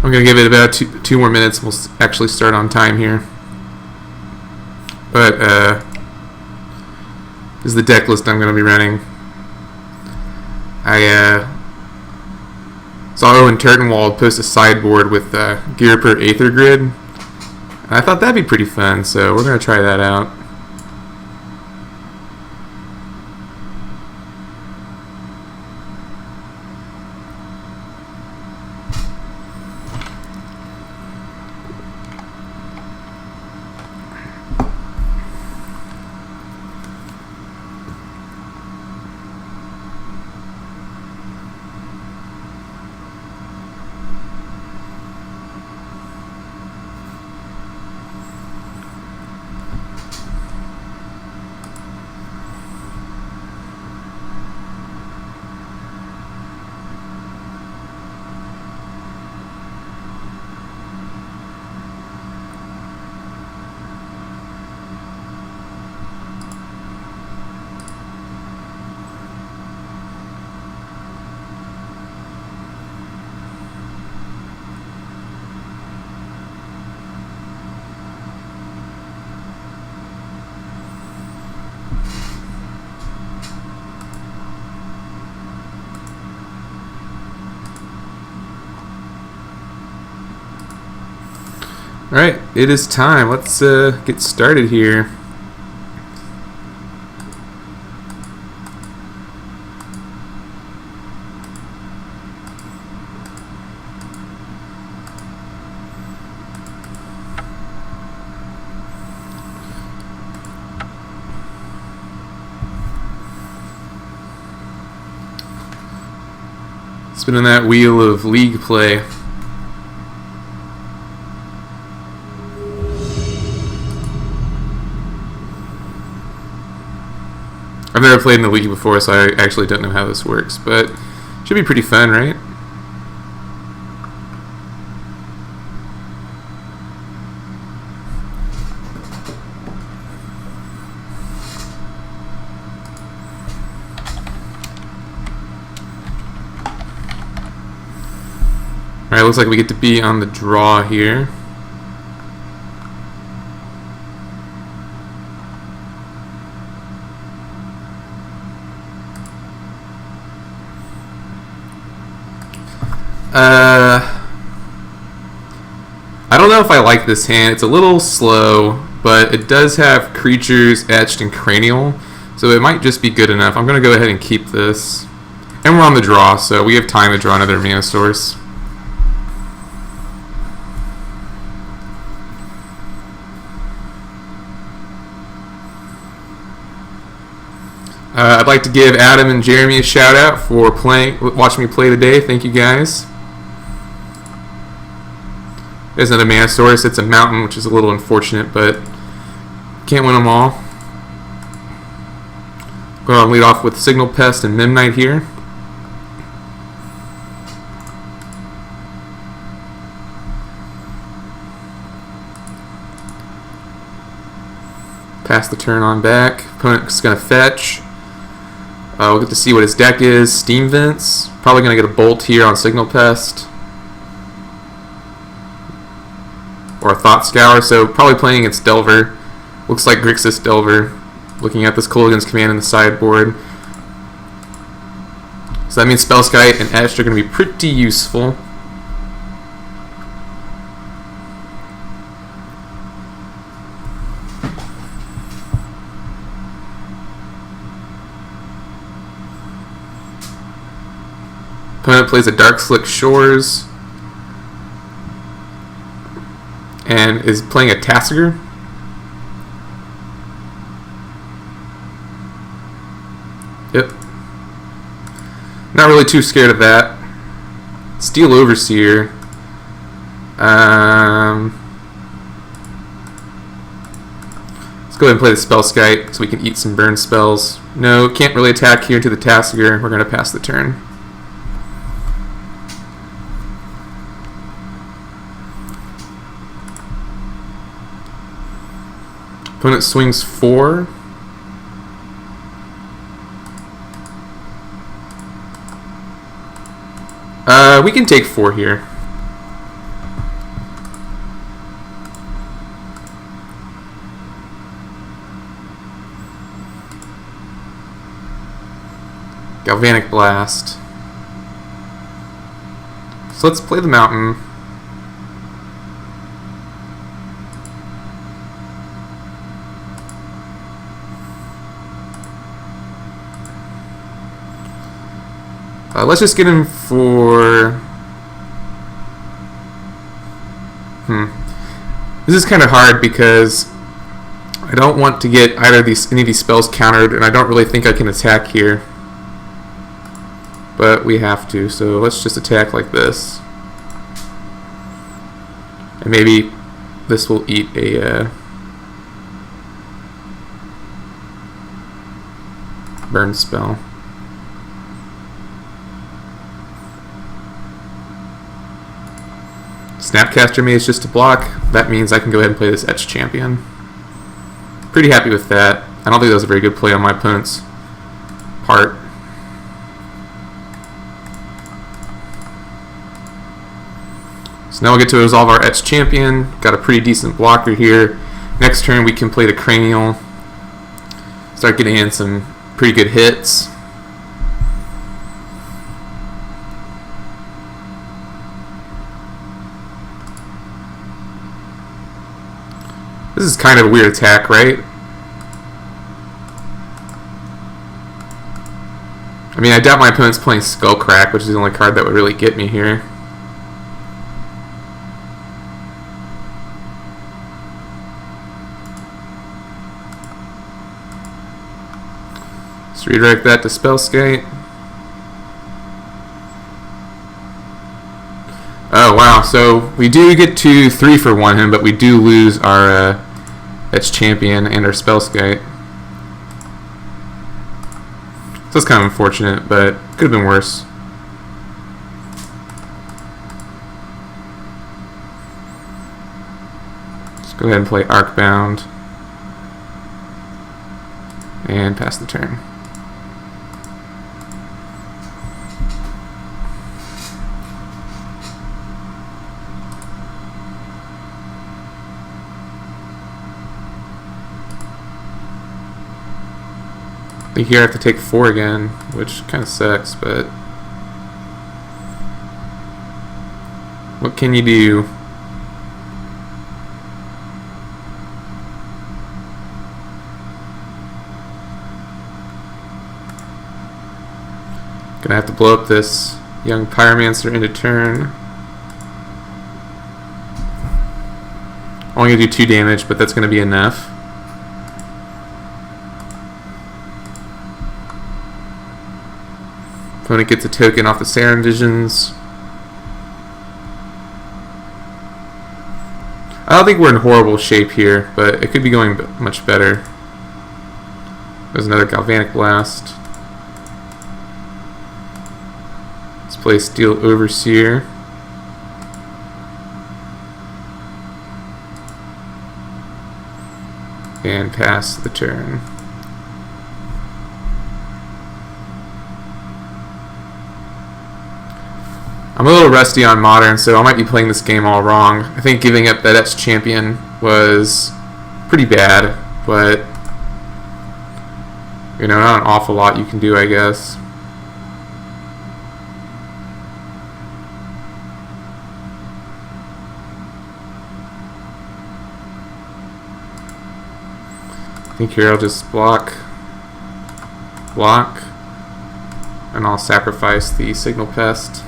I'm going to give it about two more minutes. We'll actually start on time here. But this is the deck list I'm going to be running. I saw Owen Turtenwald post a sideboard with Gearper Aether Grid. And I thought that'd be pretty fun, so we're going to try that out. Alright, it is time. Let's get started here. Spinning that wheel of league play. I've never played in the league before, so I actually don't know how this works, but should be pretty fun, right? Alright, looks like we get to be on the draw here. I don't know if I like this hand. It's a little slow, but it does have creatures etched and cranial, so it might just be good enough. I'm going to go ahead and keep this. And we're on the draw, so we have time to draw another mana source. I'd like to give Adam and Jeremy a shout out for watching me play today. Thank you guys. There's another mana source. It's a mountain, which is a little unfortunate, but can't win them all. Going to lead off with Signal Pest and Memnite here. Pass the turn on back. Opponent's going to fetch. We'll get to see what his deck is. Steam Vents. Probably going to get a Bolt here on Signal Pest. Or a Thought Scour, so probably playing against Delver. Looks like Grixis Delver. Looking at this Kolaghan's Command in the sideboard. So that means Spellskite and Etched are going to be pretty useful. Opponent plays a Dark Slick Shores and is playing a Tasigur. Yep. Not really too scared of that. Steel Overseer. Let's go ahead and play the Spellskite so we can eat some burn spells. No, can't really attack here into the Tasigur. We're going to pass the turn. Opponent swings 4. We can take 4 here. Galvanic Blast. So let's play the mountain. Let's just get him for... This is kind of hard because I don't want to get either of any of these spells countered, and I don't really think I can attack here. But we have to, so let's just attack like this. And maybe this will eat a burn spell. Snapcaster Maze just to block. That means I can go ahead and play this Etched Champion. Pretty happy with that. I don't think that was a very good play on my opponent's part. So now we'll get to resolve our Etched Champion. Got a pretty decent blocker here. Next turn we can play the Cranial. Start getting in some pretty good hits. This is kind of a weird attack, right? I mean, I doubt my opponent's playing Skullcrack, which is the only card that would really get me here. Let's redirect that to Spellskite. Oh wow, so we do get to 3-for-1 him, but we do lose our Etched Champion and our Spellskite. So that's kind of unfortunate, but could have been worse. Let's go ahead and play Arcbound and pass the turn. I think here I have to take 4 again, which kind of sucks, but what can you do? Gonna have to blow up this young Pyromancer into turn. Only gonna do 2 damage, but that's gonna be enough. Opponent gets a token off the Sarin Visions. I don't think we're in horrible shape here, but it could be going much better. There's another Galvanic Blast. Let's play Steel Overseer. And pass the turn. I'm a little rusty on Modern, so I might be playing this game all wrong. I think giving up that Etched Champion was pretty bad, but you know, not an awful lot you can do, I guess. I think here I'll just block, and I'll sacrifice the Signal Pest.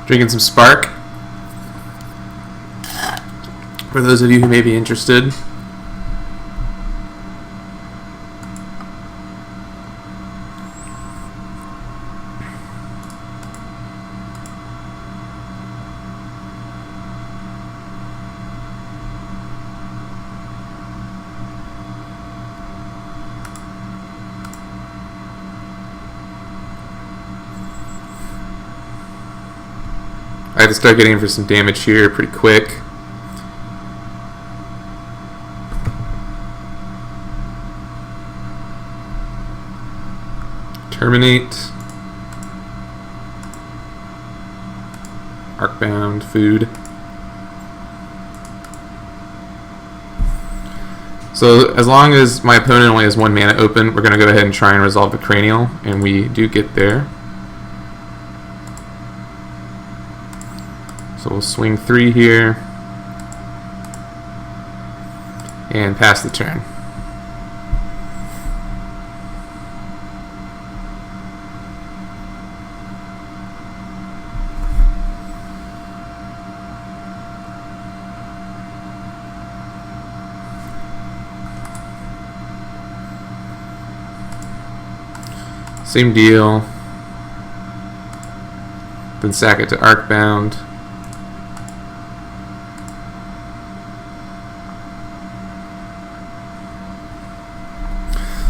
Drinking some Spark, for those of you who may be interested. I have to start getting in for some damage here pretty quick. Terminate. Arcbound, food. So as long as my opponent only has 1 mana open, we're going to go ahead and try and resolve the Cranial, and we do get there. So we'll swing 3 here and pass the turn. Same deal. Then sack it to Arcbound.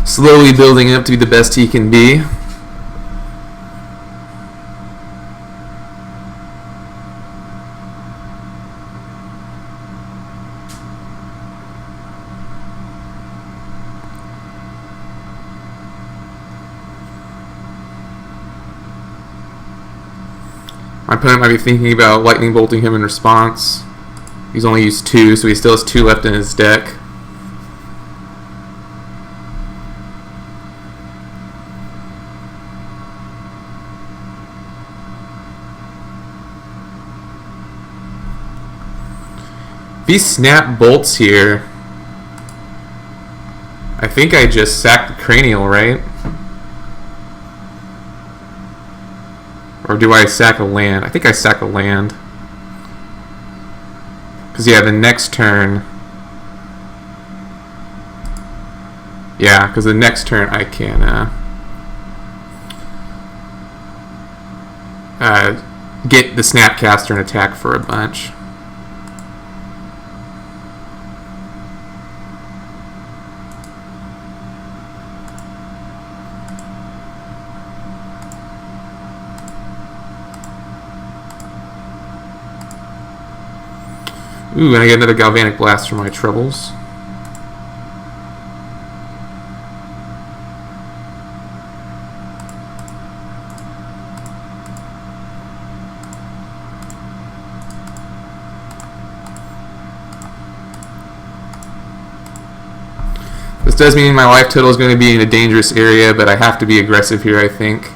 Slowly building up to be the best he can be. My opponent might be thinking about lightning bolting him in response. He's only used 2, so he still has 2 left in his deck. If he snap bolts here, I think I just sacked the Cranial, right? Or do I sack a land? I think I sack a land. Because, yeah, the next turn... Yeah, because the next turn I can get the Snapcaster and attack for a bunch. Ooh, and I get another Galvanic Blast for my troubles. This does mean my life total is going to be in a dangerous area, but I have to be aggressive here, I think.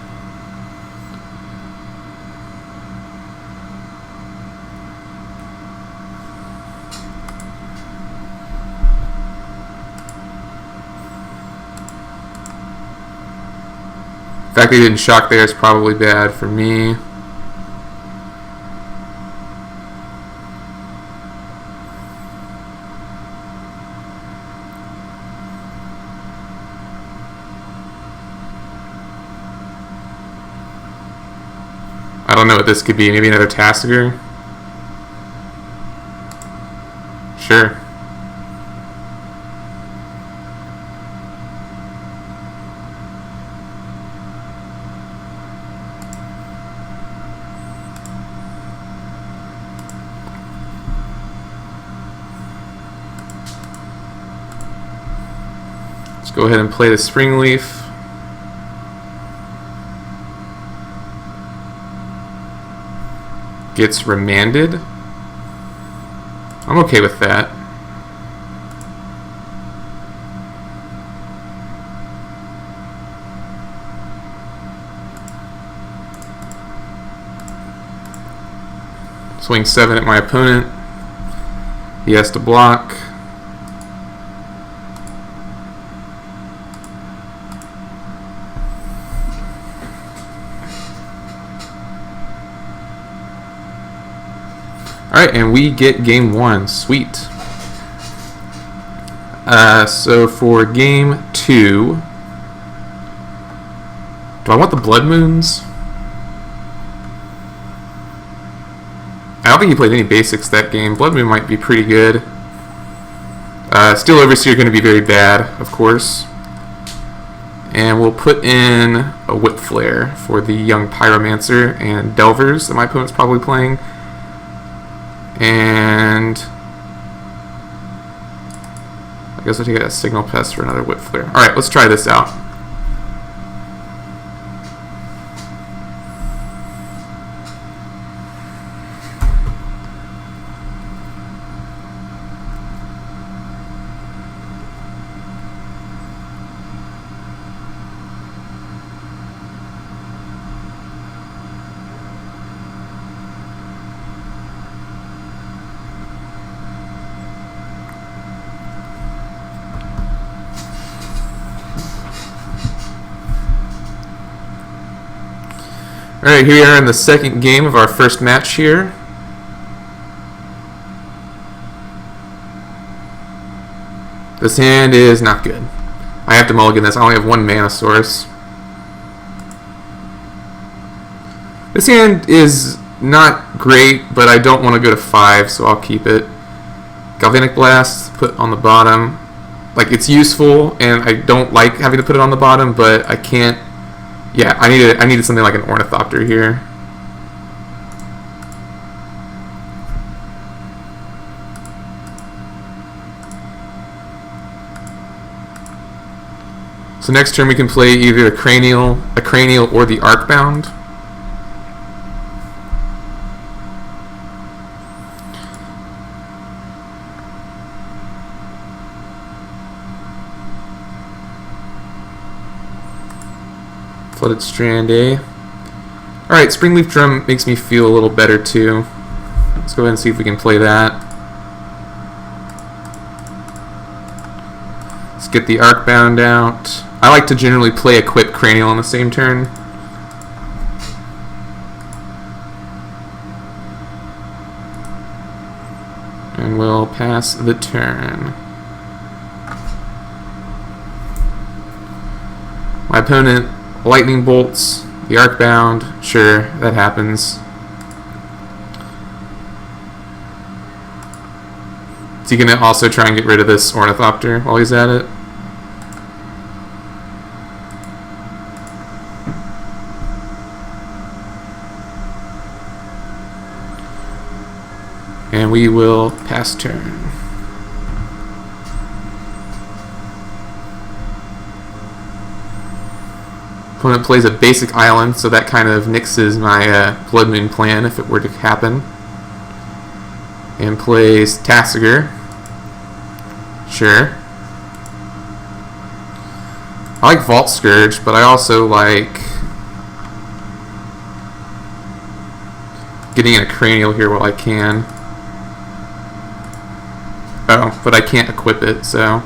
The fact that he didn't shock there is probably bad for me. I don't know what this could be. Maybe another Tassiger? Sure. Let's go ahead and play the Spring Leaf. Gets remanded. I'm okay with that. Swing 7 at my opponent. He has to block. Alright, and we get game 1. Sweet. So for game 2, do I want the Blood Moons? I don't think he played any basics that game. Blood Moon might be pretty good. Steel Overseer going to be very bad, of course. And we'll put in a Whip Flare for the young Pyromancer and Delvers that my opponent's probably playing. And I guess I'll take a Signal Pest for another Whip Flare. Alright, let's try this out. Alright, here we are in the second game of our first match here. This hand is not good. I have to mulligan this. I only have one mana source. This hand is not great, but I don't want to go to 5, so I'll keep it. Galvanic Blast, put on the bottom. Like, it's useful, and I don't like having to put it on the bottom, but I can't. Yeah, I needed something like an Ornithopter here. So next turn we can play either a Cranial, or the Arcbound. Flooded Strand, eh? Alright, Springleaf Drum makes me feel a little better too. Let's go ahead and see if we can play that. Let's get the Arcbound out. I like to generally play Equip Cranial on the same turn. And we'll pass the turn. My opponent Lightning Bolts, the Arcbound, sure, that happens. Is he going to also try and get rid of this Ornithopter while he's at it? And we will pass turn. Opponent plays a basic island, so that kind of nixes my Blood Moon plan if it were to happen. And plays Tasigur. Sure. I like Vault Scourge, but I also like getting in a Cranial here while I can. Oh, but I can't equip it, so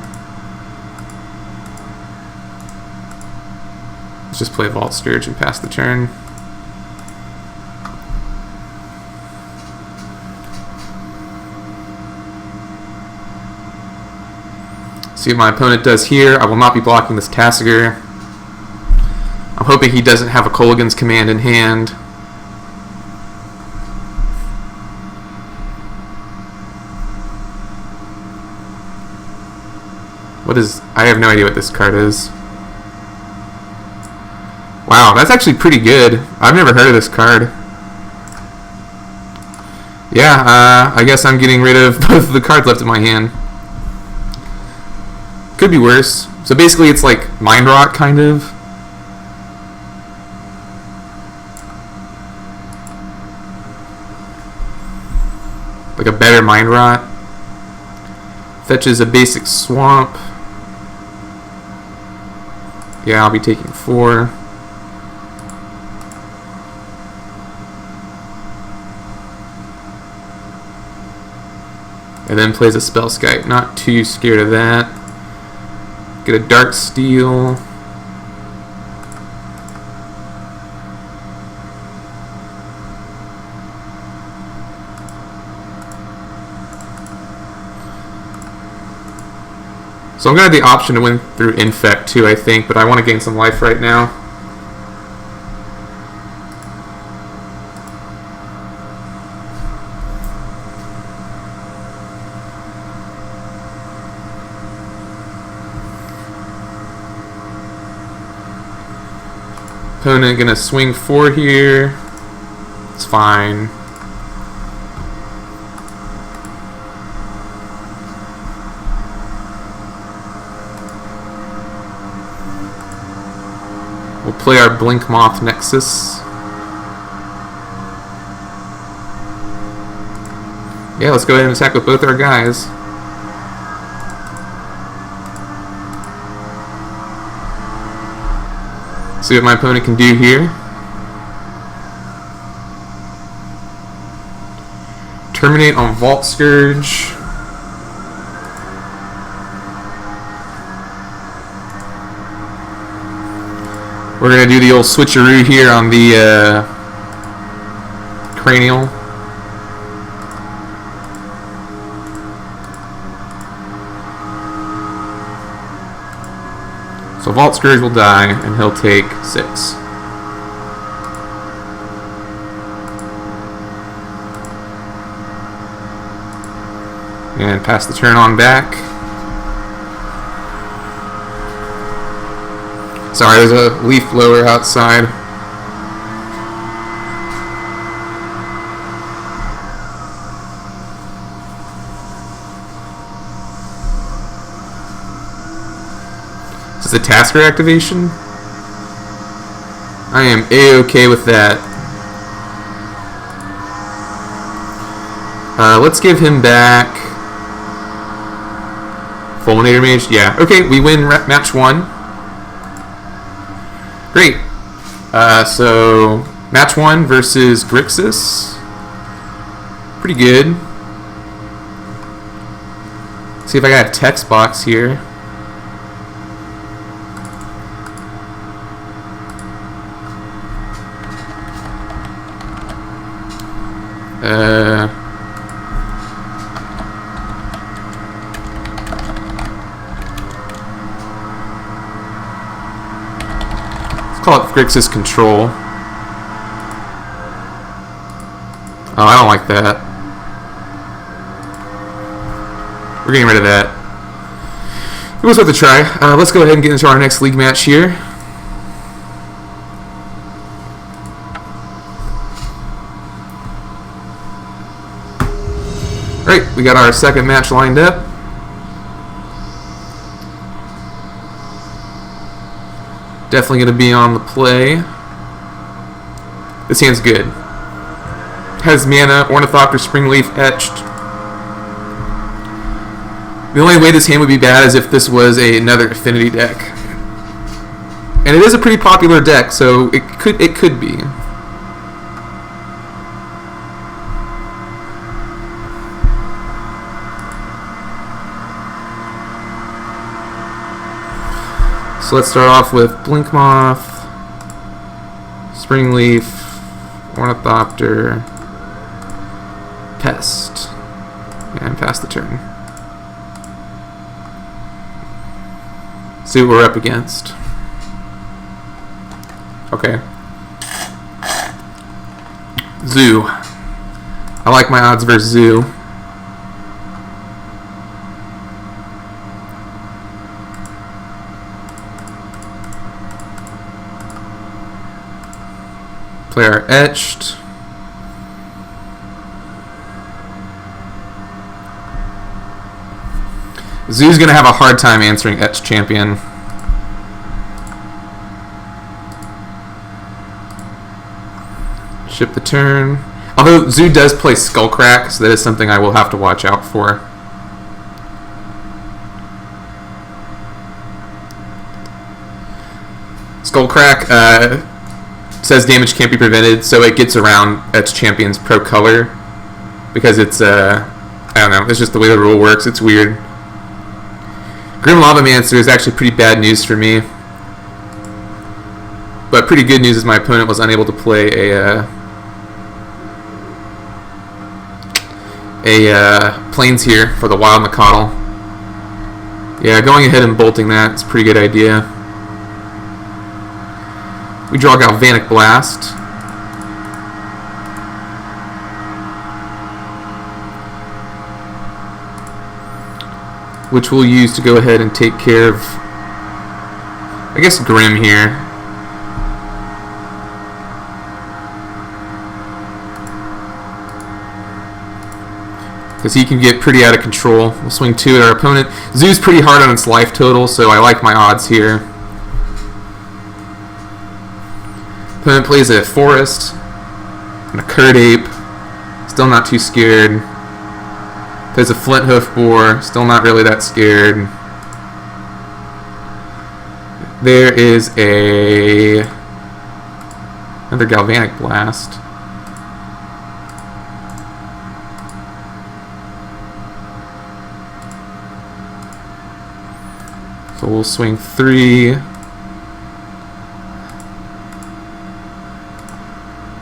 let's just play Vault Scourge and pass the turn. See what my opponent does here. I will not be blocking this Tasigur. I'm hoping he doesn't have a Kolaghan's Command in hand. What is... I have no idea what this card is. Wow, that's actually pretty good. I've never heard of this card. Yeah, I guess I'm getting rid of both of the cards left in my hand. Could be worse. So basically it's like Mind Rot, kind of. Like a better Mind Rot. Fetches a basic Swamp. Yeah, I'll be taking 4. And then plays a Spellskite. Not too scared of that. Get a Dark Steel. So I'm going to have the option to win through Infect too, I think, but I want to gain some life right now. Opponent going to swing 4 here. It's fine. We'll play our Blink Moth Nexus. Yeah, let's go ahead and attack with both our guys. See what my opponent can do here. Terminate on Vault Scourge. We're going to do the old switcheroo here on the Cranial. So Vault Scourge will die, and he'll take 6. And pass the turn on back. Sorry, there's a leaf blower outside. Is this a Tasker activation? I am A-okay with that. Let's give him back Fulminator Mage. Yeah, okay, we win match 1. Great. So match 1 versus Grixis. Pretty good. See if I got a text box here. Call it Grixis Control. Oh, I don't like that. We're getting rid of that. It was worth a try. Let's go ahead and get into our next league match here. Alright, we got our second match lined up. Definitely going to be on the play. This hand's good. Has mana, Ornithopter, Springleaf, Etched. The only way this hand would be bad is if this was another Affinity deck. And it is a pretty popular deck, so it could be. So let's start off with Blinkmoth, Springleaf, Ornithopter, Pest, and pass the turn. See what we're up against. Okay. Zoo. I like my odds versus Zoo. Play our Etched. Zoo's going to have a hard time answering Etched Champion. Ship the turn. Although Zoo does play Skullcrack, so that is something I will have to watch out for. Skullcrack says damage can't be prevented, so it gets around Etched Champion's pro color because it's I don't know, it's just the way the rule works. It's weird. Grim Lavamancer is actually pretty bad news for me, but pretty good news is my opponent was unable to play a Plains here for the Wild Nacatl. Yeah, going ahead and bolting that is a pretty good idea. We draw Galvanic Blast. Which we'll use to go ahead and take care of, I guess, Grim here. Because he can get pretty out of control. We'll swing 2 at our opponent. Zoo's pretty hard on its life total, so I like my odds here. Opponent plays a Forest and a Curd Ape. Still not too scared. Plays a Flint Hoof Boar. Still not really that scared. There is another Galvanic Blast. So we'll swing 3.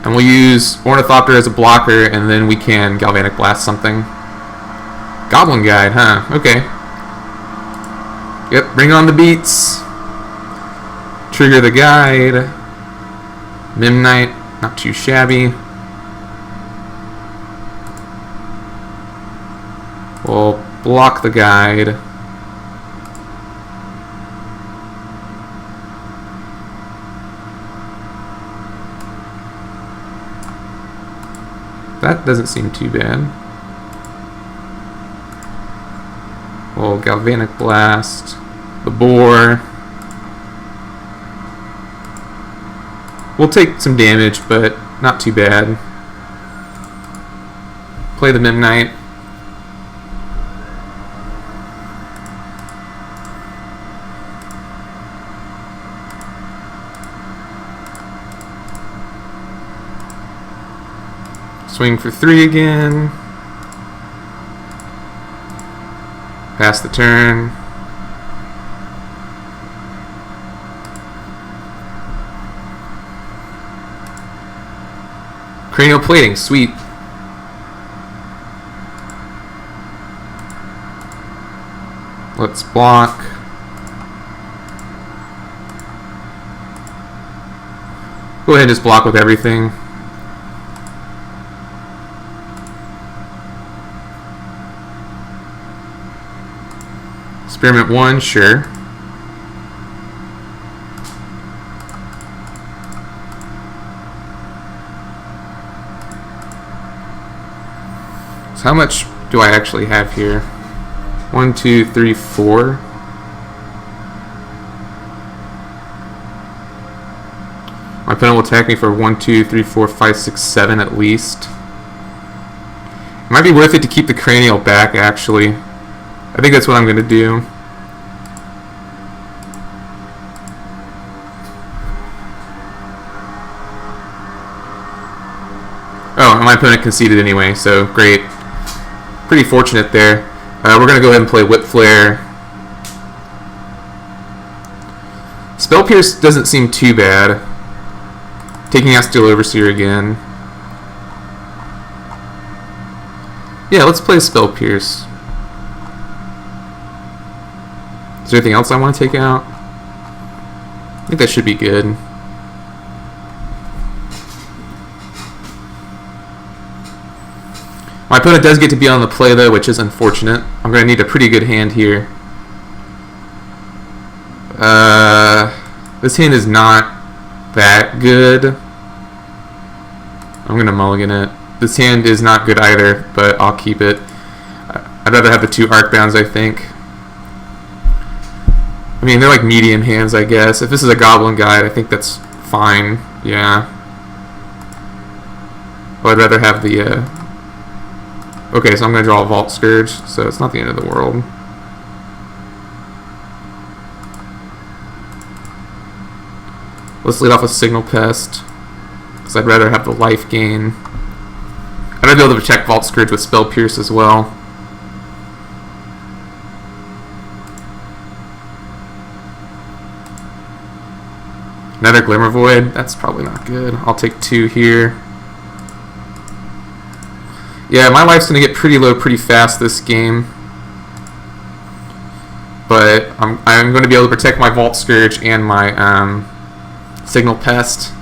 And we'll use Ornithopter as a blocker, and then we can Galvanic Blast something. Goblin Guide, huh? Okay. Yep, bring on the beats. Trigger the guide. Midnight, not too shabby. We'll block the guide. That doesn't seem too bad. We'll Galvanic Blast the boar. We'll take some damage, but not too bad. Play the Midnight. Swing for 3 again. Pass the turn. Cranial Plating, sweet. Let's block. Go ahead and just block with everything. Experiment 1, sure. So how much do I actually have here? 1, 2, 3, 4. My opponent will attack me for 1, 2, 3, 4, 5, 6, 7 at least. It might be worth it to keep the cranial back, actually. I think that's what I'm going to do. Oh, and my opponent conceded anyway, so great. Pretty fortunate there. We're going to go ahead and play Whip Flare. Spell Pierce doesn't seem too bad. Taking out Steel Overseer again. Yeah, let's play Spell Pierce. Is there anything else I want to take out? I think that should be good. My opponent does get to be on the play though, which is unfortunate. I'm going to need a pretty good hand here. This hand is not that good. I'm going to mulligan it. This hand is not good either, but I'll keep it. I'd rather have the 2 Arcbounds, I think. I mean, they're like medium hands, I guess. If this is a Goblin Guide, I think that's fine. Yeah. Well, I'd rather have the... Okay, so I'm going to draw a Vault Scourge, so it's not the end of the world. Let's lead off with Signal Pest, because I'd rather have the life gain. I'd rather be able to protect Vault Scourge with Spell Pierce as well. Another Glimmer Void, that's probably not good. I'll take 2 here. Yeah, my life's going to get pretty low pretty fast this game. But I'm going to be able to protect my Vault Scourge and my Signal Pest.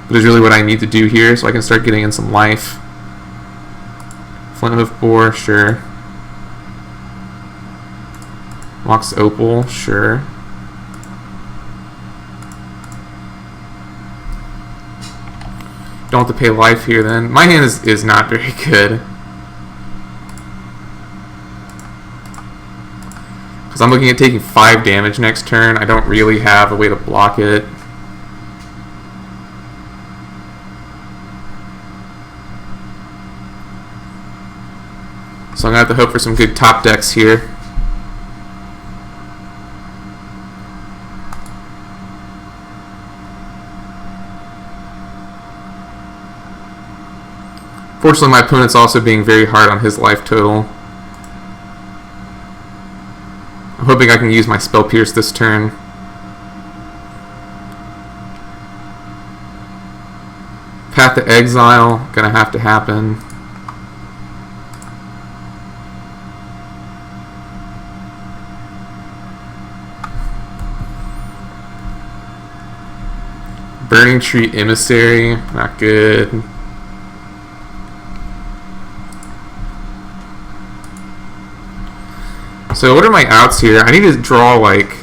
Which is really what I need to do here, so I can start getting in some life. Flinthoof Boar, sure. Mox Opal, sure. Don't have to pay life here then. My hand is not very good. Because I'm looking at taking 5 damage next turn. I don't really have a way to block it. So I'm going to have to hope for some good top decks here. Fortunately, my opponent's also being very hard on his life total. I'm hoping I can use my Spell Pierce this turn. Path to Exile, gonna have to happen. Burning Tree Emissary, not good. So what are my outs here? I need to draw like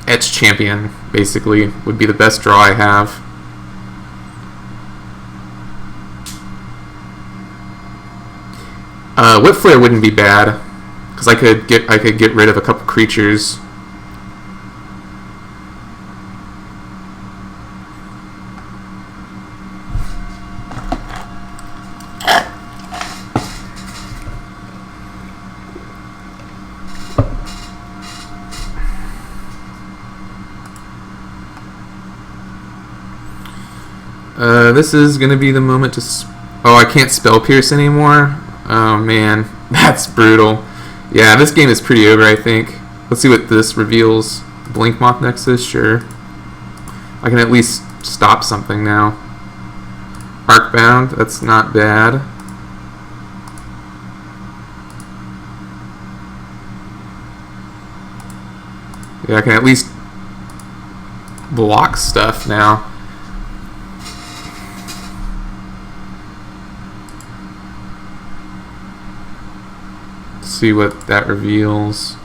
Etch Champion, basically, would be the best draw I have. Whip Flare wouldn't be bad, because I could get rid of a couple creatures. This is gonna be the moment to. Oh, I can't Spell Pierce anymore. Oh man, that's brutal. Yeah, this game is pretty over, I think. Let's see what this reveals. Blink Moth Nexus, sure. I can at least stop something now. Arcbound, that's not bad. Yeah, I can at least block stuff now. See what that reveals.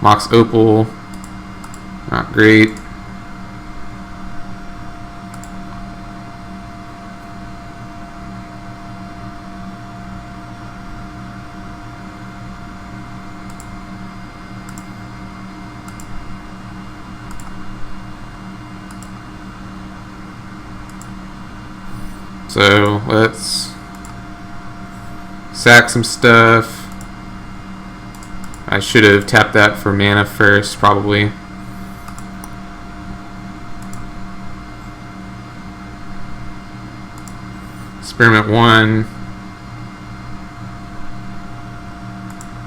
Mox Opal, not great. So let's sack some stuff. I should have tapped that for mana first, probably. Experiment 1.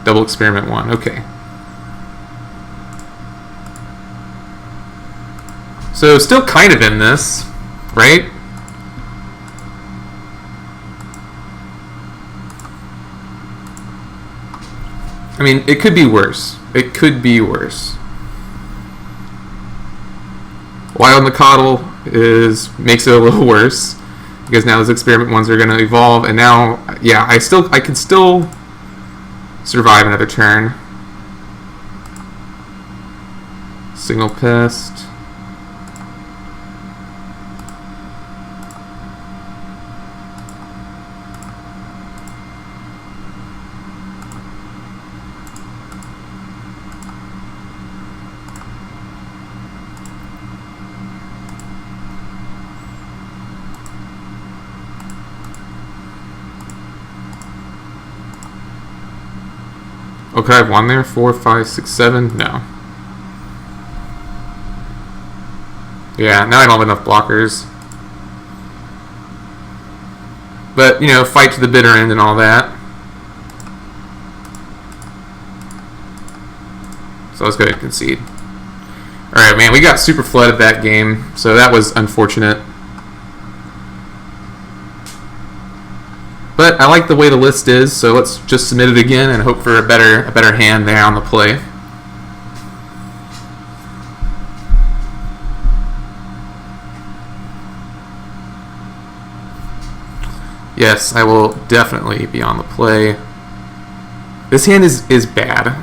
Double Experiment 1, okay. So still kind of in this, right? I mean, it could be worse. It could be worse. Wild Nacatl makes it a little worse because now those Experiment 1s are going to evolve, and now, yeah, I can still survive another turn. Signal Pest. Oh, could I have one there? 4, 5, 6, 7? No. Yeah, now I don't have enough blockers. But, you know, fight to the bitter end and all that. So let's go ahead and concede. Alright, man, we got super flooded that game, so that was unfortunate. But I like the way the list is, so let's just submit it again and hope for a better hand there on the play. Yes, I will definitely be on the play. This hand is bad.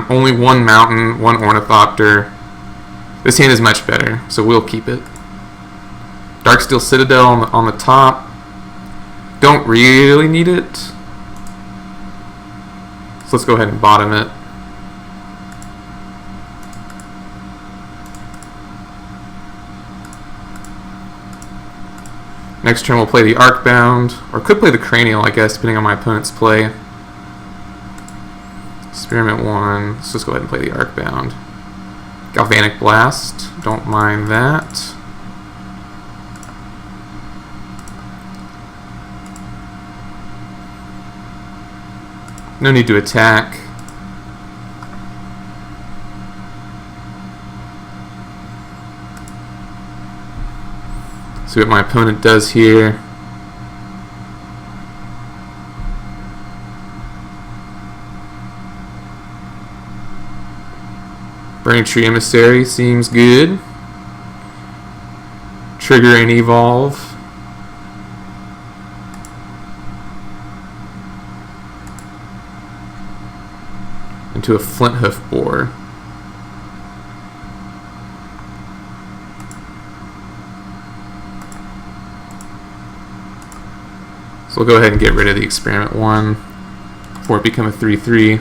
Only one Mountain, one Ornithopter. This hand is much better, so we'll keep it. Darksteel Citadel on the top. Don't really need it. So let's go ahead and bottom it. Next turn we'll play the Arcbound, or could play the Cranial, I guess, depending on my opponent's play. Experiment 1. Let's just go ahead and play the Arcbound. Galvanic Blast. Don't mind that. No need to attack. See what my opponent does here. Burning Tree Emissary seems good. Trigger and evolve. Into a Flint Hoof Boar. So we'll go ahead and get rid of the Experiment 1 before it become a 3/3.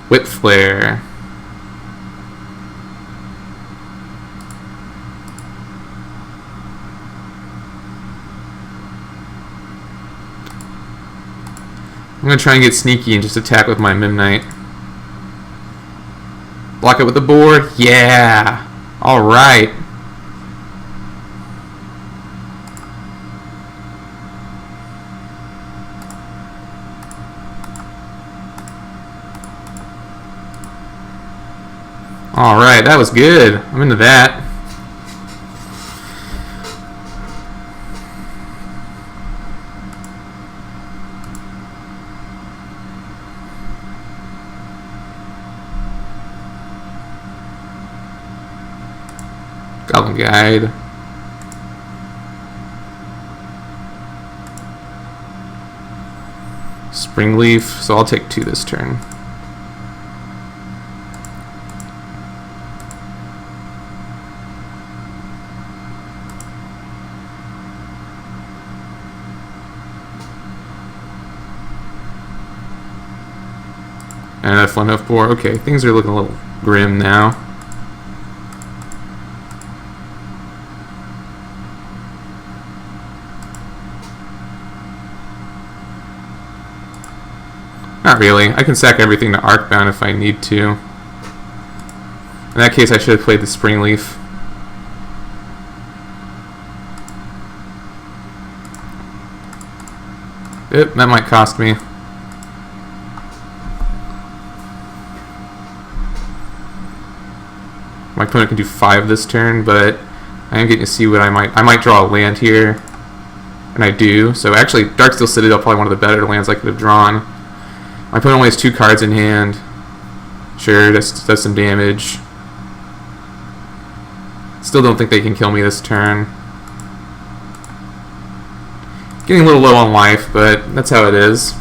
Whip Flare. I'm going to try and get sneaky and just attack with my Mimnite. Block it with the board. Yeah! Alright. Alright, that was good. I'm into that. Goblin Guide. Springleaf, so I'll take 2 this turn. And a Flint Hoof Boar. Okay, things are looking a little grim now. Not really. I can sack everything to Arcbound if I need to. In that case, I should have played the Springleaf. Yep, that might cost me. My opponent can do 5 this turn, but I am getting to see what I might draw a land here, and I do. So actually, Darksteel Citadel, probably one of the better lands I could have drawn. My opponent only has 2 cards in hand. Sure, does some damage. Still don't think they can kill me this turn. Getting a little low on life, but that's how it is.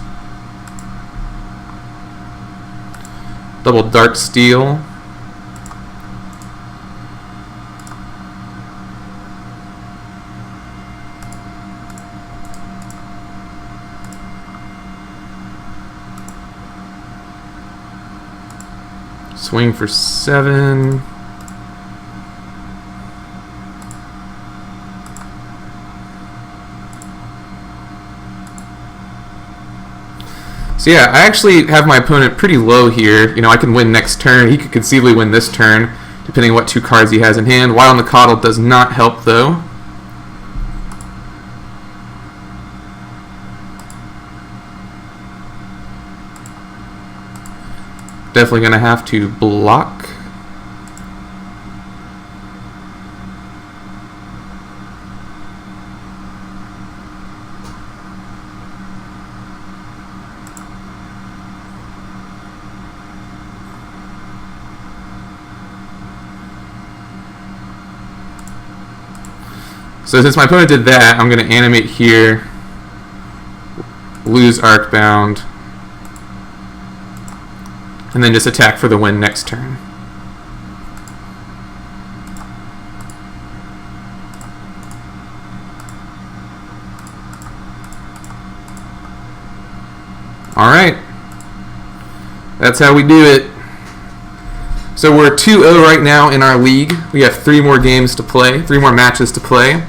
Double Darksteel. Swing for 7. So yeah, I actually have my opponent pretty low here. You know, I can win next turn. He could conceivably win this turn, depending on what 2 cards he has in hand. Wild on the Coddle does not help, though. Definitely going to have to block. So since my opponent did that, I'm going to animate here, lose Arcbound, and then just attack for the win next turn. Alright. That's how we do it. So we're 2-0 right now in our league. We have 3 more games to play, 3 more matches to play.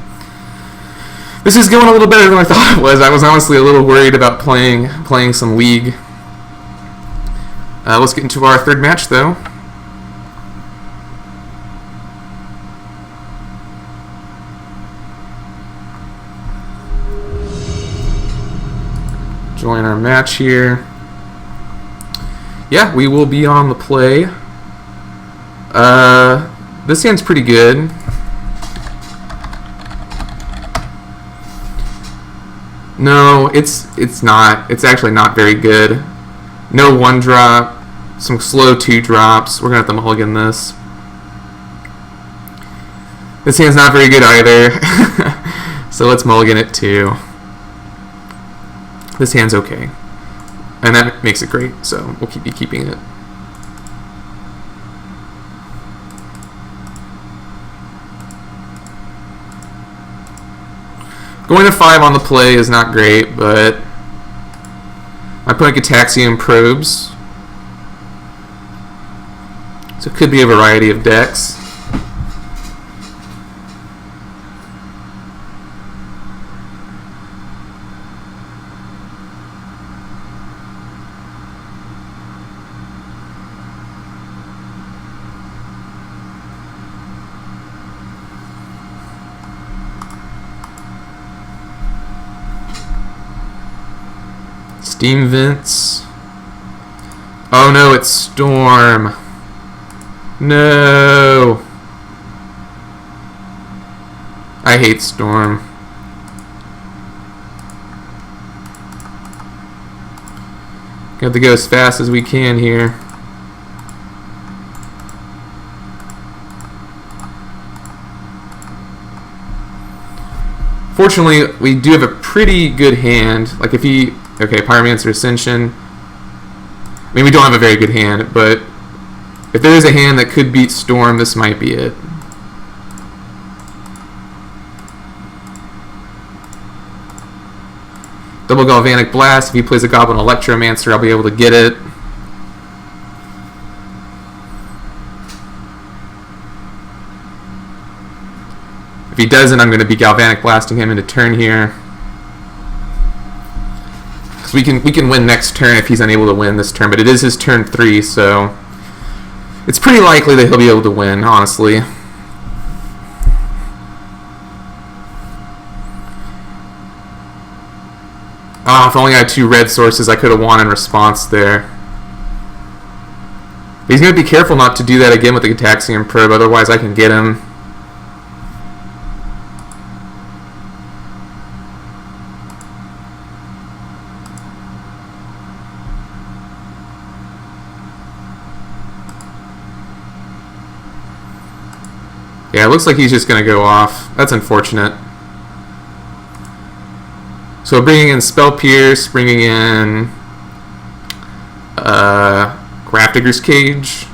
This is going a little better than I thought it was. I was honestly a little worried about playing some league. Let's get into our 3rd match, though. Join our match here. Yeah, we will be on the play. This hand's pretty good. No, it's not. It's actually not very good. No 1-drop. Some slow 2-drops. We're going to have to mulligan this. This hand's not very good either. So let's mulligan it too. This hand's okay. And that makes it great, so we'll keep keeping it. Going to 5 on the play is not great, but my opponent Gataxian probes. So it could be a variety of decks. Steam Vents. Oh no, it's Storm. No. I hate Storm. Got to go as fast as we can here. Fortunately, we do have a pretty good hand. Like if he... Okay, Pyromancer Ascension. I mean, we don't have a very good hand, but if there is a hand that could beat Storm, this might be it. Double Galvanic Blast. If he plays a Goblin Electromancer, I'll be able to get it. If he doesn't, I'm going to be Galvanic Blasting him into turn here. So we can win next turn if he's unable to win this turn, but it is his turn 3, so it's pretty likely that he'll be able to win, honestly. If only I had 2 red sources, I could have won in response there. But he's going to be careful not to do that again with the Gataxian Probe, otherwise I can get him. Yeah, it looks like he's just going to go off. That's unfortunate. So bringing in Spell Pierce, bringing in Grafdigger's Cage.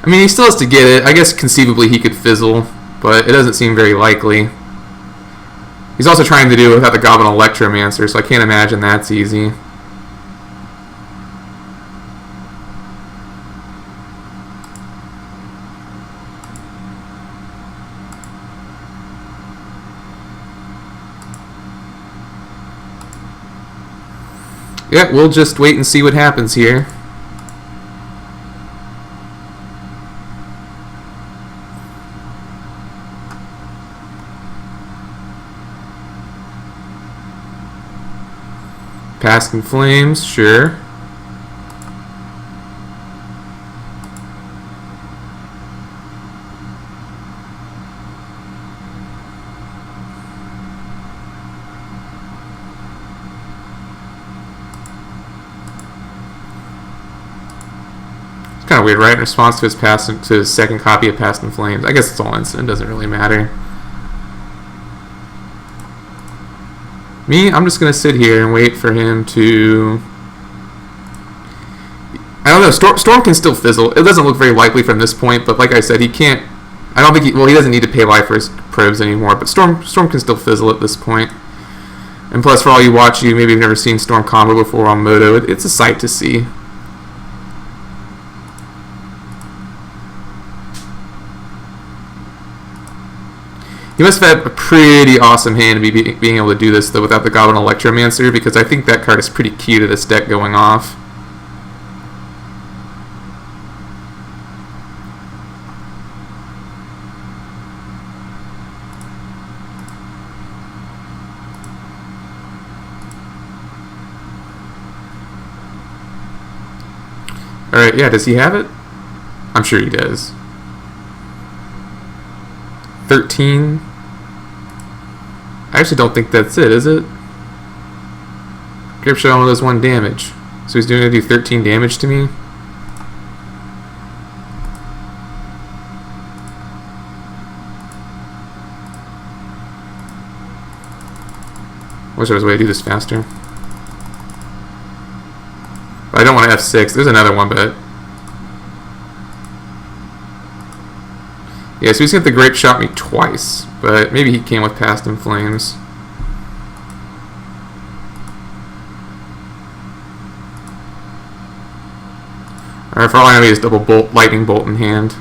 I mean, he still has to get it. I guess conceivably he could fizzle, but it doesn't seem very likely. He's also trying to do it without the Goblin Electromancer, so I can't imagine that's easy. Yeah, we'll just wait and see what happens here. Past in Flames, sure. Kind of weird, right? In response to his second copy of Past in Flames. I guess it's all instant. It doesn't really matter. Me, I'm just gonna sit here and wait for him to. I don't know. Storm can still fizzle. It doesn't look very likely from this point, but like I said, he can't. I don't think he. Well, he doesn't need to pay life for his probes anymore. But Storm can still fizzle at this point. And plus, for all you watch, you maybe have never seen Storm combo before on Moto. It's a sight to see. He must have had a pretty awesome hand to be being able to do this, though, without the Goblin Electromancer, because I think that card is pretty key to this deck going off. Alright, yeah, does he have it? I'm sure he does. 13. I actually don't think that's it, is it? Grip shot only does 1 damage. So he's going to do 13 damage to me. Wish there was a way to do this faster. But I don't want to F6. There's another one, but... yeah, so he's got the grape shot me twice. But maybe he came with Past in Flames. Alright, for all I know, he has double bolt, lightning bolt in hand.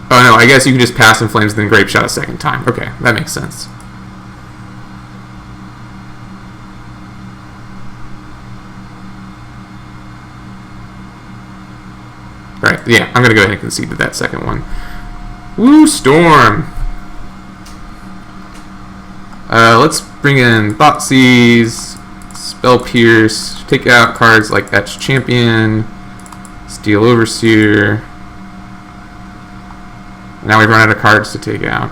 Oh no, I guess you can just Pass in Flames and then grape shot a second time. Okay, that makes sense. Right, yeah, I'm gonna go ahead and concede to that second one. Woo, Storm! Let's bring in Thoughtseize, Spell Pierce, take out cards like Etched Champion, Steel Overseer. Now we've run out of cards to take out.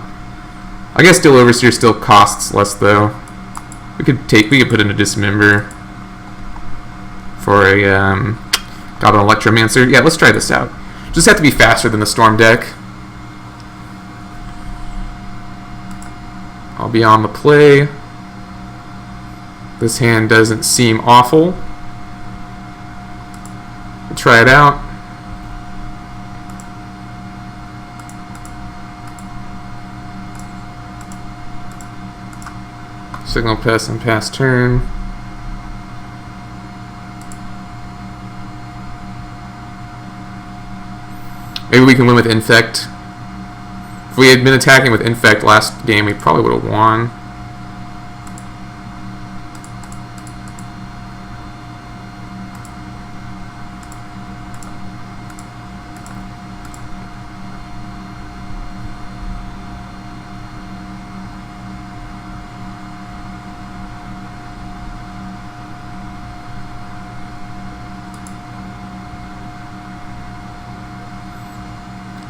I guess Steel Overseer still costs less though. We could put in a Dismember for a Goblin Electromancer. Yeah, let's try this out. Just have to be faster than the Storm deck. I'll be on the play. This hand doesn't seem awful. We'll try it out. Signal Pest and pass turn. Maybe we can win with Infect. If we had been attacking with Infect last game, we probably would have won.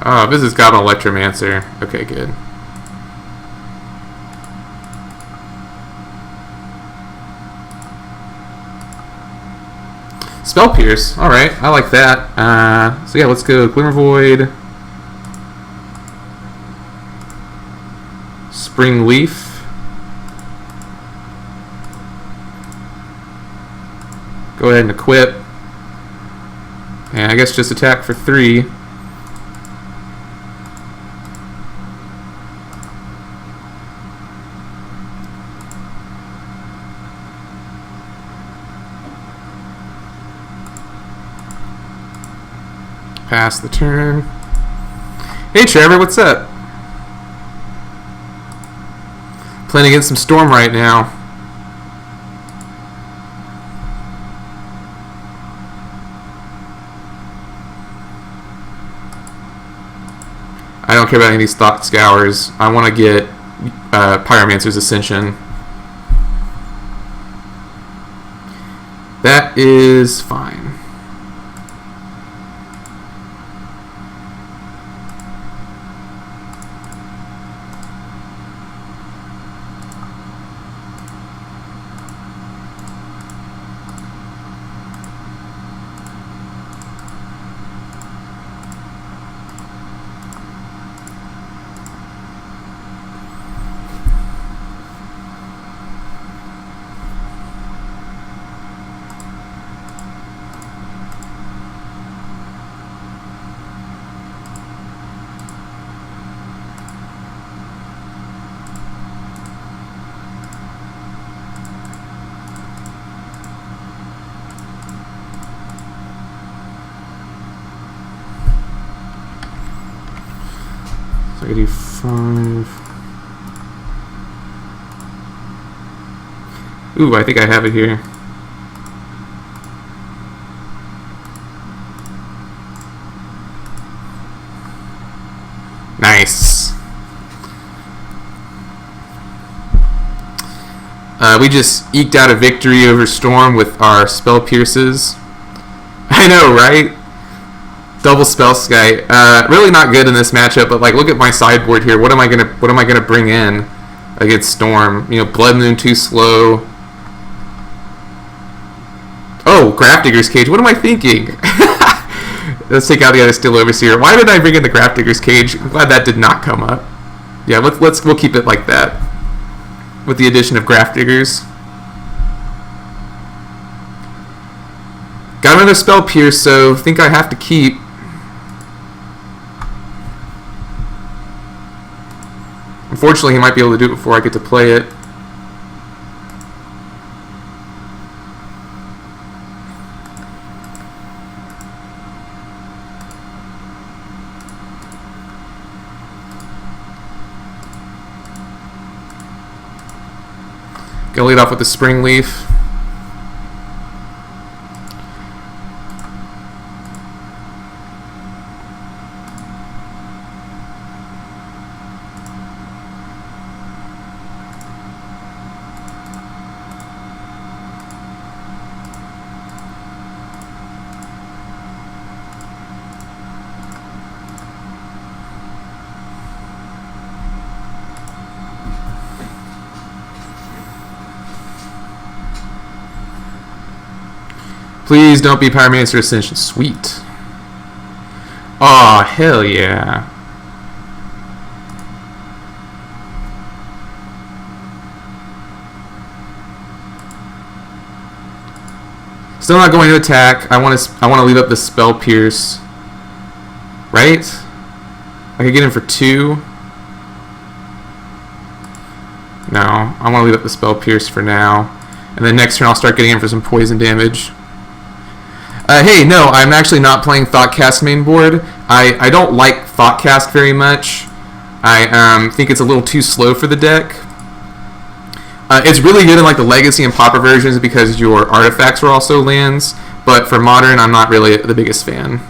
Oh, this has got an Electromancer. Okay, good. Spell Pierce. Alright, I like that. So yeah, let's go Glimmer Void. Spring Leaf. Go ahead and equip. And I guess just attack for 3. Pass the turn. Hey Trevor, what's up? Playing against some Storm right now. I don't care about any of these Thought Scours. I want to get Pyromancer's Ascension. That is fine. So I could do 5. Ooh, I think I have it here. Nice. We just eked out a victory over Storm with our Spell Pierces. I know, right? Double spell sky. Really not good in this matchup, but like look at my sideboard here. What am I gonna bring in against Storm? You know, Blood Moon too slow. Oh, Grafdigger's Cage. What am I thinking? Let's take out the other Steel Overseer. Why did I bring in the Grafdigger's Cage? I'm glad that did not come up. Yeah, we'll keep it like that. With the addition of Grafdiggers. Got another Spell Pierce, so think I have to keep. Unfortunately, he might be able to do it before I get to play it. Gonna lead off with the Spring Leaf. Please don't be Pyromancer Ascension. Sweet. Aw, hell yeah. Still not going to attack. I want to leave up the Spell Pierce. Right? I could get him for 2. No, I want to leave up the Spell Pierce for now. And then next turn I'll start getting in for some poison damage. Hey, no, I'm actually not playing Thoughtcast main board. I don't like Thoughtcast very much. I think it's a little too slow for the deck. It's really good in like the Legacy and Pauper versions because your artifacts are also lands, but for Modern, I'm not really the biggest fan.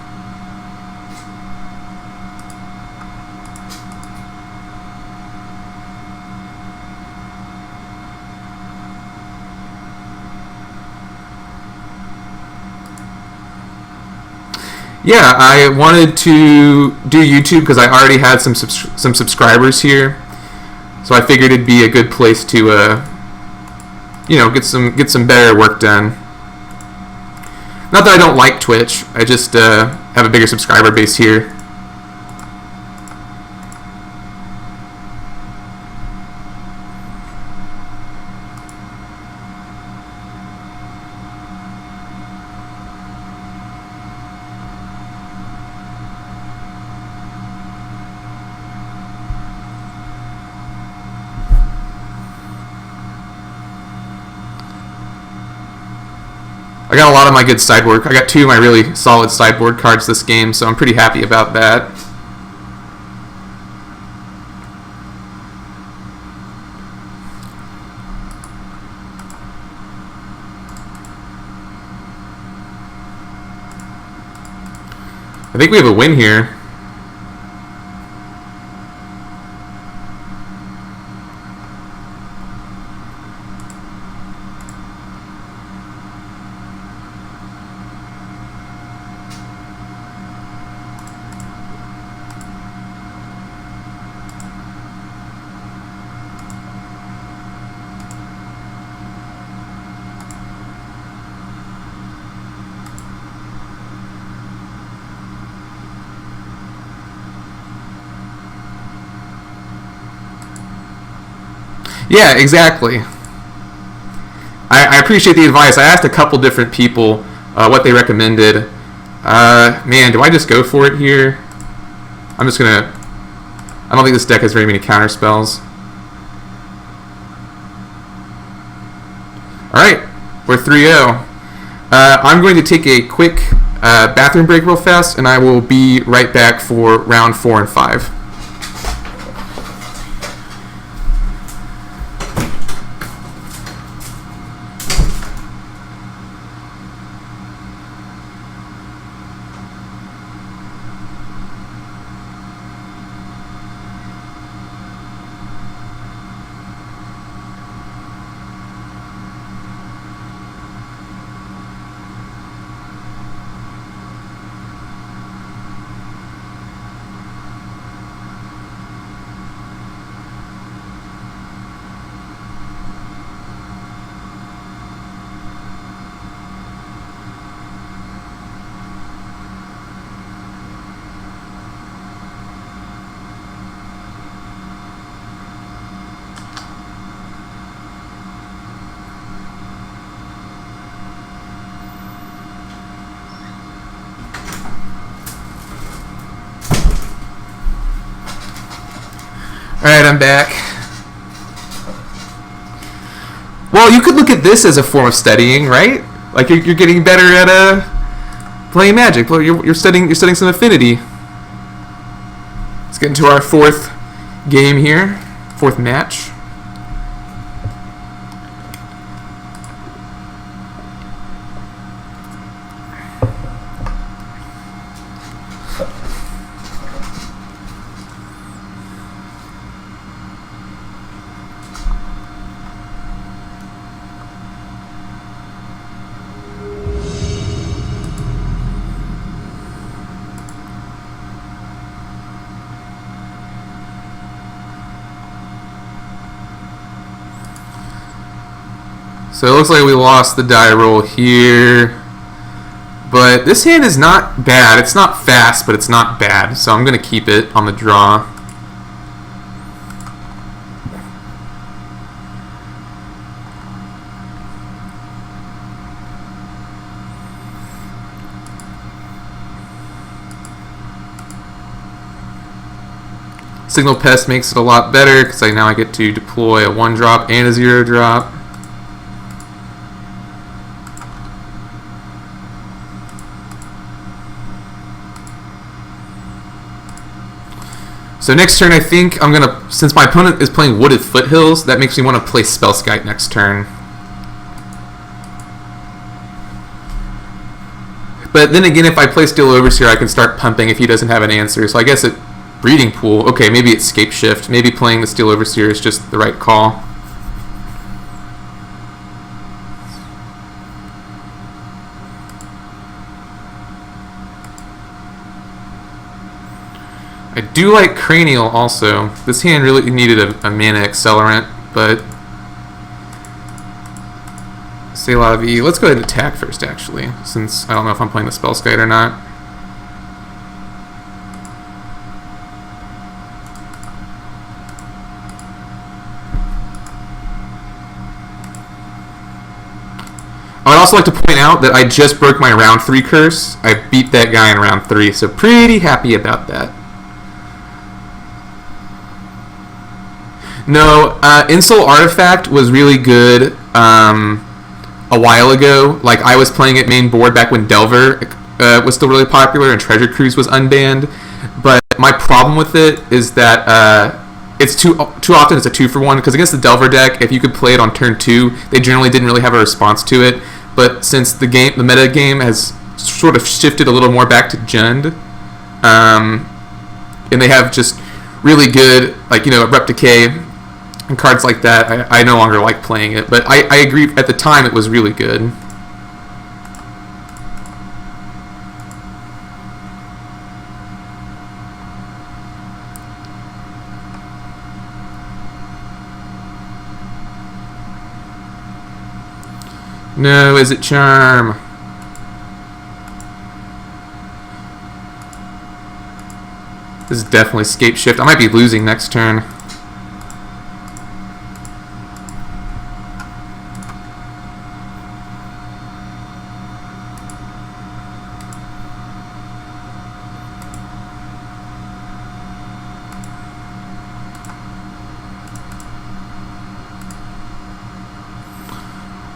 Yeah, I wanted to do YouTube because I already had some subscribers here, so I figured it'd be a good place to, you know, get some better work done. Not that I don't like Twitch, I just have a bigger subscriber base here. I got a lot of my good sideboard. I got 2 of my really solid sideboard cards this game, so I'm pretty happy about that. I think we have a win here. Yeah, exactly. I appreciate the advice. I asked a couple different people what they recommended. Man, do I just go for it here? I'm just gonna... I don't think this deck has very many counter spells. Alright, we're 3-0. I'm going to take a quick bathroom break real fast, and I will be right back for round 4 and 5. Alright, I'm back. Well, you could look at this as a form of studying, right? Like you're getting better at playing Magic. Well, you're studying some affinity. Let's get into our fourth game here, fourth match. So it looks like we lost the die roll here. But this hand is not bad. It's not fast, but it's not bad. So I'm going to keep it on the draw. Signal Pest makes it a lot better because now I get to deploy a 1-drop and a 0-drop. So next turn, I think I'm going to, since my opponent is playing Wooded Foothills, that makes me want to play Spellskite next turn. But then again, if I play Steel Overseer, I can start pumping if he doesn't have an answer. So I guess it Breeding Pool. Okay, maybe it's Scape Shift. Maybe playing the Steel Overseer is just the right call. I do like Cranial also. This hand really needed a mana accelerant, but C'est la vie. Let's go ahead and attack first, actually, since I don't know if I'm playing the Spellskite or not. I would also like to point out that I just broke my round 3 curse. I beat that guy in round 3, so pretty happy about that. No, Insult Artifact was really good a while ago. Like, I was playing it main board back when Delver was still really popular and Treasure Cruise was unbanned. But my problem with it is that it's too often it's a 2-for-1, because against the Delver deck, if you could play it on turn 2, they generally didn't really have a response to it. But since the meta game has sort of shifted a little more back to Jund, and they have just really good, like, Abrupt Decay and cards like that, I no longer like playing it. But I agree, at the time it was really good. No, is it Charm? This is definitely Scape Shift. I might be losing next turn.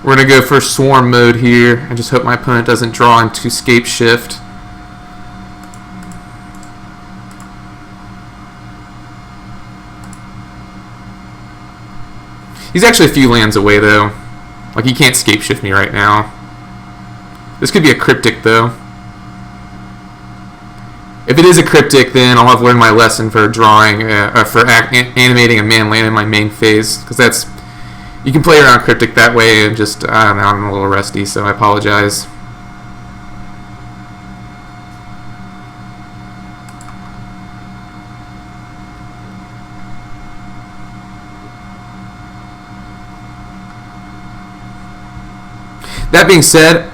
We're going to go for Swarm mode here. I just hope my opponent doesn't draw into Scape Shift. He's actually a few lands away, though. Like, he can't Scape Shift me right now. This could be a Cryptic, though. If it is a Cryptic, then I'll have learned my lesson for drawing, animating a man land in my main phase, because that's... You can play around Cryptic that way, and just, I don't know, I'm a little rusty, so I apologize. That being said,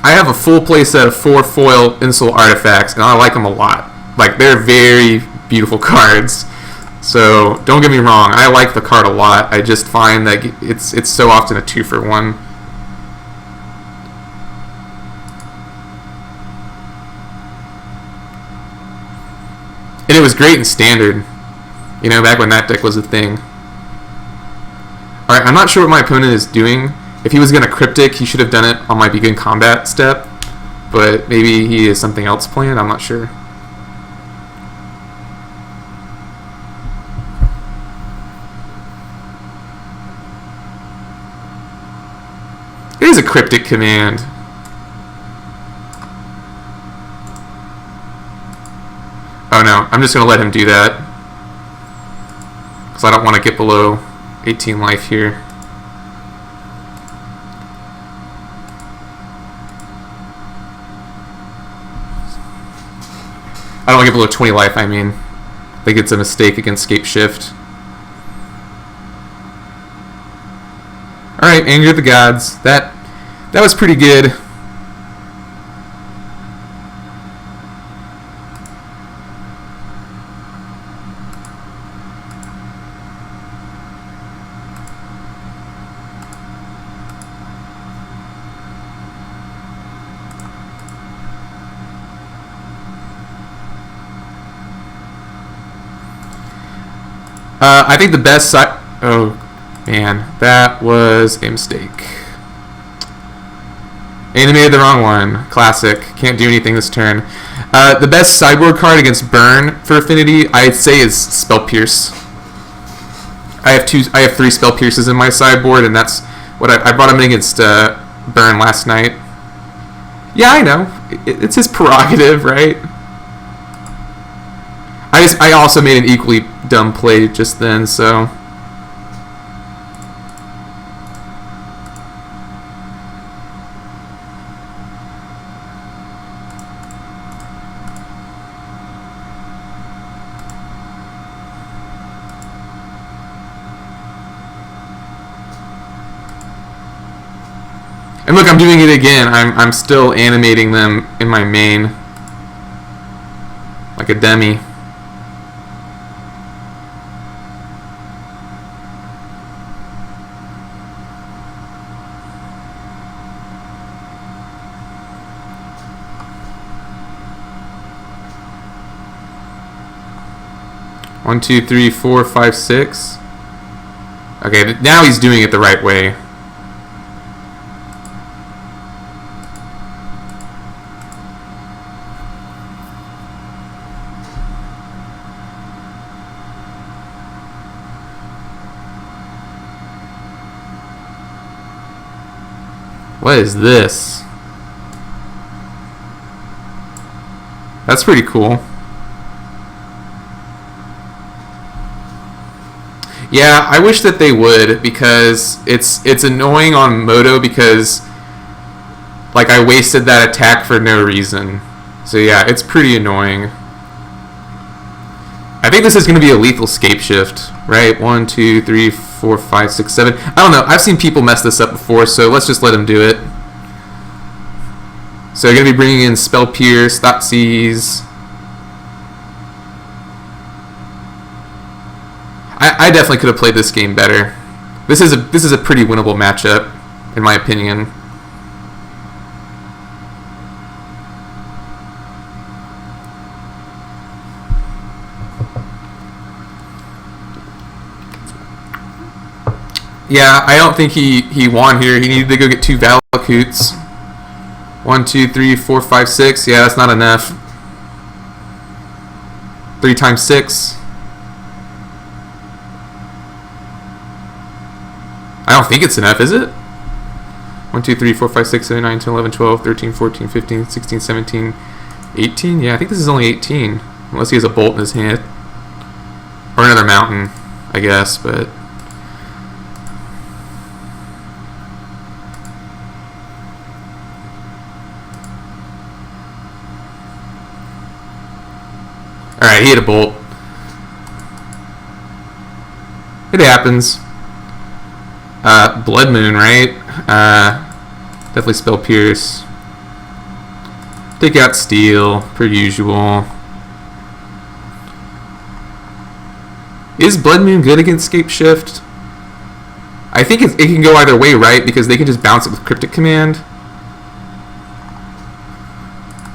I have a full play set of 4 foil Insult Artifacts, and I like them a lot. Like, they're very beautiful cards. So don't get me wrong, I like the card a lot. I just find that it's so often a 2-for-1. And it was great in Standard. You know, back when that deck was a thing. Alright, I'm not sure what my opponent is doing. If he was going to Cryptic, he should have done it on my Begin Combat step. But maybe he has something else planned, I'm not sure. It is a Cryptic command. Oh no, I'm just going to let him do that. Because I don't want to get below 18 life here. I don't want to get below 20 life, I mean. I think it's a mistake against Scape Shift. Alright, Anger of the Gods. That was pretty good. I think the best side... Oh, man. That was a mistake. Animated the wrong one. Classic. Can't do anything this turn. The best sideboard card against Burn for Affinity, I'd say, is Spell Pierce. I have 3 Spell Pierces in my sideboard, and that's what I brought him in against Burn last night. Yeah, I know. It's his prerogative, right? I also made an equally dumb play just then, so... And look, I'm doing it again. I'm still animating them in my main. Like a demi. One, two, three, four, five, six. Okay, now he's doing it the right way. What is this? That's pretty cool. Yeah, I wish that they would, because it's annoying on Moto because like I wasted that attack for no reason. So yeah, it's pretty annoying. I think this is going to be a lethal Scape Shift, right? 1, 2, 3, 4, 5, 6, 7. I don't know. I've seen people mess this up before, so let's just let them do it. So you're going to be bringing in Spell Pierce, Thoughtseize. I definitely could have played this game better. This is a pretty winnable matchup, in my opinion. Yeah, I don't think he won here. He needed to go get 2 Valakutes. 1, 2, 3, 4, 5, 6. Yeah, that's not enough. 3 times 6. I don't think it's enough, is it? 1, 2, 3, 4, 5, 6, 7, 9, 10, 11, 12, 13, 14, 15, 16, 17, 18. Yeah, I think this is only 18. Unless he has a bolt in his hand. Or another mountain, I guess, but... Alright, he hit a bolt. It happens. Blood Moon, right? Definitely Spell Pierce. Take out Steel, per usual. Is Blood Moon good against Scape Shift? I think it can go either way, right? Because they can just bounce it with Cryptic Command.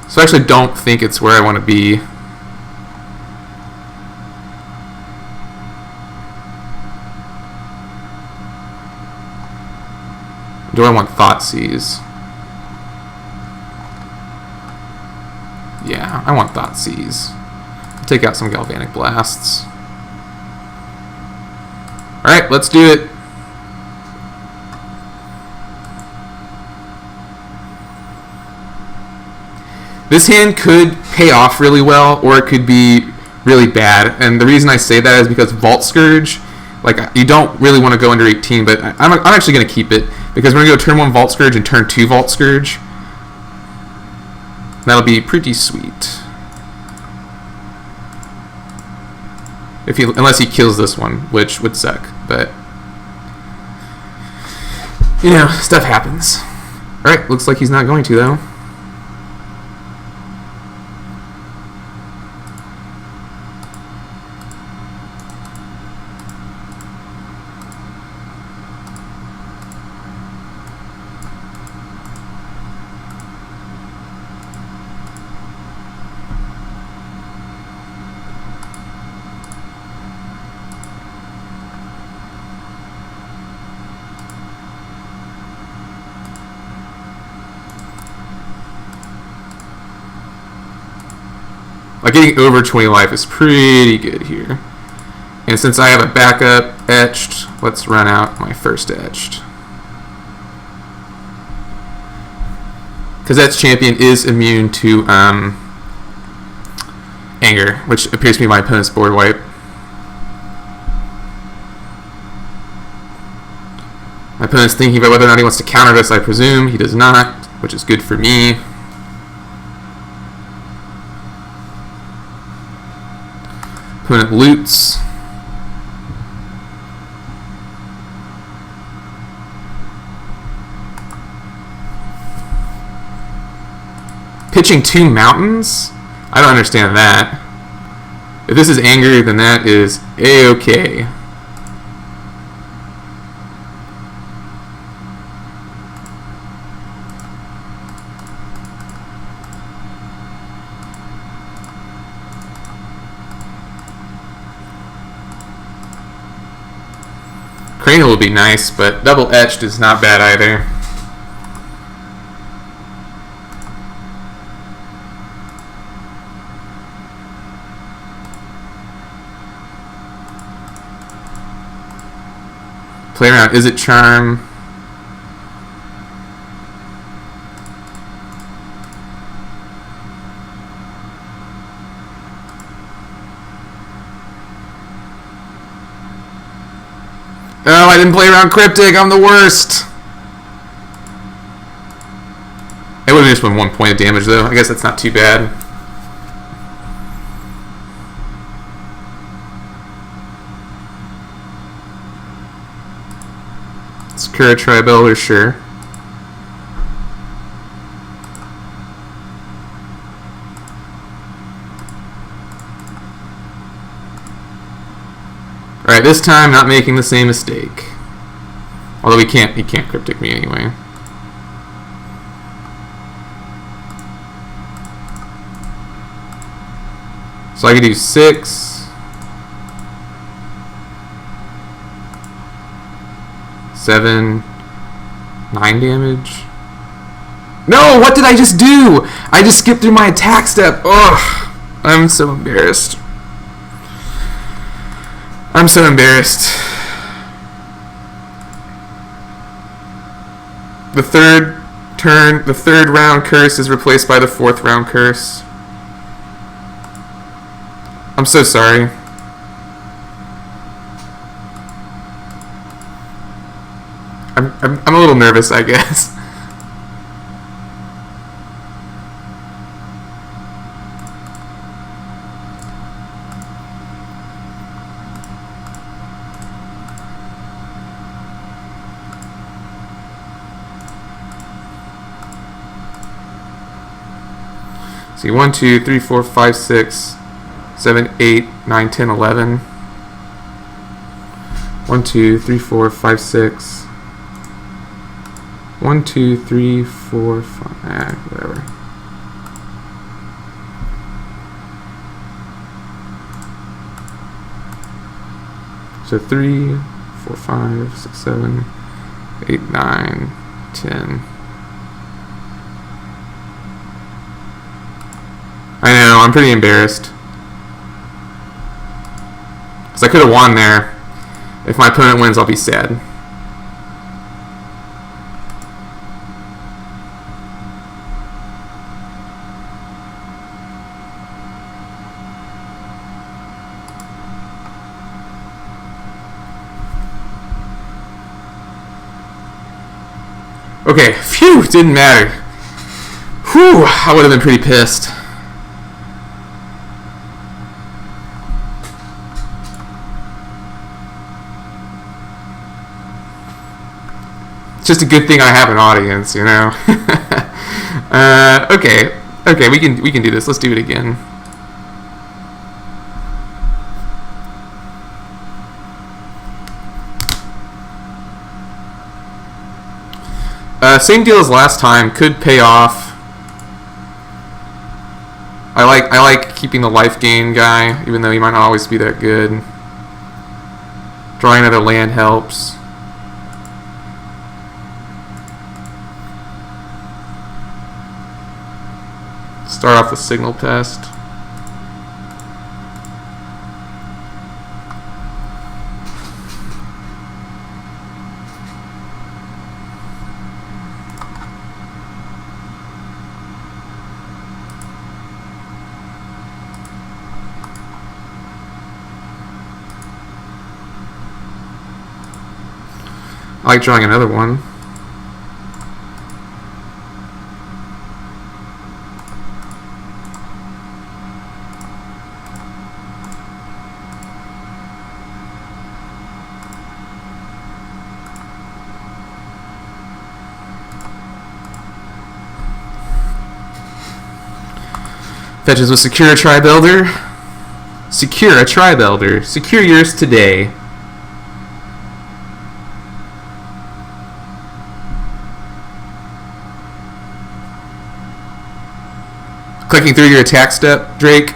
So I actually don't think it's where I want to be. do I want Thoughtseize? Yeah, I want Thoughtseize. I'll take out some Galvanic Blasts. Alright, let's do it. This hand could pay off really well, or it could be really bad. And the reason I say that is because Vault Scourge, like, you don't really want to go under 18, but I'm actually going to keep it, because we're going to go turn 1 Vault Scourge and turn 2 Vault Scourge. That'll be pretty sweet. Unless he kills this one, which would suck, but you know, stuff happens. Alright, looks like he's not going to, though. Like, getting over 20 life is pretty good here. And since I have a backup etched, let's run out my first etched. Because that champion is immune to anger, which appears to be my opponent's board wipe. My opponent's thinking about whether or not he wants to counter this, I presume. He does not, which is good for me. Opponent loots. Pitching 2 mountains? I don't understand that. If this is anger, then that is A-okay. Cranial would be nice, but double etched is not bad either. Play around. Is it charm? Oh, I didn't play around Cryptic. I'm the worst. It would have just been 1 point of damage, though. I guess that's not too bad. Sakura Tribelder, sure. Alright, this time not making the same mistake. Although he can't Cryptic me anyway. So I could do 6, 7, 9 damage. No, what did I just do? I just skipped through my attack step. Ugh, I'm so embarrassed. I'm so embarrassed. The third round curse is replaced by the 4th round curse. I'm so sorry. I'm a little nervous, I guess. See, 1, 2, 3, 4, 5, 6, 7, 8, 9, 10, 11. 1, 2, 3, 4, 5, 6. 1, 2, 3, 4, 5. Whatever. So 3, 4, 5, 6, 7, 8, 9, 10. I know, I'm pretty embarrassed. Because I could have won there. If my opponent wins, I'll be sad. Okay, phew, didn't matter. Whew, I would have been pretty pissed. It's just a good thing I have an audience, you know. Okay, we can do this. Let's do it again. Same deal as last time. Could pay off. I like keeping the life gain guy, even though he might not always be that good. Drawing another land helps. Start off with Signal Pest. I like drawing another one. Fetches with Secure a Tri-Builder. Secure a Tri-Builder. Secure yours today. Clicking through your attack step, Drake.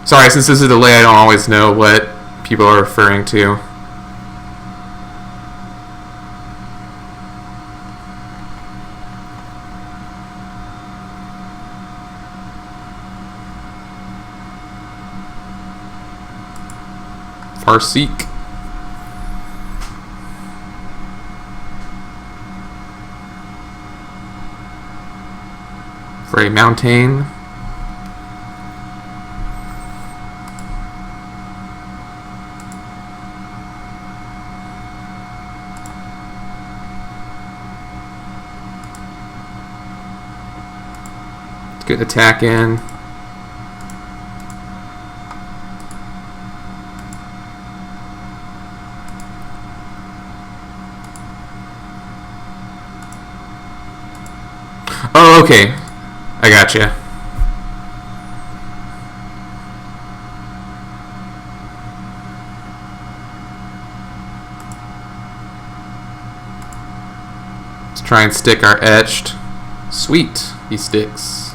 Sorry, since this is a delay, I don't always know what people are referring to. Farseek. For a mountain. Let's get an attack in. Oh, okay. I gotcha. Let's try and stick our etched. Sweet, he sticks.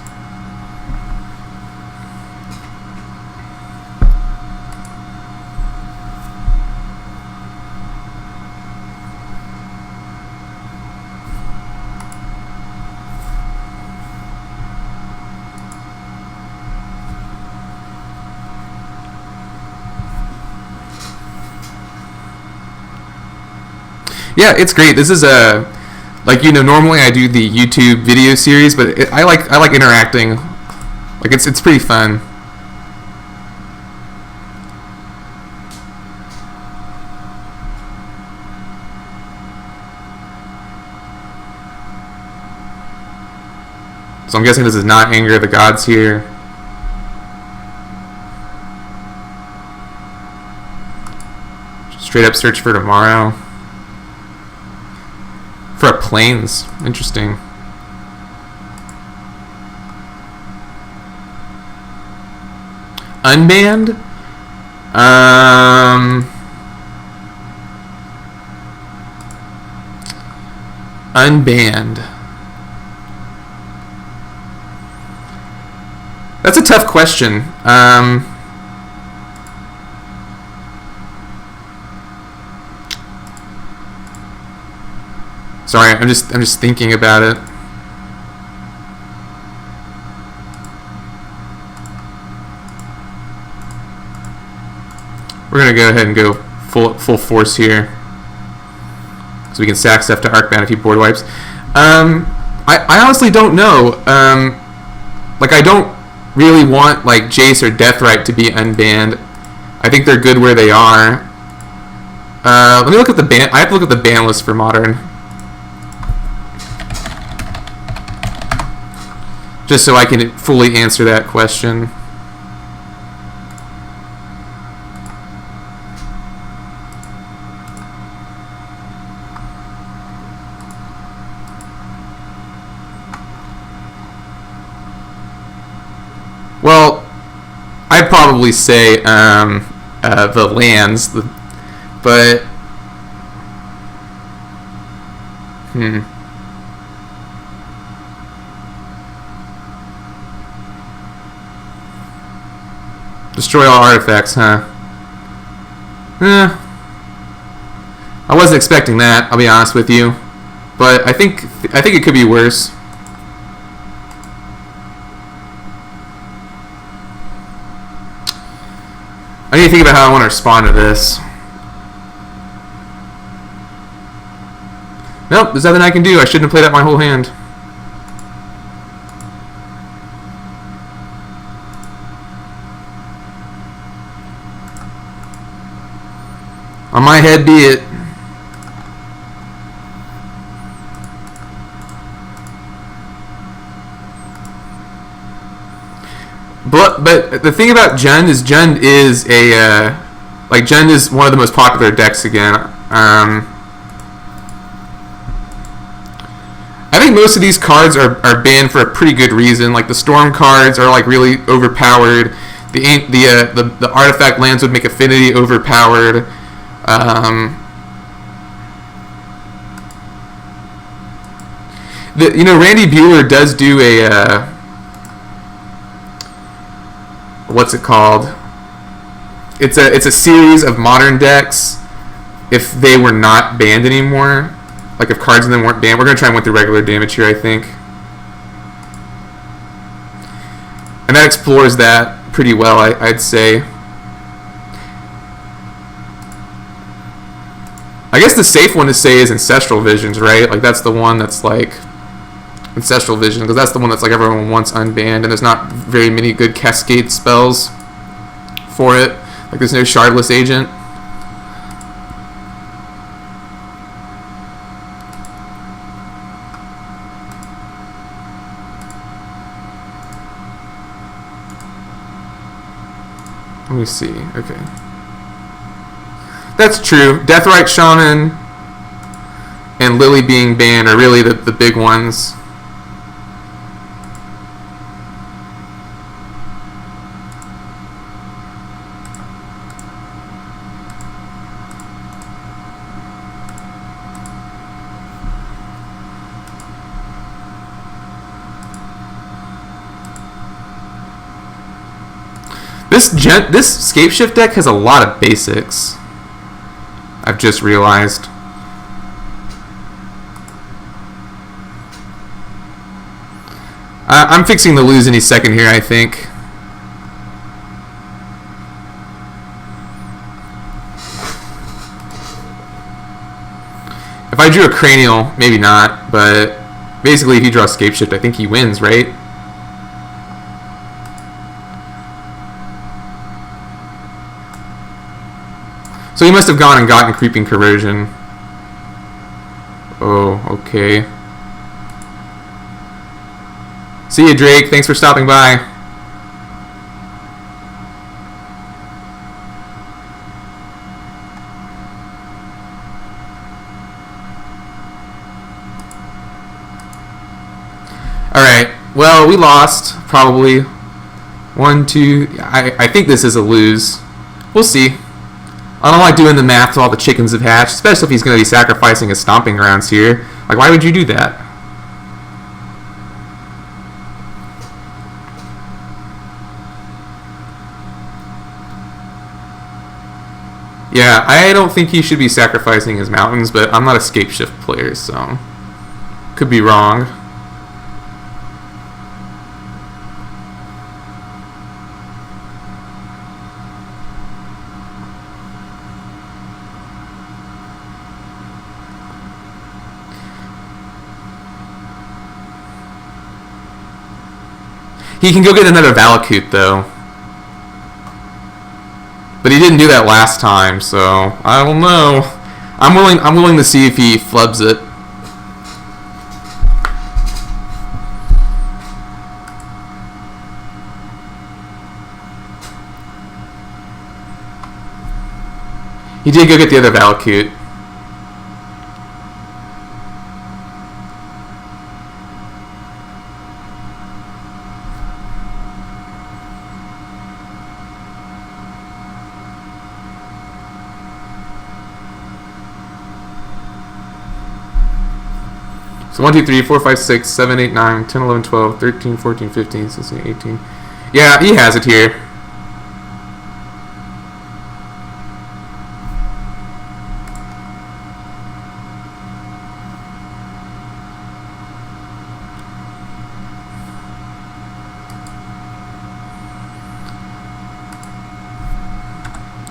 Yeah, it's great. This is a, like, you know, normally I do the YouTube video series, but I like interacting. Like, it's pretty fun. So I'm guessing this is not Anger of the Gods here. Straight up Search for Tomorrow. For a Plains. Interesting. Unbanned? unbanned. That's a tough question. Sorry, I'm just thinking about it. We're gonna go ahead and go full force here, so we can sack stuff to Arcbound if he board wipes. I honestly don't know. Like, I don't really want like Jace or Deathrite to be unbanned. I think they're good where they are. Let me look at the ban. I have to look at the ban list for Modern, just so I can fully answer that question. Well, I'd probably say the lands, but destroy all artifacts, huh? I wasn't expecting that, I'll be honest with you, but I think it could be worse. I need to think about how I want to respond to this. Nope, there's nothing I can do. I shouldn't have played out my whole hand. On my head be it. But the thing about Jund is a like Jund is one of the most popular decks again. I think most of these cards are banned for a pretty good reason. Like the Storm cards are like really overpowered. The artifact lands would make Affinity overpowered. Randy Buehler does do a what's it called? It's a series of Modern decks if they were not banned anymore. Like if cards in them weren't banned. We're gonna try and win through regular damage here, I think. And that explores that pretty well, I'd say. I guess the safe one to say is Ancestral Visions, right? Like that's the one that's like Ancestral Vision, because that's the one that's like everyone wants unbanned, and there's not very many good cascade spells for it. Like there's no Shardless Agent. Let me see. Okay. That's true. Deathrite Shaman and Lily being banned are really the big ones. This Scapeshift deck has a lot of basics. I've just realized. I'm fixing to lose any second here, I think. If I drew a Cranial, maybe not, but basically if he draws Scapeshift, I think he wins, right? So he must have gone and gotten Creeping Corrosion. Oh, okay. See you, Drake. Thanks for stopping by. Alright. Well, we lost. Probably. 1, 2... I think this is a lose. We'll see. I don't like doing the math to all the chickens have hatched, especially if he's going to be sacrificing his stomping grounds here. Like, why would you do that? Yeah, I don't think he should be sacrificing his mountains, but I'm not a scape shift player, so could be wrong. He can go get another Valakut, though. But he didn't do that last time, so I don't know. I'm willing to see if he flubs it. He did go get the other Valakut. So 1, 2, 3, 4, 5, 6, 7, 8, 9, 10, 11, 12, 13, 14, 15, 16, 18. Yeah, he has it here.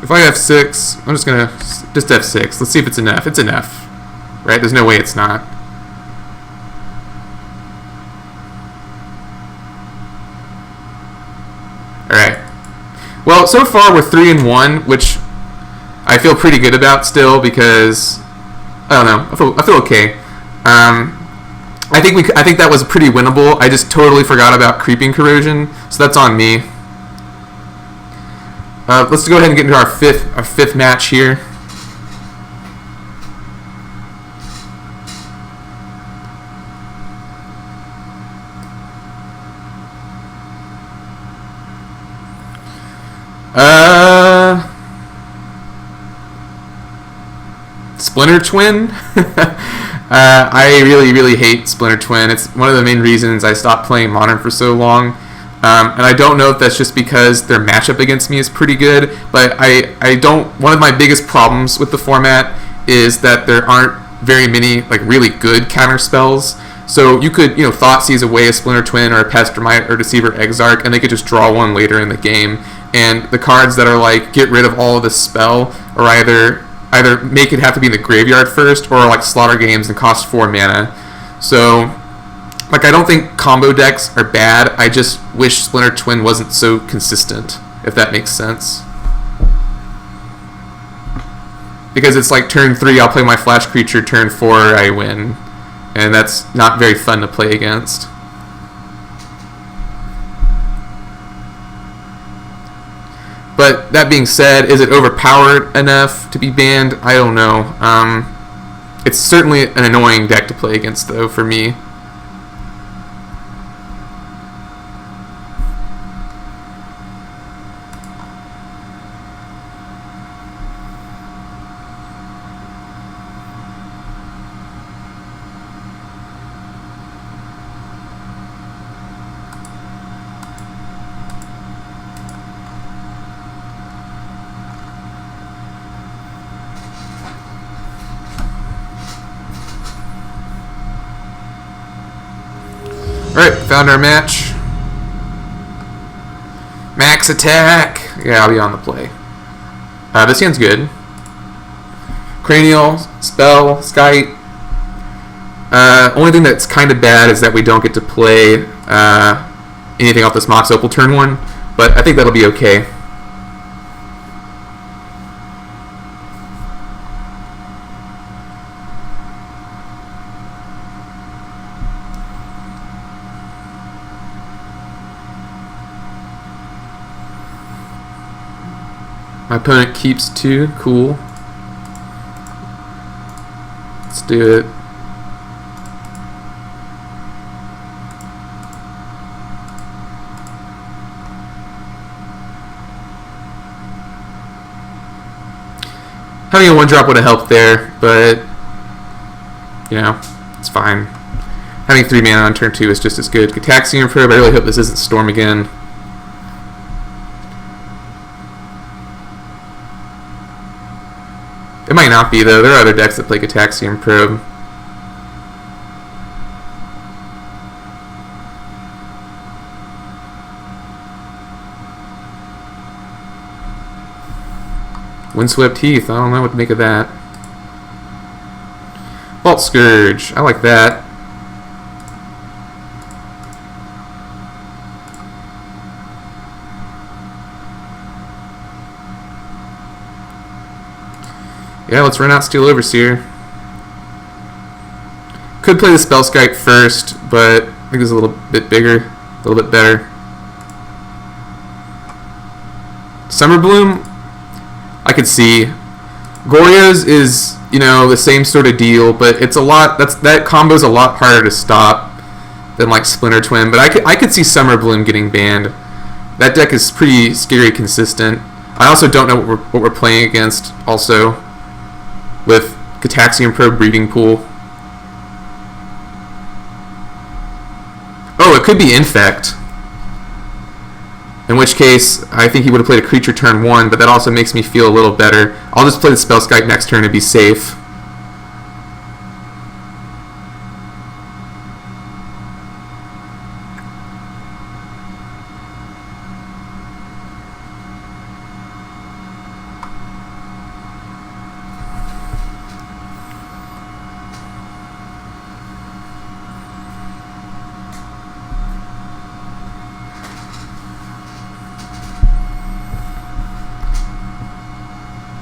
If I have 6, I'm just gonna just F6. Let's see if it's enough. It's enough, right? There's no way it's not. Alright. Well, so far we're 3-1, which I feel pretty good about still because I don't know. I feel okay. I think that was pretty winnable. I just totally forgot about creeping corrosion, so that's on me. Let's go ahead and get into our fifth match here. Splinter Twin. I really hate Splinter Twin. It's one of the main reasons I stopped playing Modern for so long. And I don't know if that's just because their matchup against me is pretty good, but I don't. One of my biggest problems with the format is that there aren't very many like really good counter spells. So you could, Thought Seize away a Splinter Twin or a Pestermite or Deceiver Exarch, and they could just draw one later in the game. And the cards that are like get rid of all of the spell or either make it have to be in the graveyard first or like slaughter games and cost 4 mana. So like I don't think combo decks are bad. I just wish Splinter Twin wasn't so consistent, if that makes sense. Because it's like turn 3 I'll play my flash creature, turn 4 I win. And that's not very fun to play against. But that being said, is it overpowered enough to be banned? I don't know. It's certainly an annoying deck to play against, though, for me. Alright, found our match. Max attack! Yeah, I'll be on the play. This hand's good. Cranial, Spell, Skite. Only thing that's kind of bad is that we don't get to play anything off this Mox Opal turn 1, but I think that'll be okay. My opponent keeps 2. Cool. Let's do it. Having a 1-drop would have helped there, but you know, it's fine. Having 3 mana on turn 2 is just as good. Gataxian Probe, I really hope this isn't Storm again. It might not be, though. There are other decks that play Gataxian Probe. Windswept Heath, I don't know what to make of that. Vault Scourge, I like that. Yeah, let's run out Steel Overseer. Could play the Spellskite first, but I think it's a little bit bigger, a little bit better. Summerbloom, I could see. Gorya's is, you know, the same sort of deal, but it's a lot. That combo's a lot harder to stop than like Splinter Twin. But I could see Summerbloom getting banned. That deck is pretty scary consistent. I also don't know what we're playing against. Also, with Gataxian Probe Breeding Pool. Oh, it could be Infect. In which case, I think he would have played a creature turn 1, but that also makes me feel a little better. I'll just play the Spellskite next turn and be safe.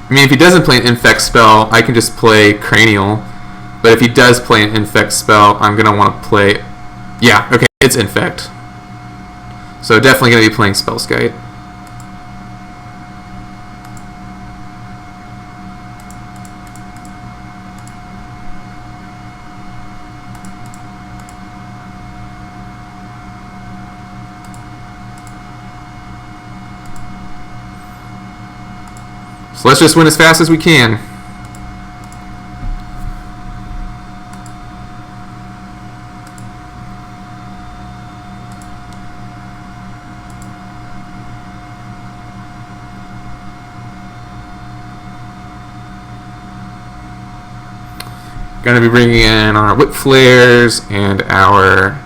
I mean, if he doesn't play an Infect spell, I can just play Cranial. But if he does play an Infect spell, I'm going to want to play... Yeah, okay, it's Infect. So definitely going to be playing Spellskite. So let's just win as fast as we can. Going to be bringing in our Whip Flares and our...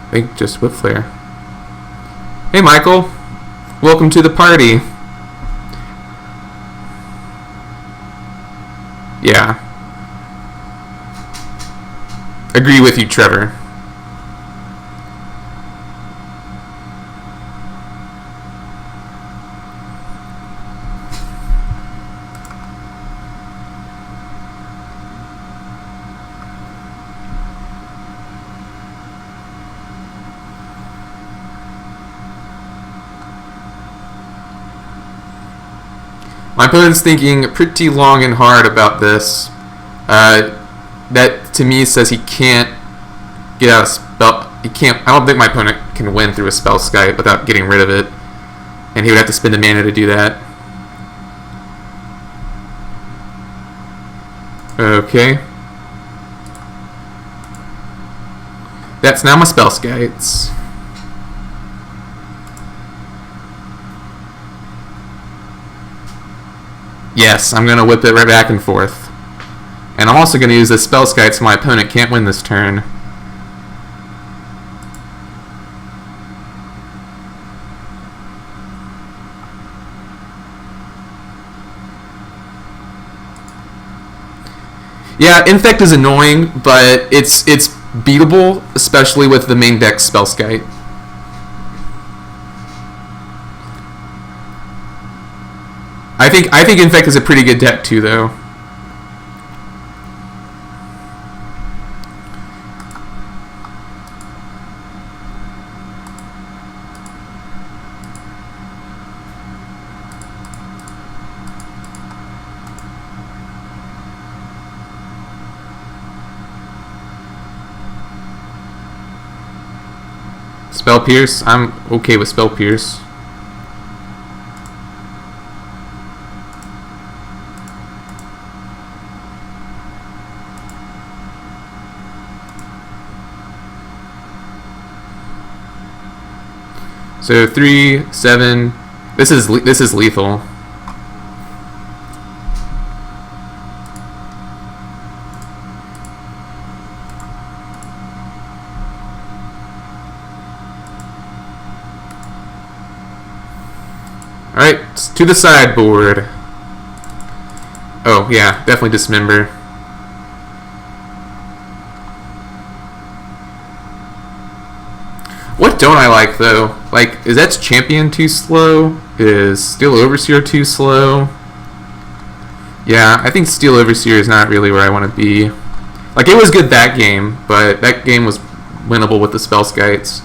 I think just Whip Flare. Hey Michael, welcome to the party. Yeah. Agree with you, Trevor. My opponent's thinking pretty long and hard about this. That to me says he can't get out of spell. He can't. I don't think my opponent can win through a Spellskite without getting rid of it, and he would have to spend a mana to do that. Okay. That's now my Spellskites. Yes, I'm going to whip it right back and forth. And I'm also going to use this Spellskite so my opponent can't win this turn. Yeah, Infect is annoying, but it's beatable, especially with the main deck Spellskite. I think Infect is a pretty good deck too, though. Spell Pierce? I'm okay with Spell Pierce. So 3, 7. This is lethal. Alright, to the sideboard. Oh, yeah, definitely dismember. What don't I like, though? Like, is Etched Champion too slow? Is Steel Overseer too slow? Yeah, I think Steel Overseer is not really where I want to be. Like, it was good that game, but that game was winnable with the Spell Skites.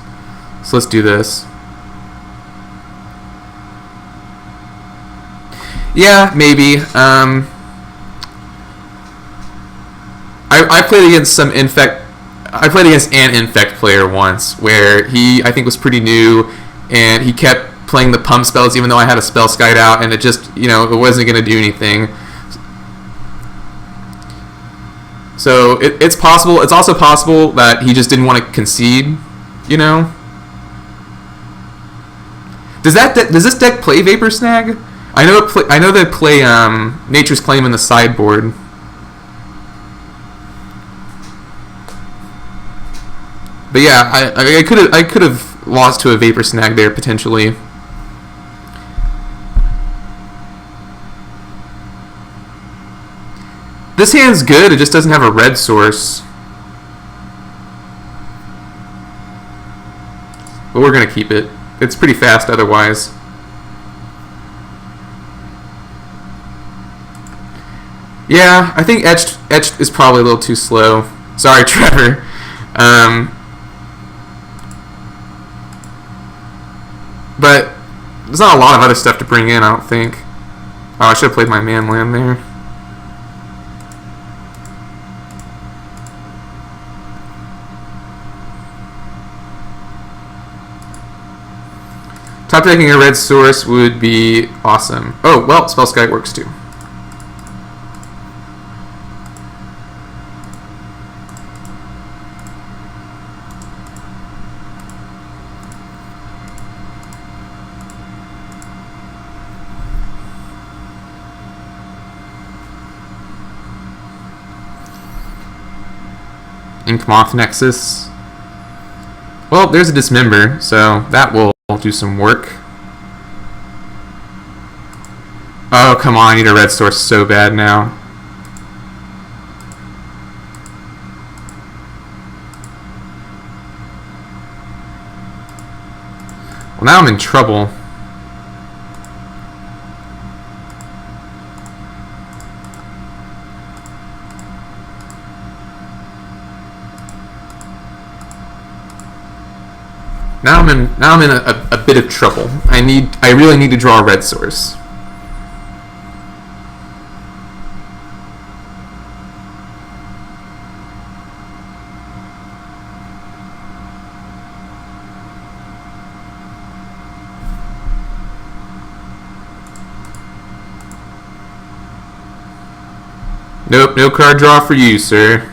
So let's do this. Yeah, maybe. I played against some Infect. I played against an Infect player once, where he, I think, was pretty new, and he kept playing the pump spells even though I had a Spell Skite out, and it just, you know, it wasn't going to do anything. So it's possible. It's also possible that he just didn't want to concede, you know. Does this deck play Vapor Snag? I know they play Nature's Claim in the sideboard. But yeah, I could have lost to a Vapor Snag there potentially. This hand's good. It just doesn't have a red source. But we're gonna keep it. It's pretty fast otherwise. Yeah, I think Etched is probably a little too slow. Sorry, Trevor. But there's not a lot of other stuff to bring in, I don't think. Oh, I should have played my man land there. Top decking a red source would be awesome. Oh, well, Spellskite works too. Inkmoth Nexus. Well, there's a Dismember, so that will do some work. Oh, come on, I need a red source so bad now. Well, now I'm in trouble. Now I'm in a bit of trouble. I really need to draw a red source. Nope, no card draw for you, sir.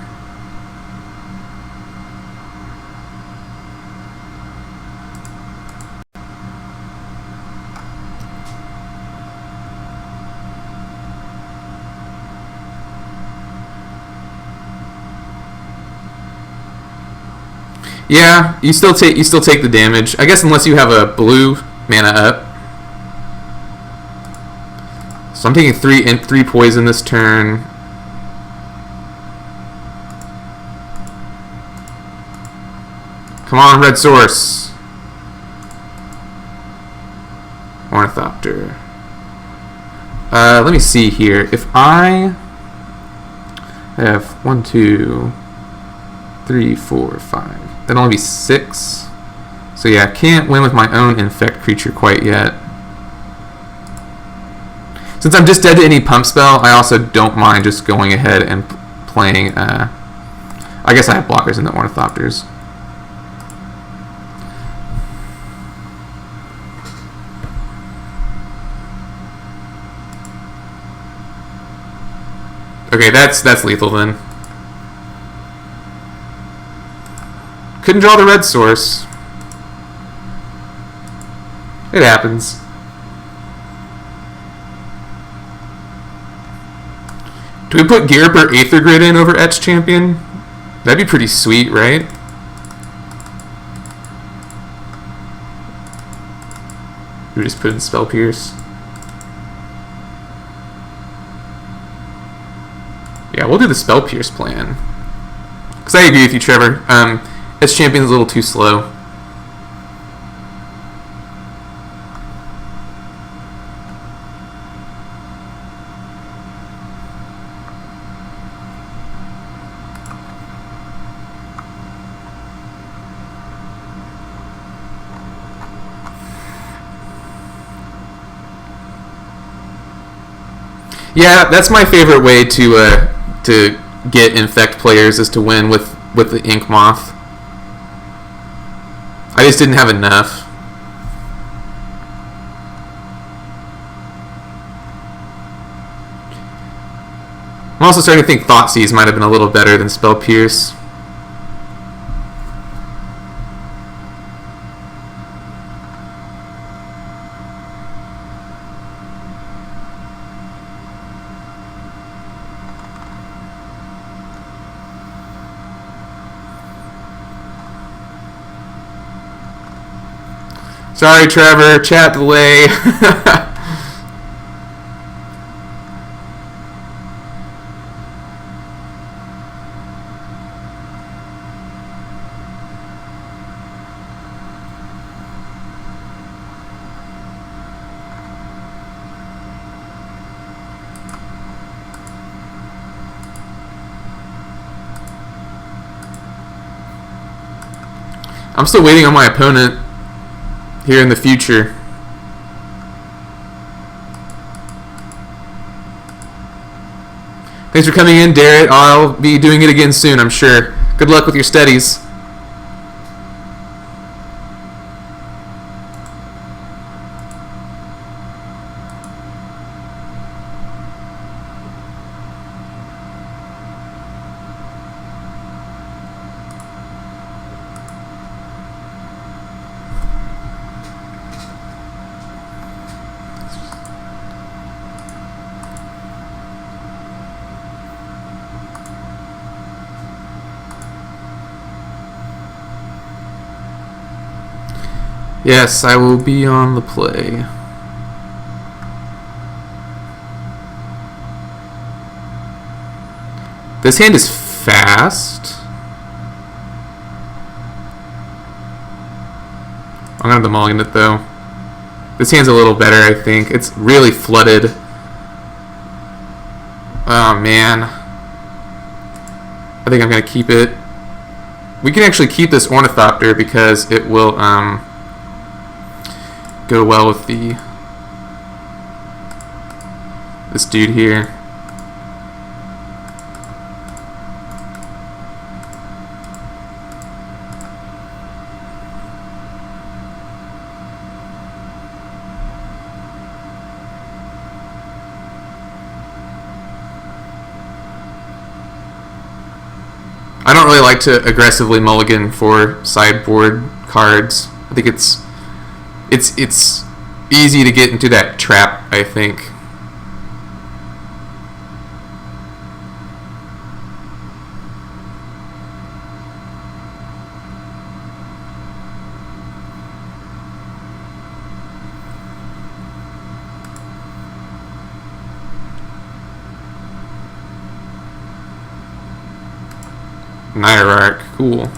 Yeah, you still take the damage. I guess unless you have a blue mana up. So I'm taking three poison this turn. Come on, red source. Ornithopter. Let me see here. If I have 1, 2, 3, 4, 5, that'll only be 6. So yeah, I can't win with my own infect creature quite yet. Since I'm just dead to any pump spell, I also don't mind just going ahead and playing. I guess I have blockers in the Ornithopters. Okay, that's lethal then. Couldn't draw the red source. It happens. Do we put Garrett or Aether Grid in over Etch Champion? That'd be pretty sweet, right? We just put in Spell Pierce. Yeah, we'll do the Spell Pierce plan. Because I agree with you, Trevor. Etch Champion's a little too slow. Yeah, that's my favorite way to get infect players is to win with the Ink Moth. I just didn't have enough. I'm also starting to think Thoughtseize might have been a little better than Spell Pierce. Sorry, Trevor. Chat delay. I'm still waiting on my opponent here in the future. Thanks for coming in, Darrett. I'll be doing it again soon, I'm sure. Good luck with your studies. Yes, I will be on the play. This hand is fast. I'm gonna have to mulligan it though. This hand's a little better, I think. It's really flooded. Oh man. I think I'm gonna keep it. We can actually keep this Ornithopter because it will go well with this dude here. I don't really like to aggressively mulligan for sideboard cards. I think it's easy to get into that trap, I think. Hierarch, cool.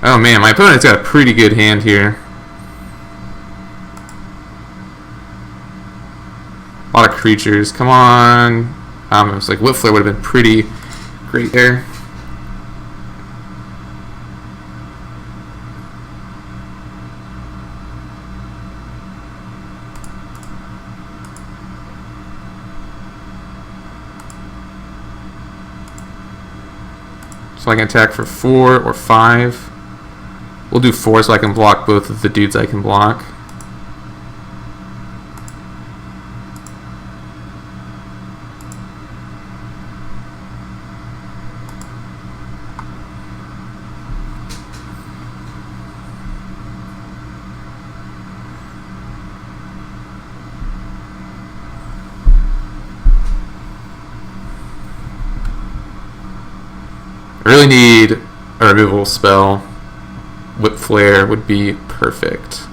Oh man, my opponent's got a pretty good hand here. A lot of creatures. Come on. It was like Whip Flare would have been pretty great there. So I can attack for 4 or 5. We'll do 4 so I can block both of the dudes I can block. I really need a removal spell. Whip Flare would be perfect.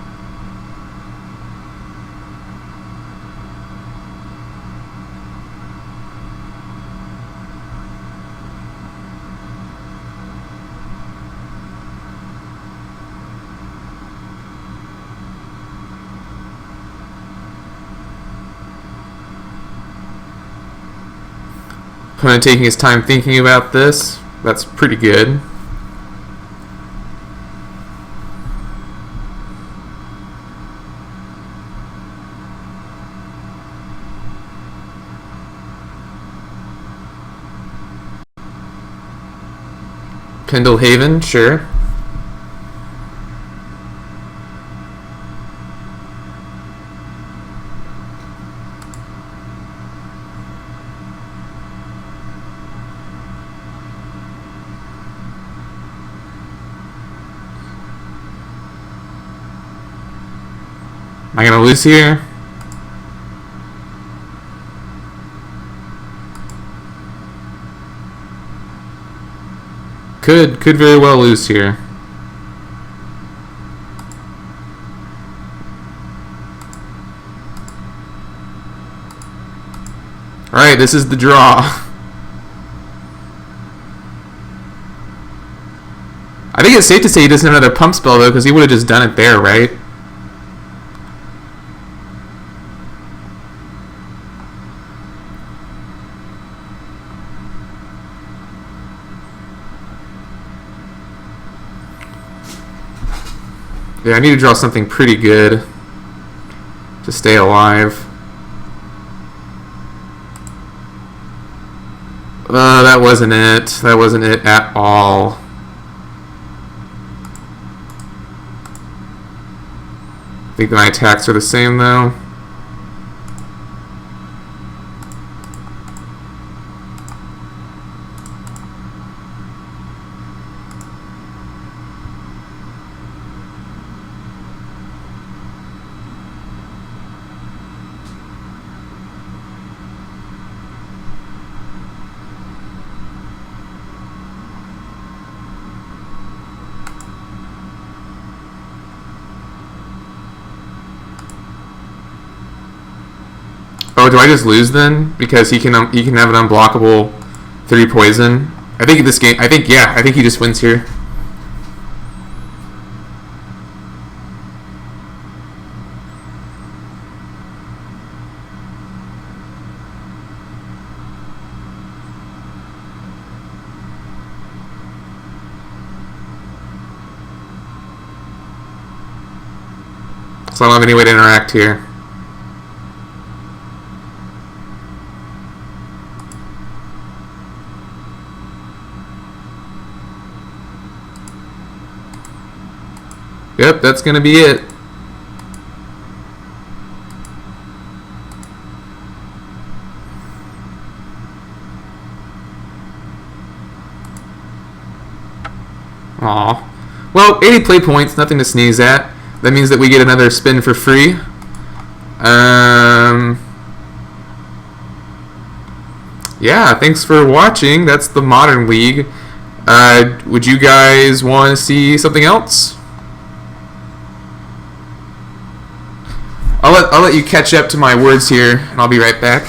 Opponent taking his time thinking about this. That's pretty good. Pendle Haven, sure. Am I gonna lose here? Could very well lose here. Alright, this is the draw. I think it's safe to say he doesn't have another pump spell though, because he would have just done it there, right? Yeah, I need to draw something pretty good to stay alive. That wasn't it. That wasn't it at all. I think my attacks are the same though. Oh, do I just lose then? Because he can have an unblockable 3 poison. I think this game. I think he just wins here. So I don't have any way to interact here. Yep, that's gonna be it. Aw. Well, 80 play points, nothing to sneeze at. That means that we get another spin for free. Yeah, thanks for watching. That's the Modern League. Would you guys want to see something else? I'll let you catch up to my words here, and I'll be right back.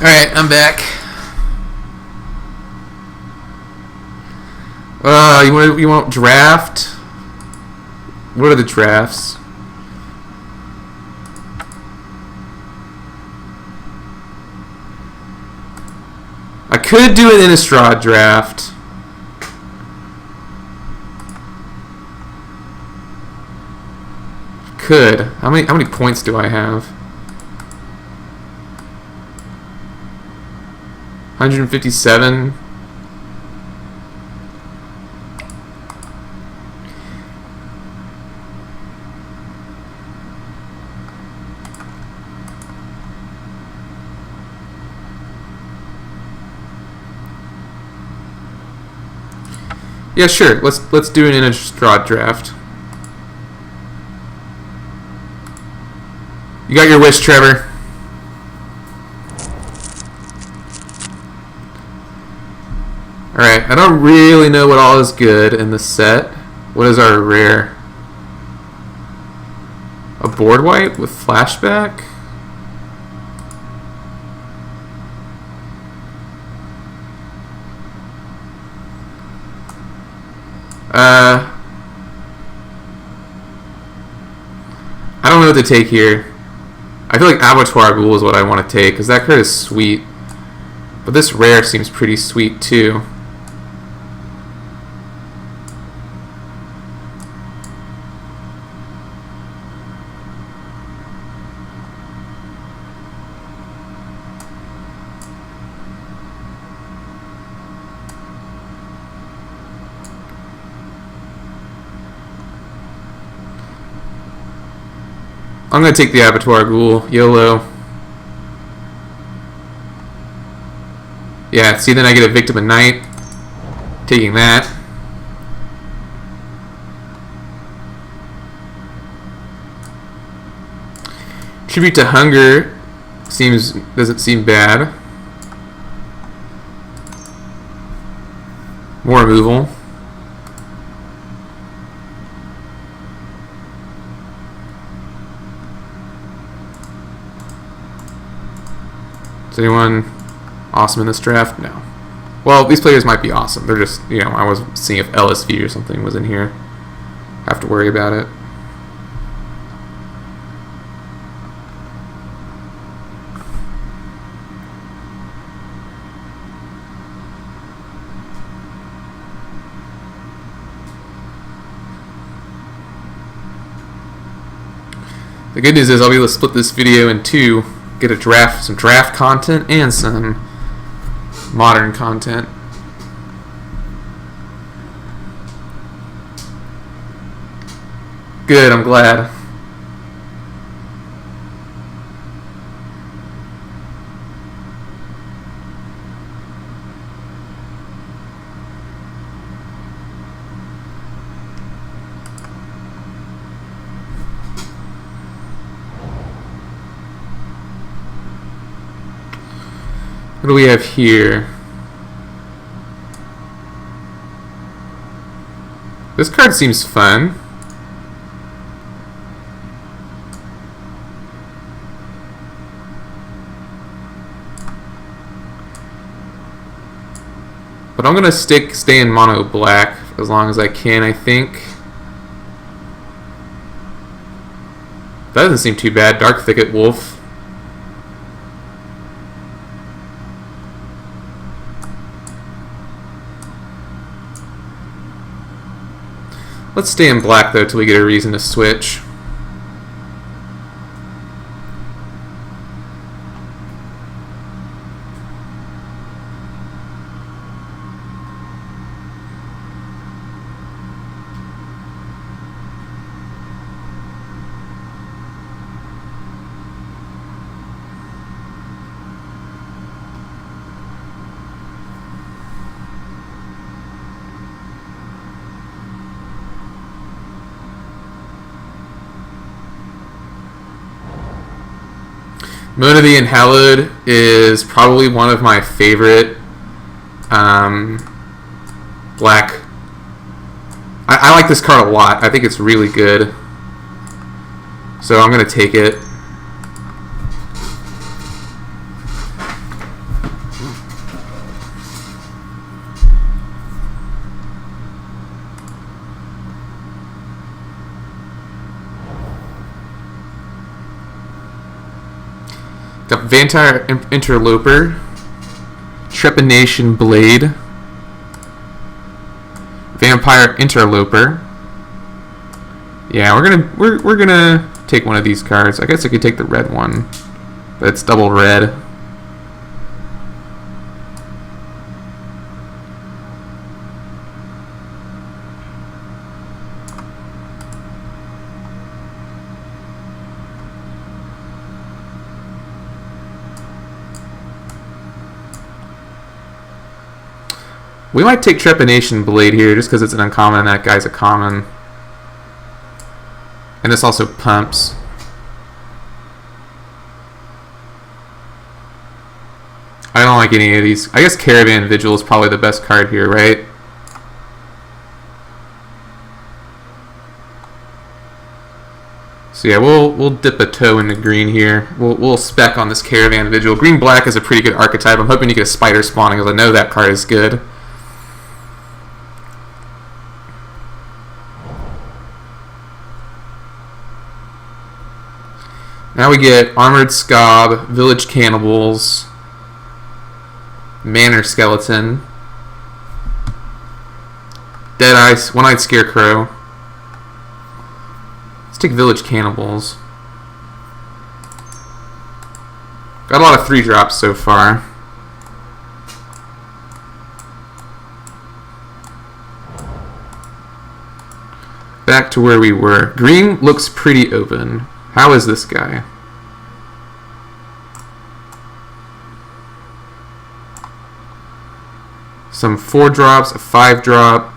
Alright, I'm back. You want draft? What are the drafts? I could do an Innistrad draft. Could. How many points do I have? 157. Yeah, sure. Let's do an Innistrad draft. You got your wish, Trevor. Alright, I don't really know what all is good in the set. What is our rare? A board wipe with flashback? I don't know what to take here. I feel like Abattoir Ghoul is what I want to take, because that card is sweet. But this rare seems pretty sweet, too. I'm going to take the Abattoir Ghoul. YOLO. Yeah, see, then I get a Victim of Night. Taking that. Tribute to Hunger doesn't seem bad. More removal. Is anyone awesome in this draft? No. Well, these players might be awesome. They're just, I was seeing if LSV or something was in here. Have to worry about it. The good news is I'll be able to split this video in two. Get some draft content and some modern content. Good, I'm glad. What do we have here? This card seems fun. But I'm gonna stay in mono black as long as I can, I think. That doesn't seem too bad. Dark Thicket Wolf. Let's stay in black, though, till we get a reason to switch. Mona the Unhallowed is probably one of my favorite black. I like this card a lot. I think it's really good. So I'm going to take it. Got Vampire Interloper, Trepidation Blade, Vampire Interloper. Yeah, we're gonna take one of these cards. I guess I could take the red one, but it's double red. We might take Trepidation Blade here just because it's an uncommon and that guy's a common. And this also pumps. I don't like any of these. I guess Caravan Vigil is probably the best card here, right? So yeah, we'll dip a toe in the green here. We'll spec on this Caravan Vigil. Green-black is a pretty good archetype. I'm hoping you get a Spider Spawning because I know that card is good. Now we get Armored Scob, Village Cannibals, Manor Skeleton, Deadeye, One-Eyed Scarecrow. Let's take Village Cannibals. Got a lot of 3-drops so far. Back to where we were. Green looks pretty open. How is this guy? Some 4-drops, a 5-drop.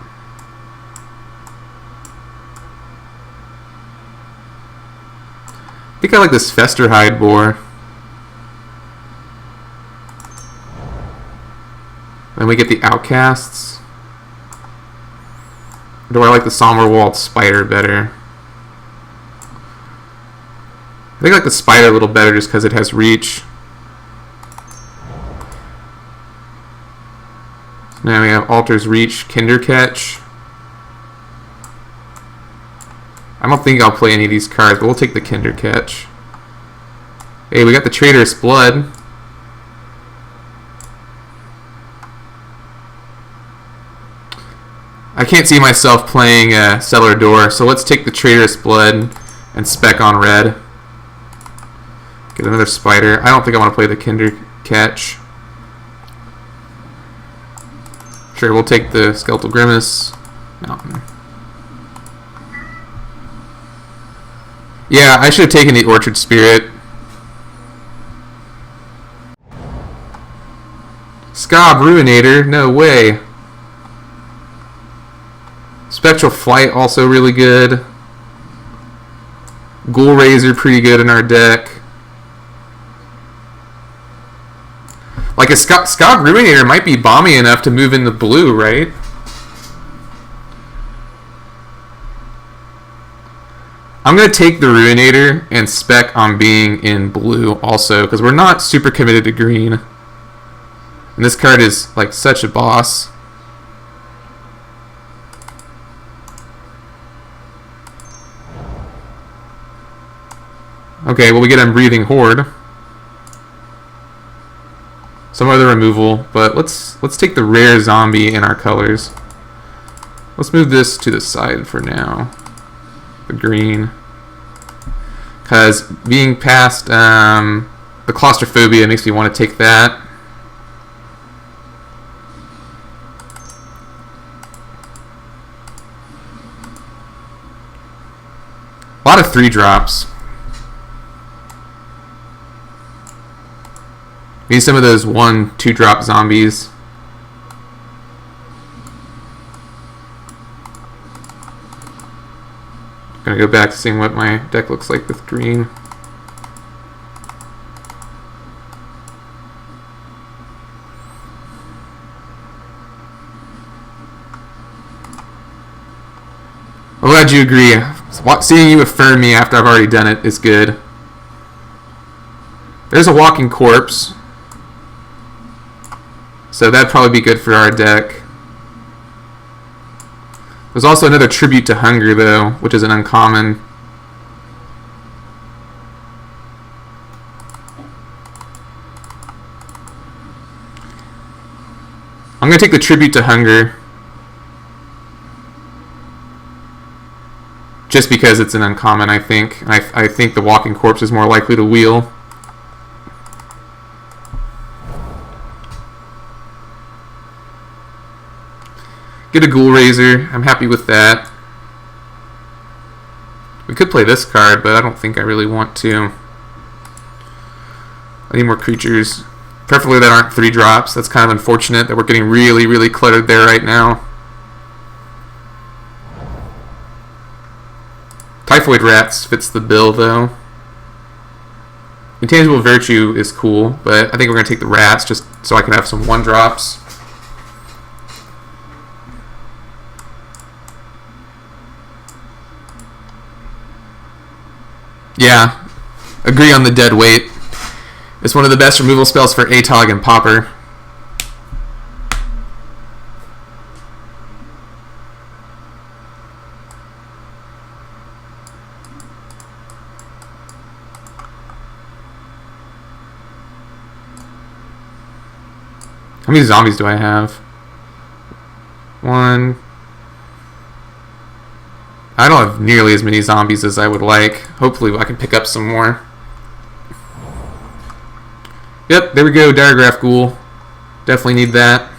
I think I like this Festerhide Boar. Then we get the Outcasts. Or do I like the Somberwald Spider better? I think I like the Spider a little better just because it has reach. Now we have Altar's Reach, Kindercatch. I don't think I'll play any of these cards, but we'll take the Kindercatch. Hey, we got the Traitorous Blood. I can't see myself playing Cellar Door, so let's take the Traitorous Blood and spec on red. Get another Spider. I don't think I want to play the Kindercatch. Sure, we'll take the Skeletal Grimace. Mountain. Yeah, I should have taken the Orchard Spirit. Scob Ruinator, no way. Spectral Flight also really good. Ghoul Razor pretty good in our deck. Like a Scob Ruinator might be bomby enough to move in the blue, right? I'm going to take the Ruinator and spec on being in blue also, because we're not super committed to green. And this card is like such a boss. Okay, well we get Unbreathing Horde. Some other removal, but let's take the rare zombie in our colors. Let's move this to the side for now. The green. Because being past the claustrophobia makes me want to take that. A lot of 3-drops. Need some of those 1-2-drop zombies. Gonna go back to seeing what my deck looks like with green. I'm glad you agree. Seeing you affirm me after I've already done it is good. There's a Walking Corpse. So that'd probably be good for our deck. There's also another Tribute to Hunger, though, which is an uncommon. I'm going to take the Tribute to Hunger. Just because it's an uncommon, I think. I think the Walking Corpse is more likely to wheel. Get a Ghoul Raiser. I'm happy with that. We could play this card, but I don't think I really want to. I need more creatures. Preferably that aren't 3-drops. That's kind of unfortunate that we're getting really, really cluttered there right now. Typhoid Rats fits the bill, though. Intangible Virtue is cool, but I think we're going to take the Rats just so I can have some 1-drops. Yeah, agree on the Dead Weight. It's one of the best removal spells for ATOG and Pauper. How many zombies do I have? 1. I don't have nearly as many zombies as I would like. Hopefully I can pick up some more. Yep, there we go, Diregraph Ghoul. Definitely need that.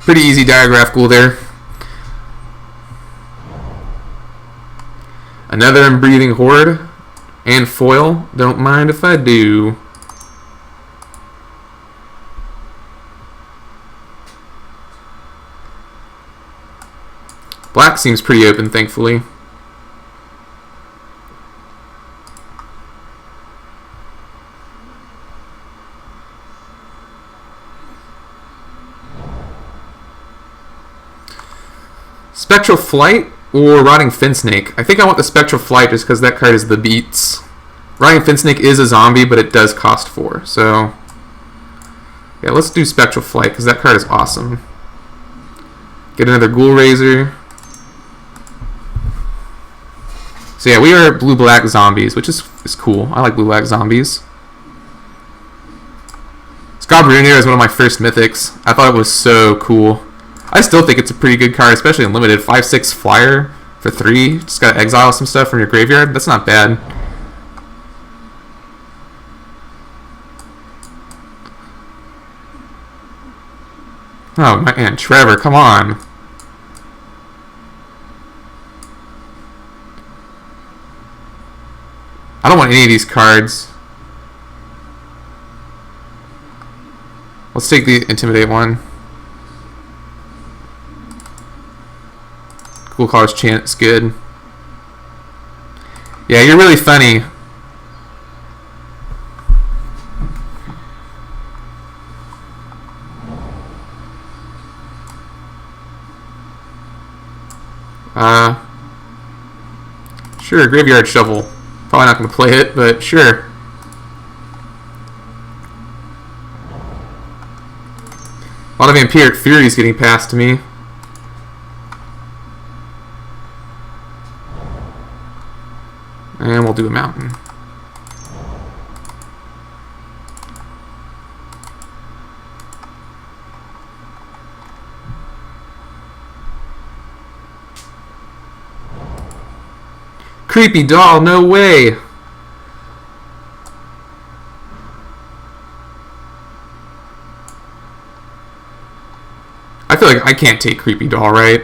Pretty easy Diregraph Ghoul there. Another Unbreathing Horde and foil. Don't mind if I do. Black seems pretty open, thankfully. Spectral Flight or Rotting Finsnake? I think I want the Spectral Flight just because that card is the beats. Rotting Finsnake is a zombie, but it does cost 4. So, yeah, let's do Spectral Flight because that card is awesome. Get another Ghoul Raiser. So yeah, we are blue-black zombies, which is cool. I like blue-black zombies. Scabrunir is one of my first mythics. I thought it was so cool. I still think it's a pretty good card, especially in limited. 5/6 flyer for 3. Just gotta exile some stuff from your graveyard. That's not bad. Oh man, Trevor, come on. I don't want any of these cards. Let's take the Intimidate one. Cool Colors Chant's good. Yeah, you're really funny. Sure, Graveyard Shuffle. Probably not going to play it, but sure. A lot of Vampiric Furies getting passed to me. And we'll do a Mountain. Creepy doll, no way! I feel like I can't take Creepy doll, right?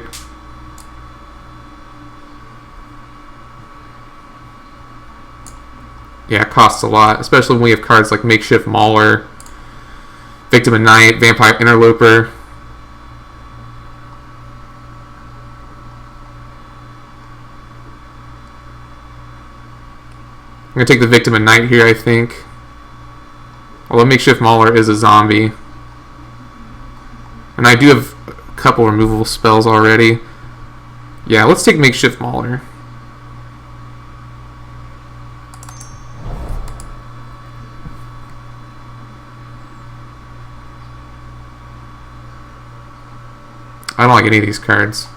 Yeah, it costs a lot, especially when we have cards like Makeshift Mauler, Victim of Night, Vampire Interloper. I'm going to take the Victim of Night here, I think. Although Makeshift Mauler is a zombie. And I do have a couple removable spells already. Yeah, let's take Makeshift Mauler. I don't like any of these cards.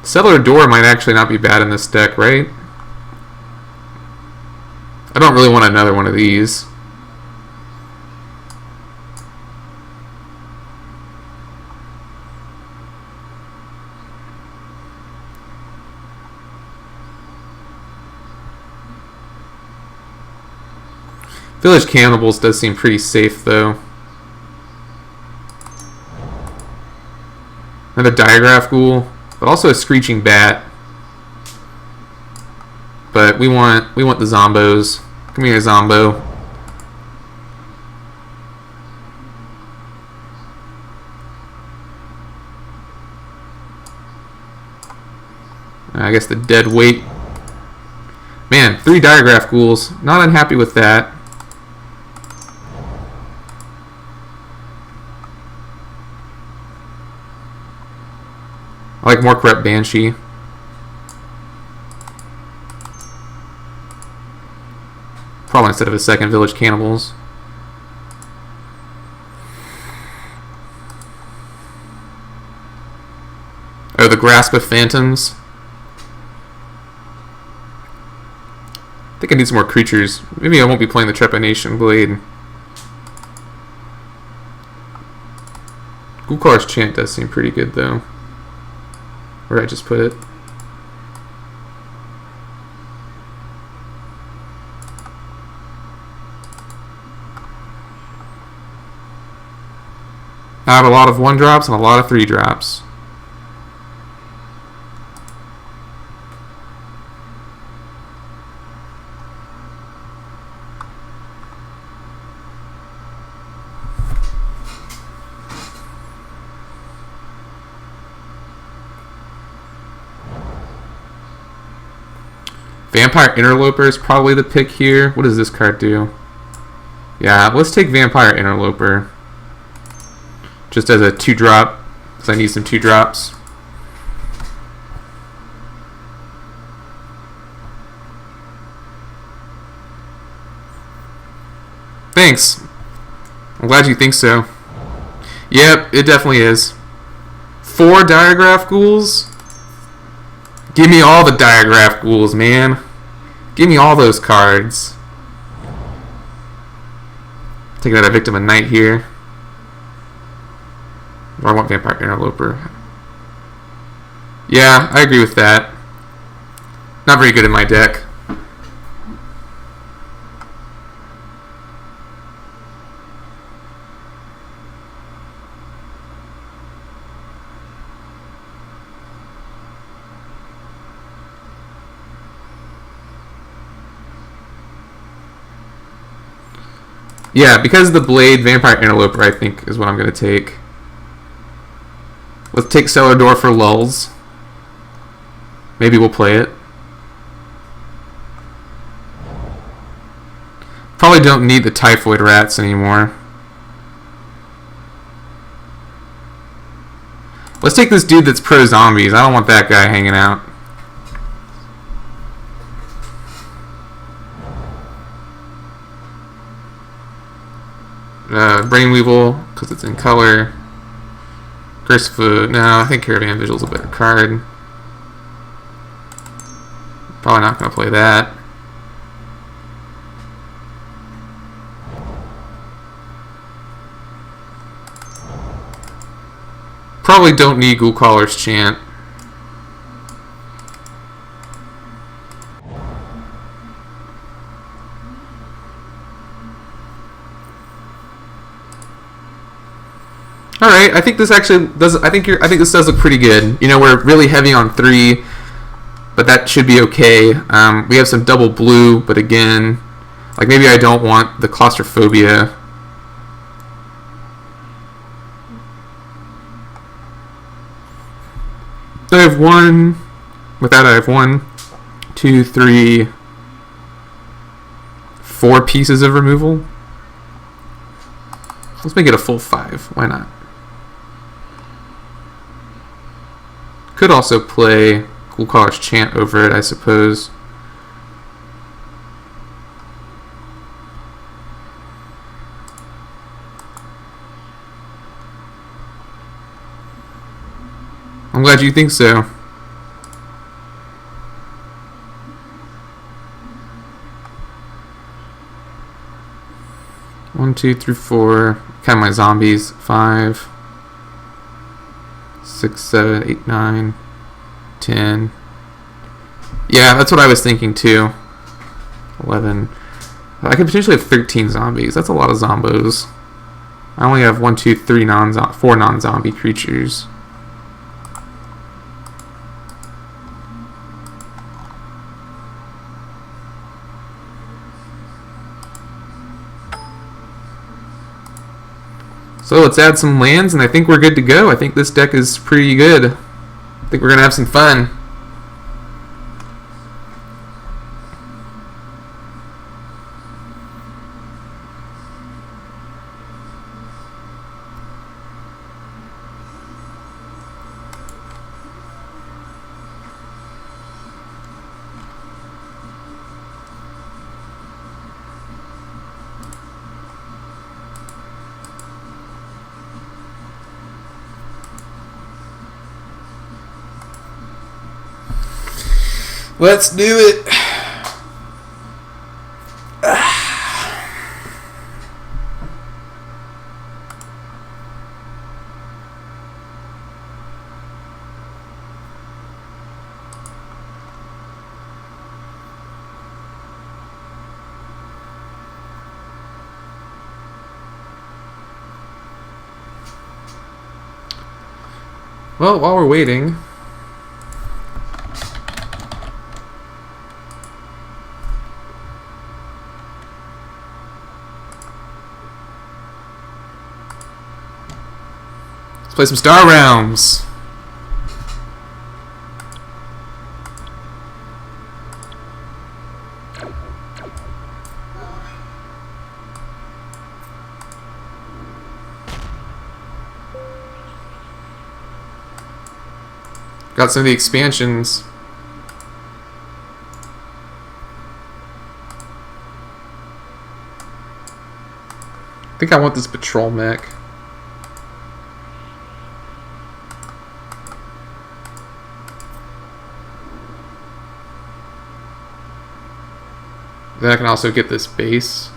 Cellar Door might actually not be bad in this deck, right? I don't really want another one of these. Village Cannibals does seem pretty safe, though. Another Diagraph Ghoul, but also a Screeching Bat. But we want the Zombos. Come here, Zombo. I guess the Dead Weight. Man, 3 Diagraph Ghouls. Not unhappy with that. I like more Corrupt Banshee. Probably instead of a second Village Cannibals. Oh, the Grasp of Phantoms. I think I need some more creatures. Maybe I won't be playing the Trepanation Blade. Gulkar's Chant does seem pretty good, though. Where did I just put it? I have a lot of 1-drops and a lot of 3-drops. Vampire Interloper is probably the pick here. What does this card do? Yeah, let's take Vampire Interloper. Just as a 2-drop, because I need some 2-drops. Thanks. I'm glad you think so. Yep, it definitely is. 4 Diagraph Ghouls? Give me all the Diagraph Ghouls, man. Give me all those cards. Take that a Victim of Night here. Or I want Vampire Interloper. Yeah, I agree with that. Not very good in my deck. Yeah, because of the Blade, Vampire Interloper, I think, is what I'm going to take. Let's take Cellar Door for lulls. Maybe we'll play it. Probably don't need the Typhoid Rats anymore. Let's take this dude that's pro-zombies. I don't want that guy hanging out. Brainweevil, because it's in color. Graceful, no, I think Caravan Vigil's a better card. Probably not going to play that. Probably don't need Ghoulcaller's Chant. All right, I think this actually does. I think this does look pretty good. You know, we're really heavy on 3, but that should be okay. We have some double blue, but again, like maybe I don't want the Claustrophobia. I have 1. With that, I have 1, 2, 3, 4 pieces of removal. Let's make it a full 5. Why not? Could also play Ghoulcaller's Chant over it, I suppose. I'm glad you think so. 1, 2, 3, 4. Count my zombies. 5, 6, 7, 8, 9, 10. Yeah, that's what I was thinking too. 11. I could potentially have 13 zombies. That's a lot of zombos. I only have 1, 2, 3 4 non-zombie creatures. So let's add some lands, and I think we're good to go. I think this deck is pretty good. I think we're going to have some fun. Let's do it. Well, while we're waiting, let's play some Star Realms. Got some of the expansions. I think I want this patrol mech. Then I can also get this base.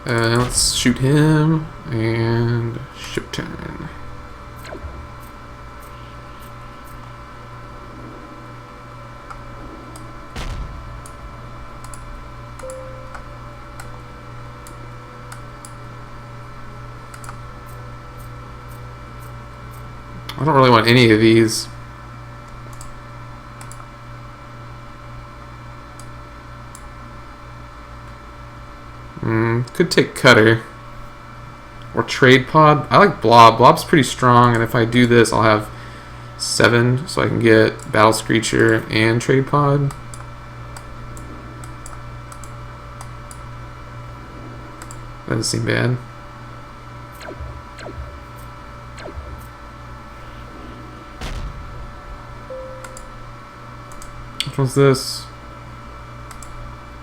Let's shoot him and ship turn. I don't really want any of these. Could take Cutter. Or Trade Pod. I like Blob. Blob's pretty strong, and if I do this, I'll have 7, so I can get Battle Screecher and Trade Pod. That doesn't seem bad. Which one's this?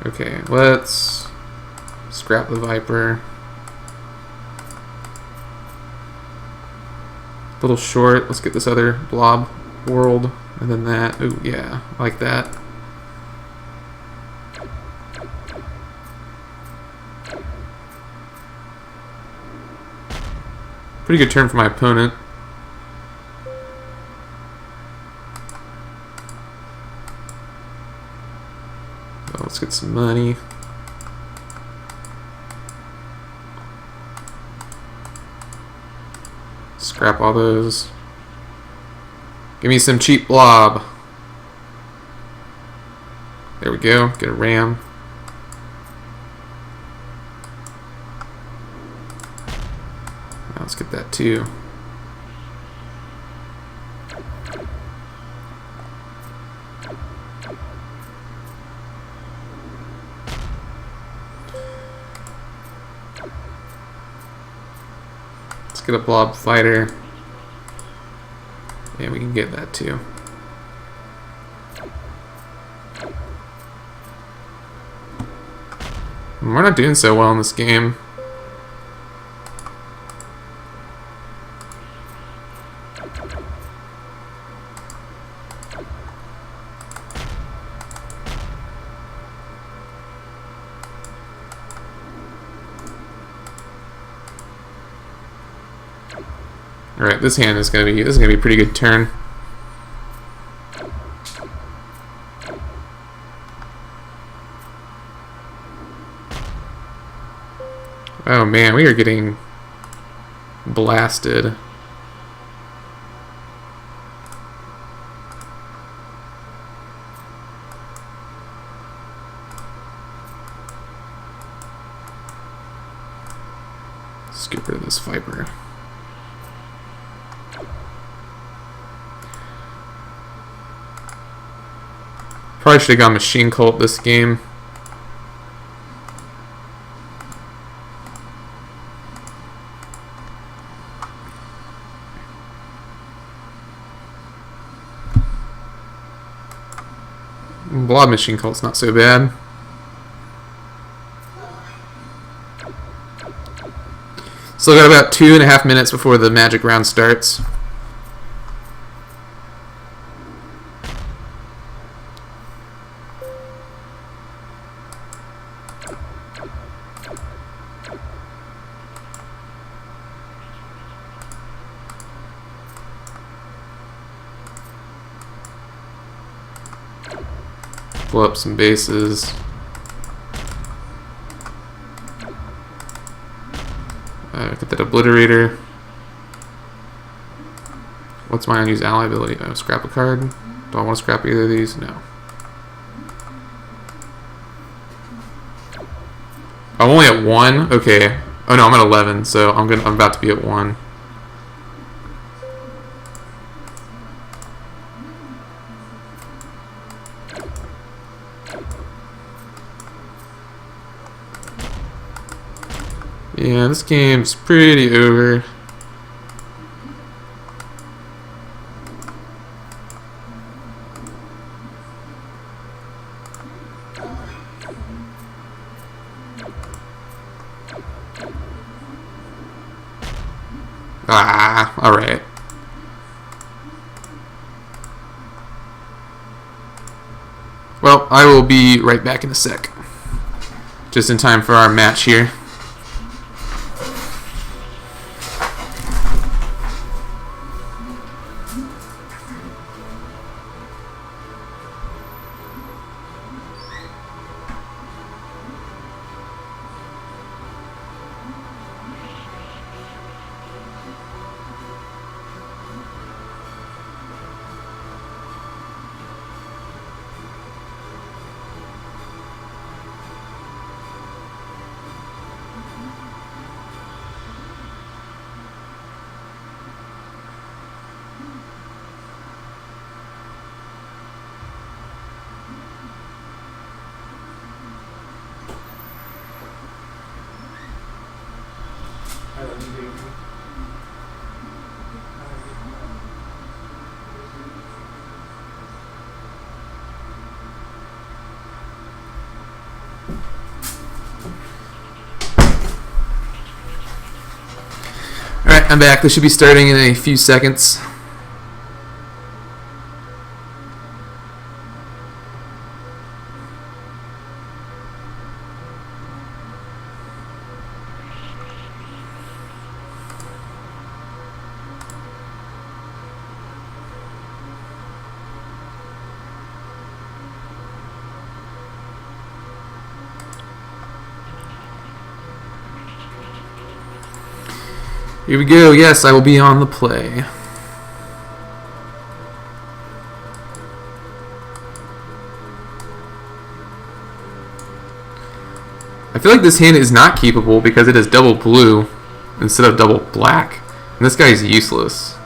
Okay, let's scrap the Viper. A little short. Let's get this other Blob World, and then that. Ooh, yeah, I like that. Pretty good turn for my opponent. So let's get some money. Scrap all those. Give me some cheap blob. There we go. Get a ram. Now let's get that too. Get a blob fighter, and we can get that too. We're not doing so well in this game. All right, this hand is gonna be a pretty good turn. Oh man, we are getting blasted. Let's get rid of this Viper. Probably should have gone Machine Cult this game. Blob Machine Cult's not so bad. Still got about 2.5 minutes before the magic round starts. Pull up some bases. Get that Obliterator. What's my unused ally ability? Oh, scrap a card. Do I want to scrap either of these? No. I'm only at 1? Okay. Oh no, I'm at 11, so I'm about to be at 1. Yeah, this game's pretty over. Ah, alright. Well, I will be right back in a sec. Just in time for our match here. Alright, I'm back. This should be starting in a few seconds. Here we go. Yes, I will be on the play. I feel like this hand is not keepable because it is double blue instead of double black. And this guy is useless.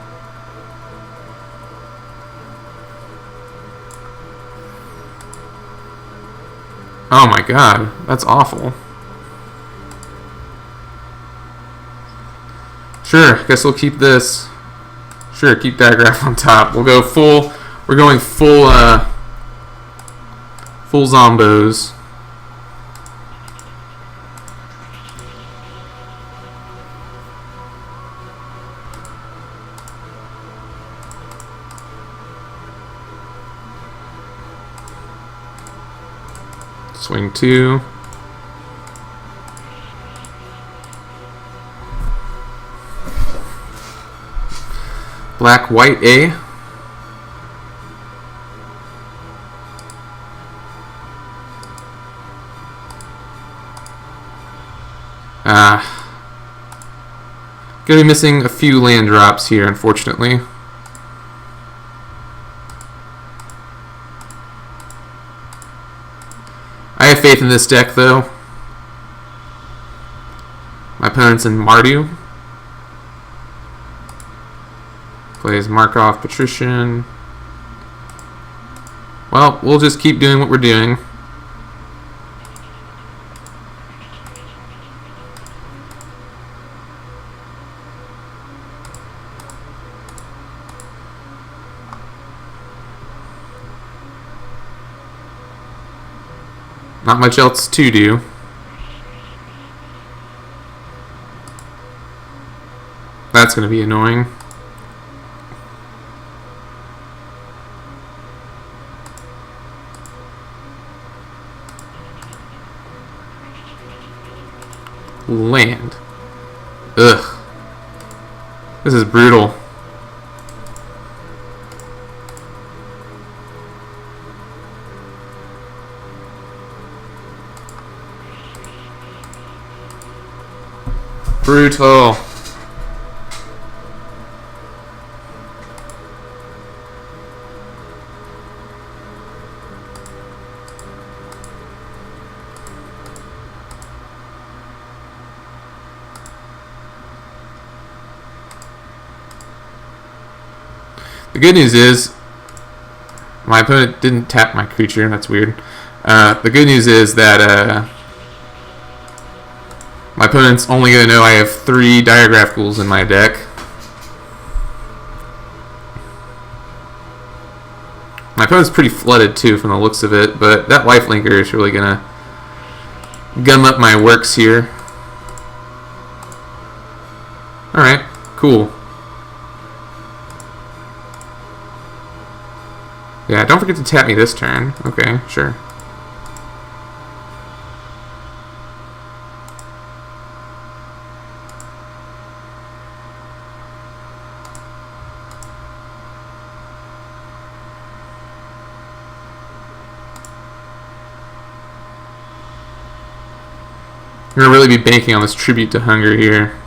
Oh my god, that's awful. Sure, I guess we'll keep this. Sure, keep that graph on top. We'll go full. We're going full. Full zombos. Swing 2. Black, white, A. Gonna be missing a few land drops here, unfortunately. I have faith in this deck, though. My opponent's in Mardu. Plays Markov Patrician. Well, we'll just keep doing what we're doing. Not much else to do. That's going to be annoying. Land. Ugh. This is brutal. Brutal. The good news is my opponent didn't tap my creature. That's weird. The good news is that my opponent's only going to know I have 3 Diagraph Ghouls in my deck. My opponent's pretty flooded too from the looks of it, but that lifelinker is really going to gum up my works here. Alright, cool. Yeah, don't forget to tap me this turn. Okay, sure. I'm going to really be banking on this Tribute to Hunger here.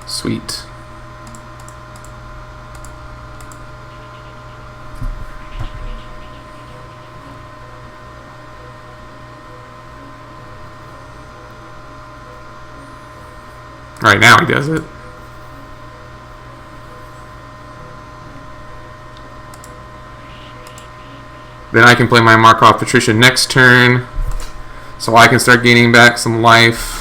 Sweet. Alright, now he does it. Then I can play my Markov Patrician next turn, so I can start gaining back some life.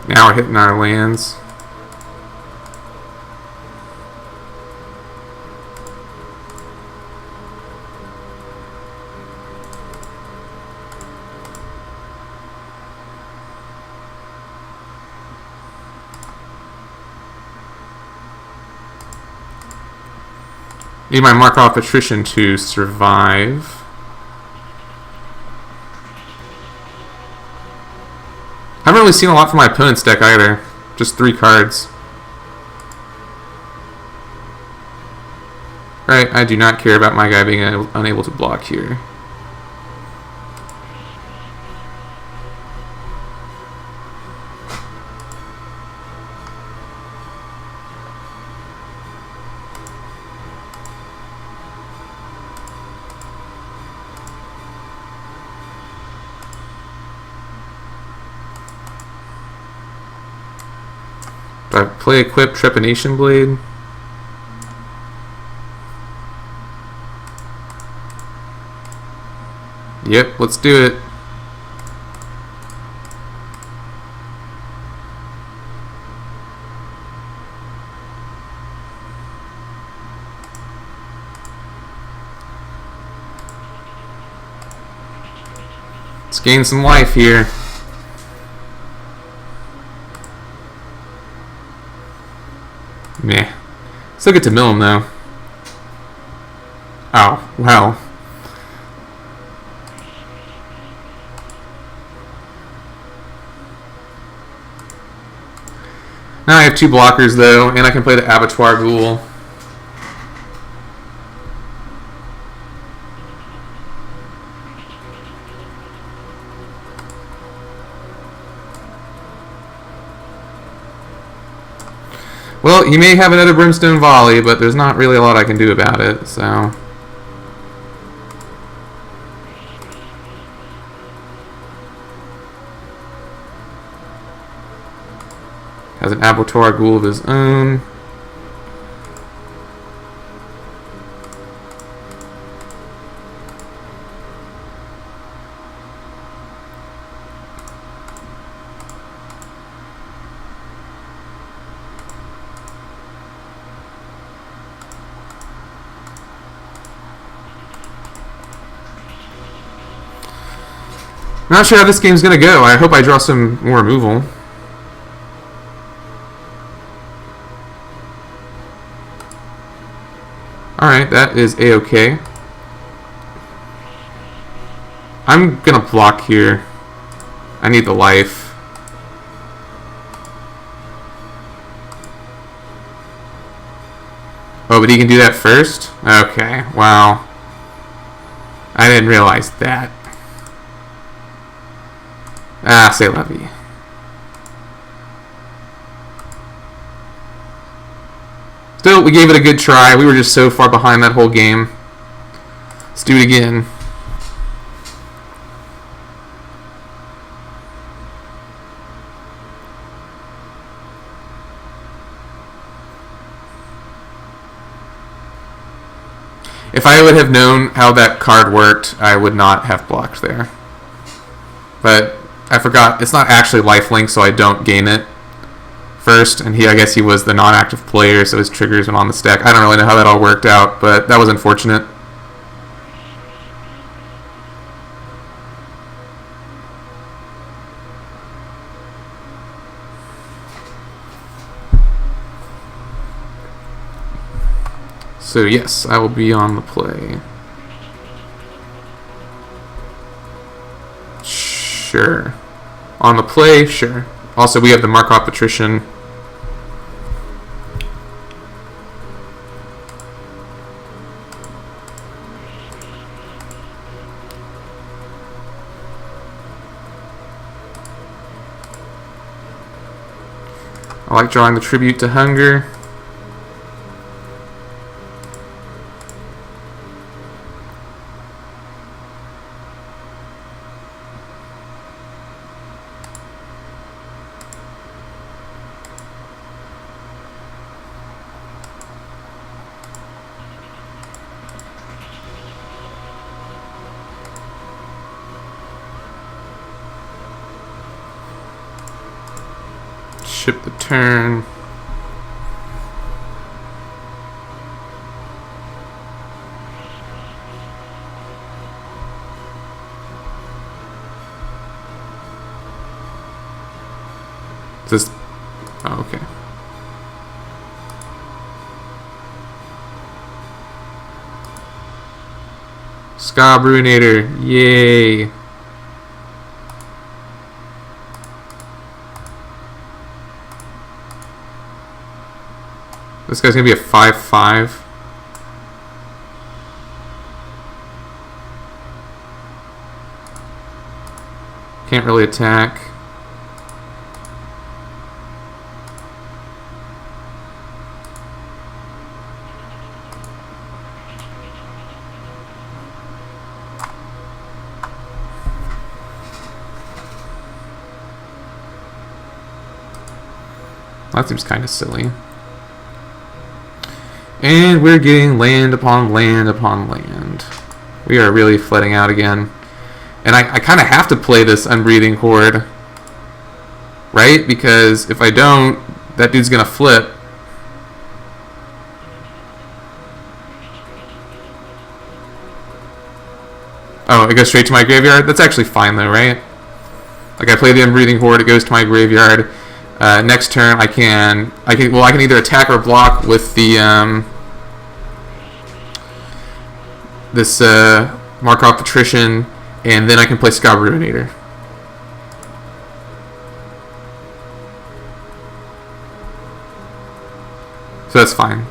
Now we're hitting our lands. Need my Markov Patrician to survive. Haven't really seen a lot from my opponent's deck either. Just 3 cards. Right, I do not care about my guy being unable to block here. Do I play equip Trepanation Blade? Yep, let's do it. gain some life here. Meh. Still get to mill him though. Oh, well. Now I have 2 blockers though, and I can play the Abattoir Ghoul. Well, he may have another Brimstone Volley, but there's not really a lot I can do about it, so... Has an Abattoir Ghoul of his own. Not sure how this game's gonna go. I hope I draw some more removal. Alright, that is a-okay. I'm gonna block here. I need the life. Oh, but he can do that first? Okay, wow. I didn't realize that. Ah, c'est la vie. Still, we gave it a good try. We were just so far behind that whole game. Let's do it again. If I would have known how that card worked, I would not have blocked there. But I forgot, it's not actually lifelink, so I don't gain it first. And I guess he was the non-active player, so his triggers went on the stack. I don't really know how that all worked out, but that was unfortunate. So yes, I will be on the play. Sure. On the play, sure. Also, we have the Markov Patrician. I like drawing the Tribute to Hunger. Ship the turn. Is this? Oh, okay. Ska Bruinator, yay! This guy's gonna be a 5/5. Can't really attack. That seems kind of silly. And we're getting land upon land upon land. We are really flooding out again. And I kind of have to play this Unbreathing Horde. Right? Because if I don't, that dude's going to flip. Oh, it goes straight to my graveyard? That's actually fine though, right? Like I play the Unbreathing Horde, it goes to my graveyard. Next turn I can either attack or block with the this Markov Patrician, and then I can play Scabruinator. So that's fine.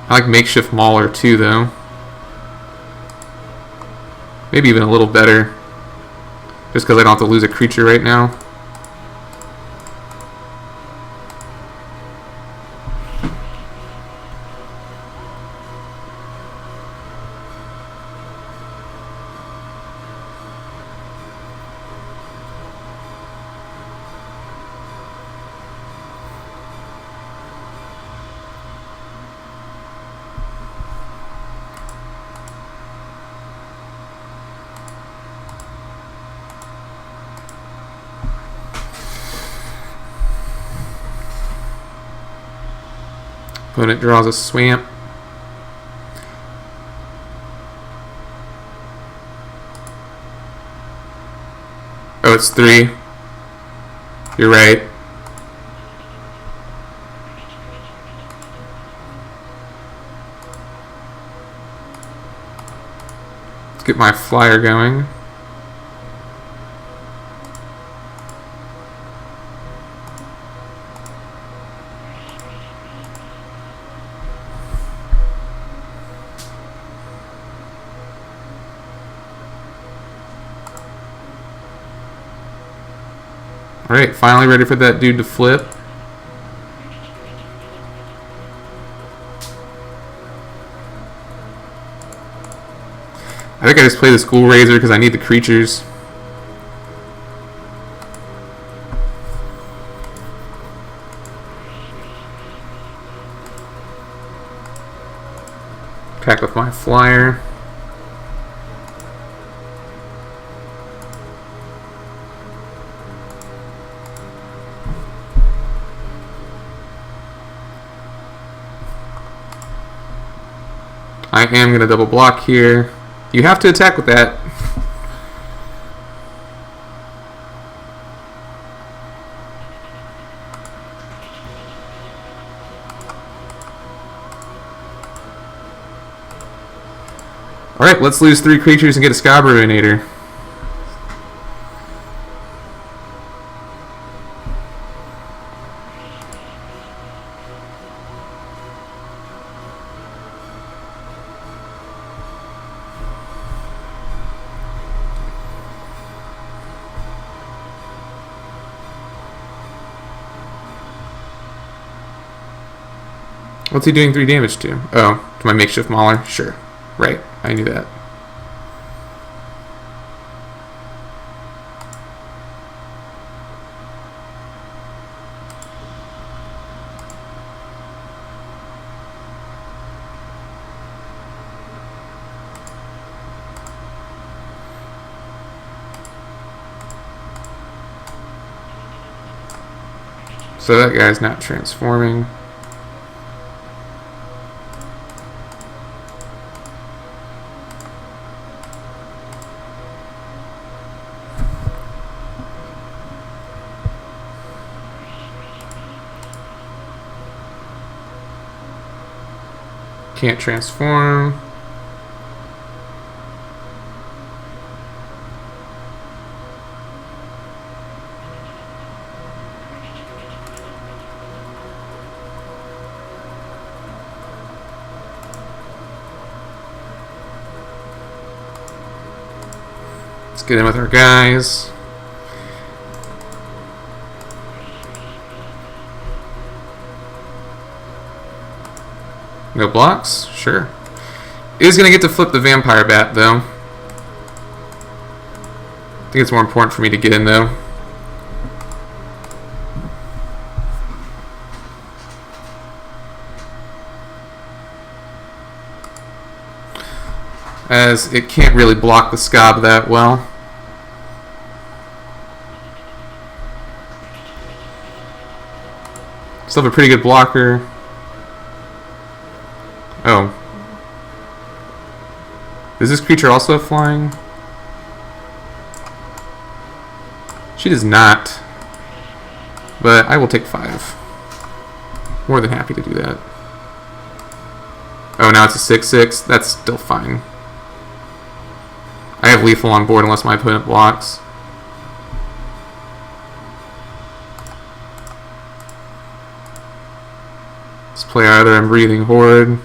I like Makeshift Mauler too, though. Maybe even a little better. Just because I don't have to lose a creature right now. Opponent draws a swamp. Oh, it's 3. You're right. Let's get my flyer going. Alright, finally ready for that dude to flip. I think I just play the School Razor because I need the creatures. Attack with my flyer. I am going to double block here. You have to attack with that. Alright, let's lose 3 creatures and get a Scabruinator. What's he doing 3 damage to? Oh, to my Makeshift Mauler? Sure. Right, I knew that. So that guy's not transforming. Can't transform. Let's get in with our guys. No blocks? Sure. Is going to get to flip the Vampire Bat, though. I think it's more important for me to get in, though. as it can't really block the Scob that well. Still have a pretty good blocker. Oh. Does this creature also have flying? She does not. But I will take 5. More than happy to do that. Oh, now it's a 6/6. That's still fine. I have lethal on board unless my opponent blocks. Let's play either Unbreathing Horde.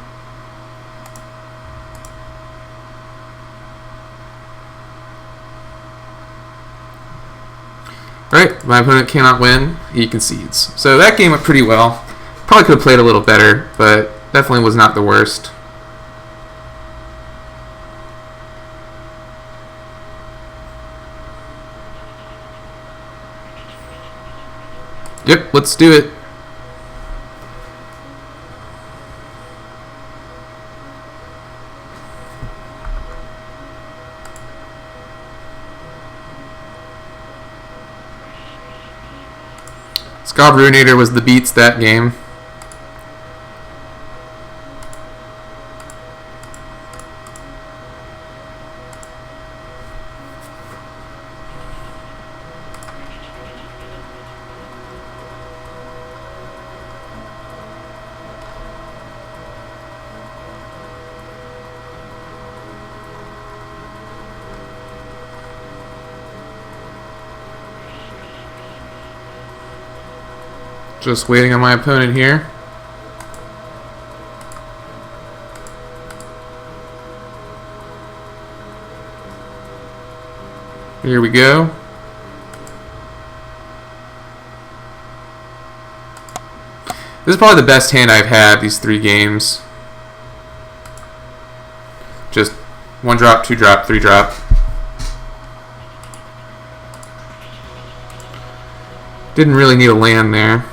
Alright, my opponent cannot win. He concedes. So that game went pretty well. Probably could have played a little better, but definitely was not the worst. Yep, let's do it. Scob Ruinator was the beats that game. Just waiting on my opponent here. Here we go. This is probably the best hand I've had these 3 games. Just 1 drop, 2 drop, 3 drop. Didn't really need a land there.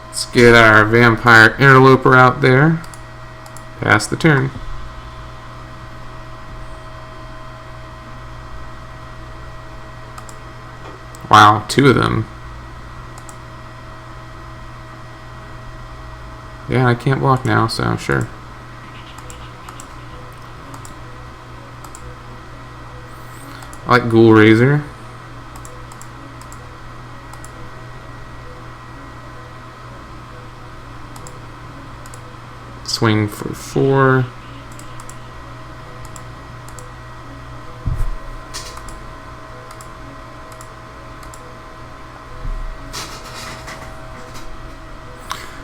Let's get our Vampire Interloper out there. Pass the turn. Wow, 2 of them. Yeah, I can't block now, so sure. I like Ghoul Razor. Swing for 4.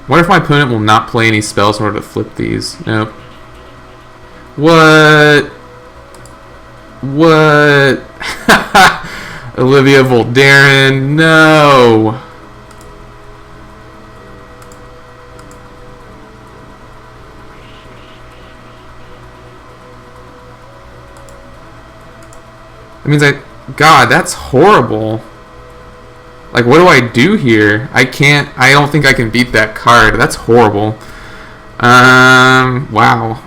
What if my opponent will not play any spells in order to flip these? Nope. What? What? Olivia Voldaren, no! That means God, that's horrible. Like, what do I do here? I don't think I can beat that card. That's horrible. Wow.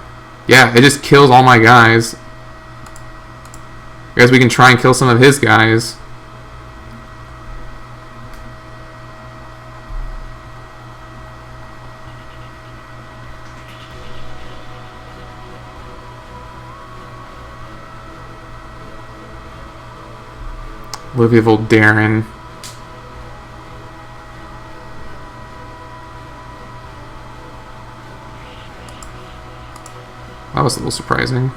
Yeah, it just kills all my guys. I guess we can try and kill some of his guys. Olivia Voldaren. That was a little surprising.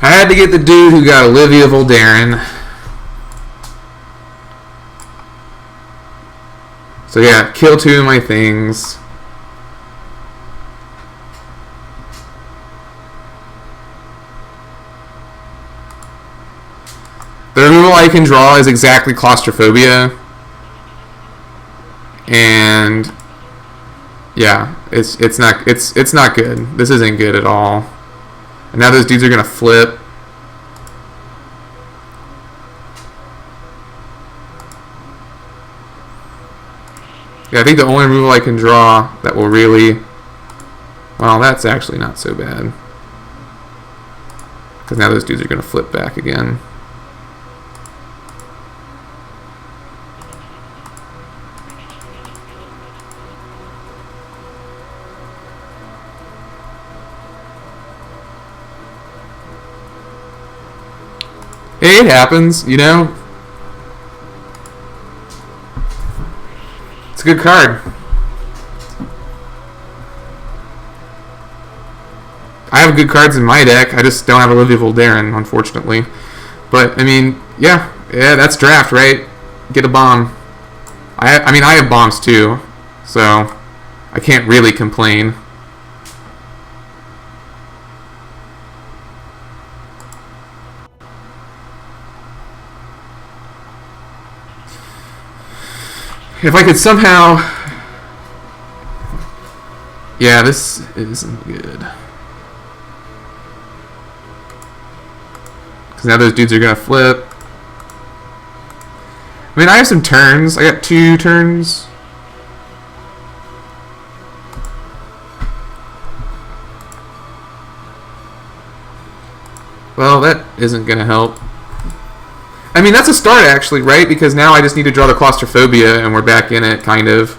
I had to get the dude who got Olivia Voldaren. So yeah, kill 2 of my things. The removal I can draw is exactly Claustrophobia. And yeah, it's not good. This isn't good at all. And now those dudes are gonna flip. Yeah, I think the only removal I can draw that will really... Well, that's actually not so bad. Because now those dudes are gonna flip back again. Hey, it happens, you know. It's a good card. I have good cards in my deck. I just don't have Olivia Voldaren, unfortunately. But I mean, yeah, that's draft, right? Get a bomb. I mean, I have bombs too, so I can't really complain. If I could somehow... Yeah, this isn't good. Because now those dudes are going to flip. I mean, I have some turns. I got 2 turns. Well, that isn't going to help. I mean, that's a start, actually, right? Because now I just need to draw the Claustrophobia, and we're back in it, kind of.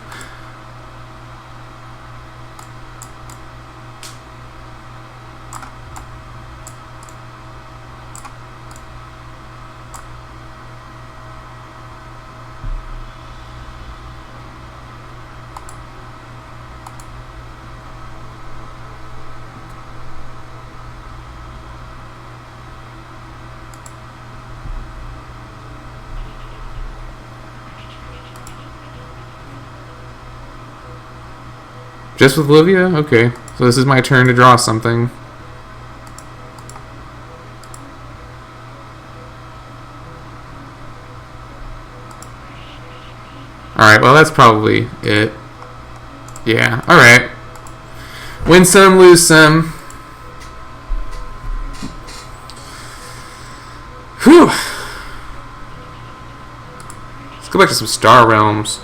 Just with Olivia? Okay. So this is my turn to draw something. Alright, well that's probably it. Yeah, alright. Win some, lose some. Whew. Let's go back to some Star Realms.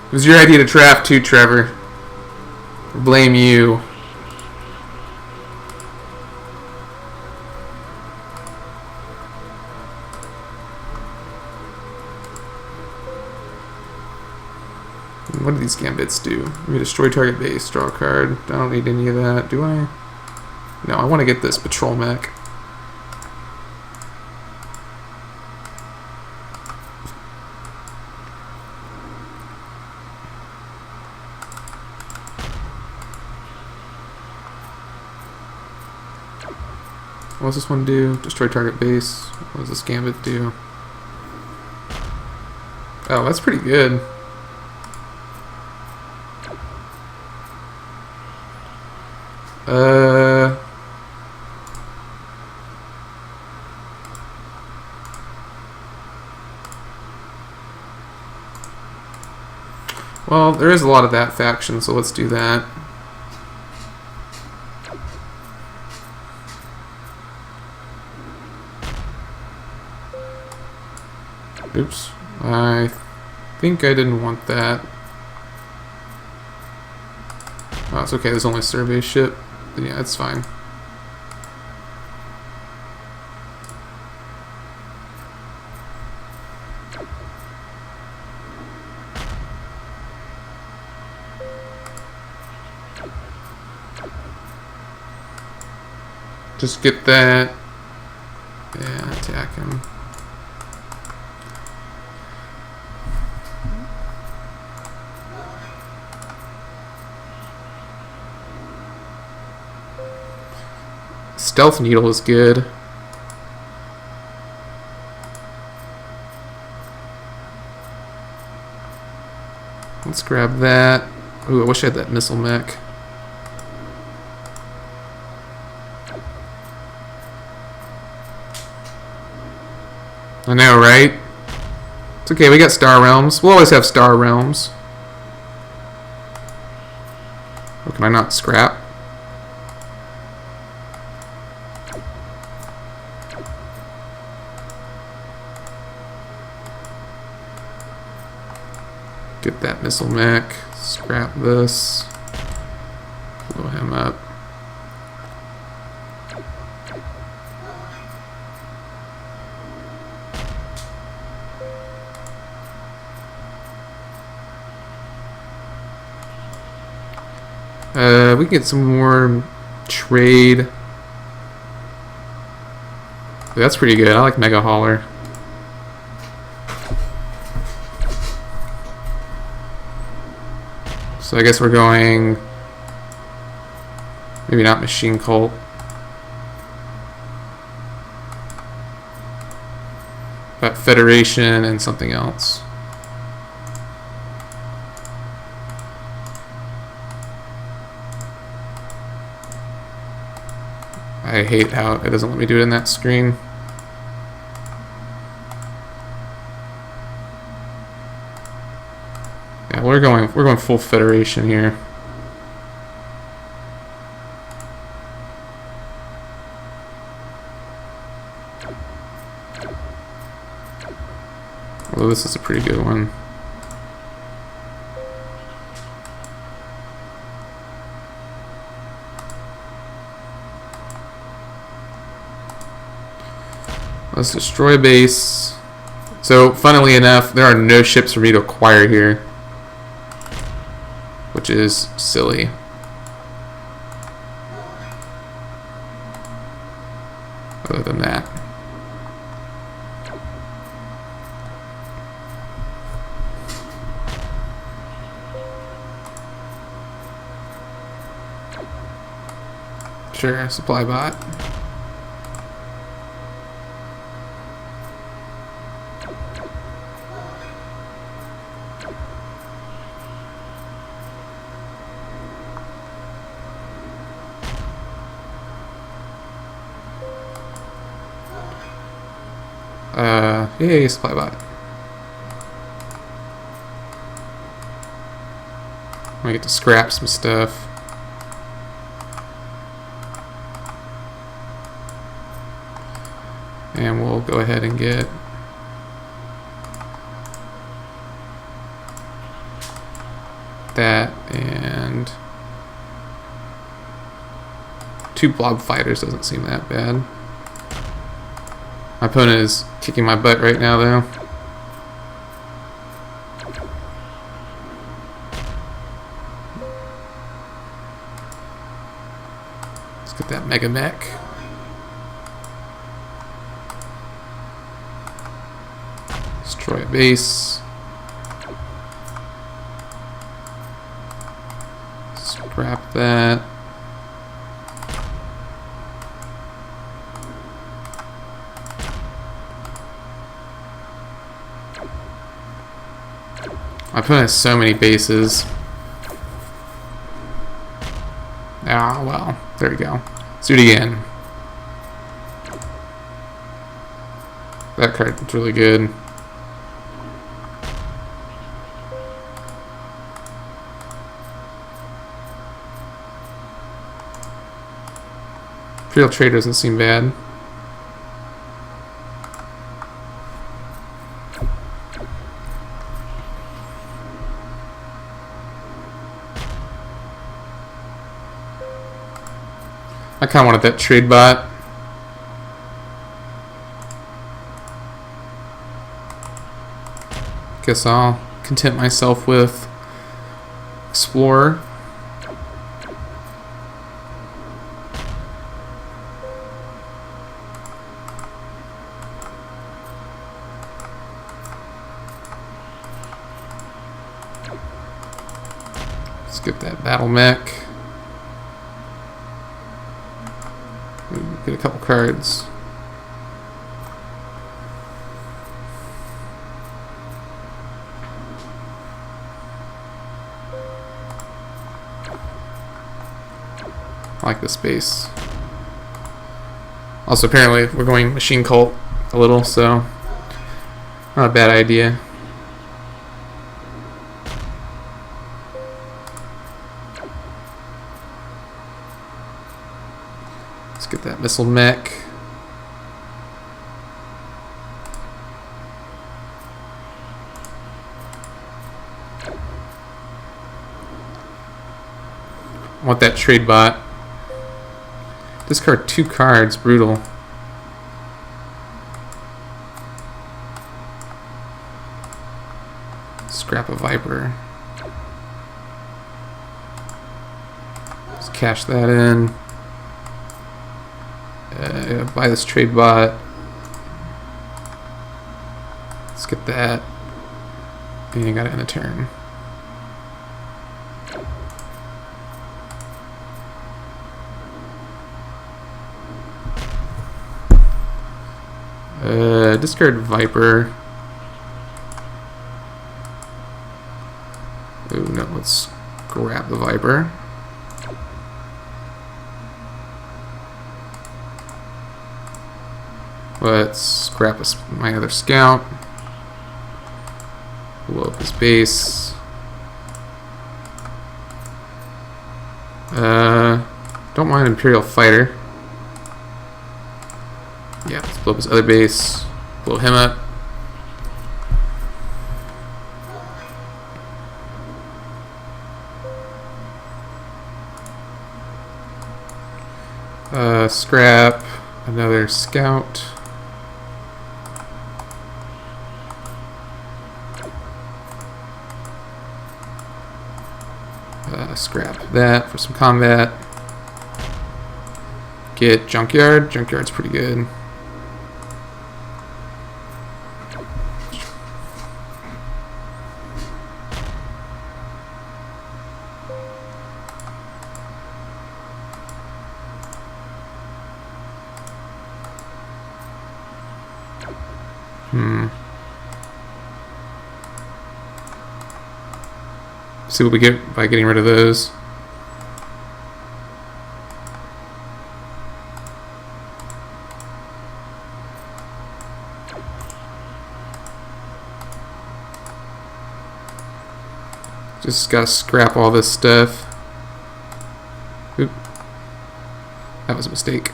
It was your idea to draft too, Trevor. Blame you. What do these gambits do? We destroy target base, draw a card. I don't need any of that, do I? No, I want to get this patrol mech. What does this one do? Destroy target base. What does this gambit do? Oh, that's pretty good. Well, there is a lot of that faction, so let's do that. Oops. I think I didn't want that. Oh, it's okay. There's only a survey ship. Yeah, it's fine. Just get that. Yeah, attack him. Stealth Needle is good. Let's grab that. Ooh, I wish I had that missile mech. I know, right? It's okay, we got Star Realms. We'll always have Star Realms. Oh, can I not scrap? Get that missile mech. Scrap this. Blow him up. We can get some more trade. That's pretty good. I like Mega Hauler. So I guess we're going maybe not Machine Cult. But Federation and something else. I hate how it doesn't let me do it in that screen. Yeah, we're going full Federation here. Although this is a pretty good one. Let's destroy a base. So, funnily enough, there are no ships for me to acquire here, which is silly. Other than that. Sure, supply bot. Yay, supply bot. I get to scrap some stuff. And we'll go ahead and get that, and 2 blob fighters doesn't seem that bad. My opponent is kicking my butt right now, though. Let's get that mega mech. Destroy a base. Scrap that. My opponent has so many bases. Ah, well, there we go. Let's do it again. That card is really good. Imperial Trader doesn't seem bad. I kind of wanted that trade bot. Guess I'll content myself with Explorer. Let's get that battle mech. couple cards. I like this base. Also, apparently, we're going Machine Cult a little, so not a bad idea. Let's get that Missile Mech. I want that trade bot. Discard 2 cards, brutal. Scrap a Viper. Let's cash that in. Buy this trade bot. Let's get that. And you got it in a turn. Discard Viper. Ooh, no, let's grab the Viper. Let's scrap my other scout. Blow up his base. Don't mind Imperial Fighter. Yeah, let's blow up his other base. Blow him up. Scrap another scout. Scrap that for some combat. Get Junkyard. Junkyard's pretty good. See what we get by getting rid of those. Just gotta scrap all this stuff. Oop. That was a mistake.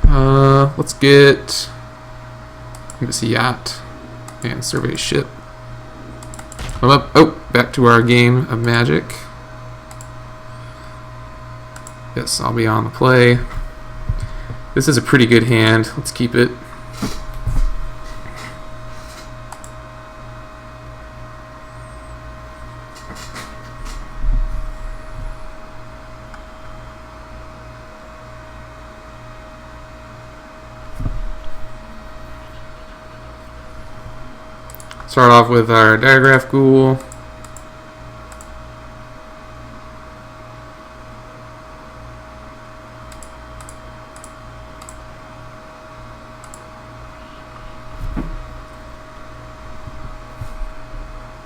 Let's get Embassy Yacht and Survey Ship. I'm up. Oh, back to our game of Magic. Yes, I'll be on the play. This is a pretty good hand. Let's keep it. Start off with our Diagraph Ghoul.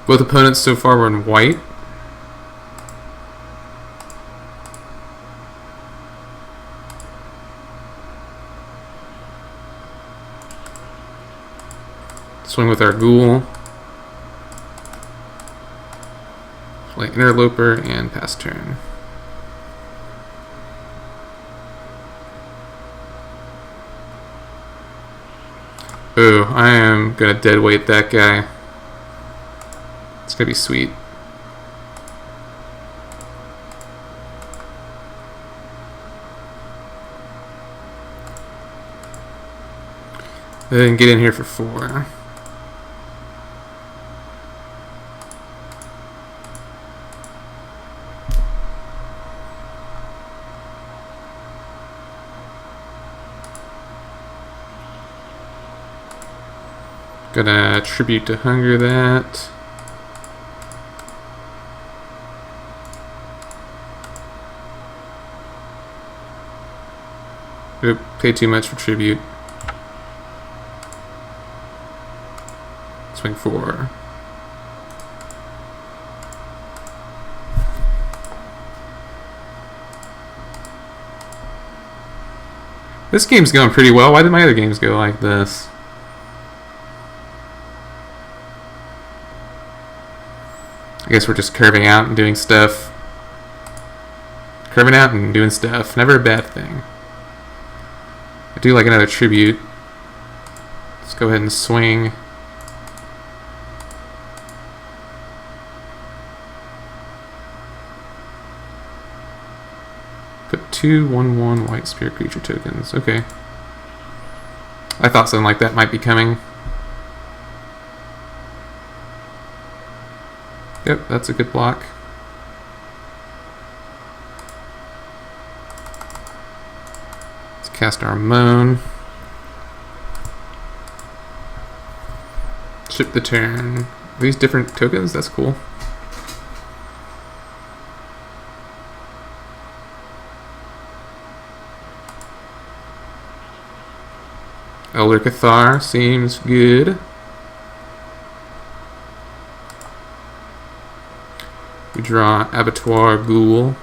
Both opponents so far were in white. Swing with our Ghoul. Play Interloper and pass turn. Ooh, I am gonna deadweight that guy. It's gonna be sweet. Then get in here for 4. Gonna Tribute to Hunger that. Oop, pay too much for tribute. Swing 4. This game's going pretty well. Why did my other games go like this? I guess we're just curving out and doing stuff. Curving out and doing stuff. Never a bad thing. I do like another tribute. Let's go ahead and swing. Put 2 1/1 white spirit creature tokens. Okay. I thought something like that might be coming. Yep, that's a good block. Let's cast our Moan. Ship the turn. Are these different tokens? That's cool. Elder Cathar seems good. We draw Abattoir Ghoul.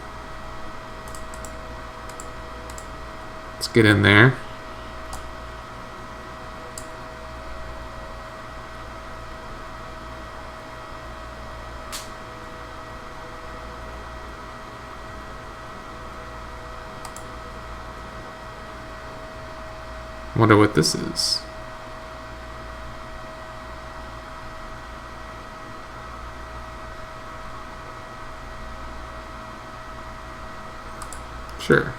Let's get in there. Wonder what this is. Sure.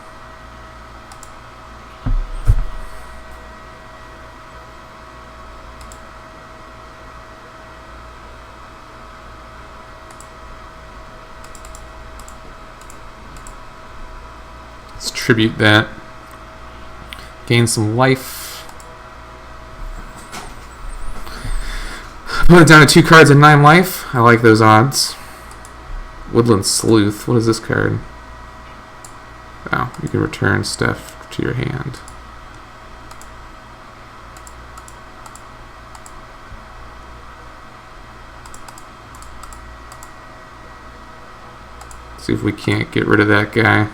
Let's tribute that. Gain some life. Put it down to 2 cards and 9 life. I like those odds. Woodland Sleuth. What is this card? Oh, you can return stuff to your hand. See if we can't get rid of that guy.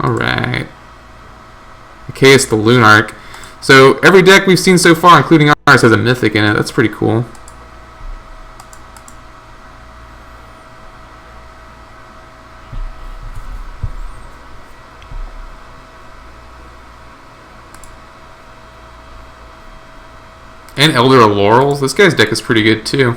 Alright. Chaos the Lunarch. So every deck we've seen so far, including ours, has a mythic in it. That's pretty cool. And Elder of Laurels. This guy's deck is pretty good too.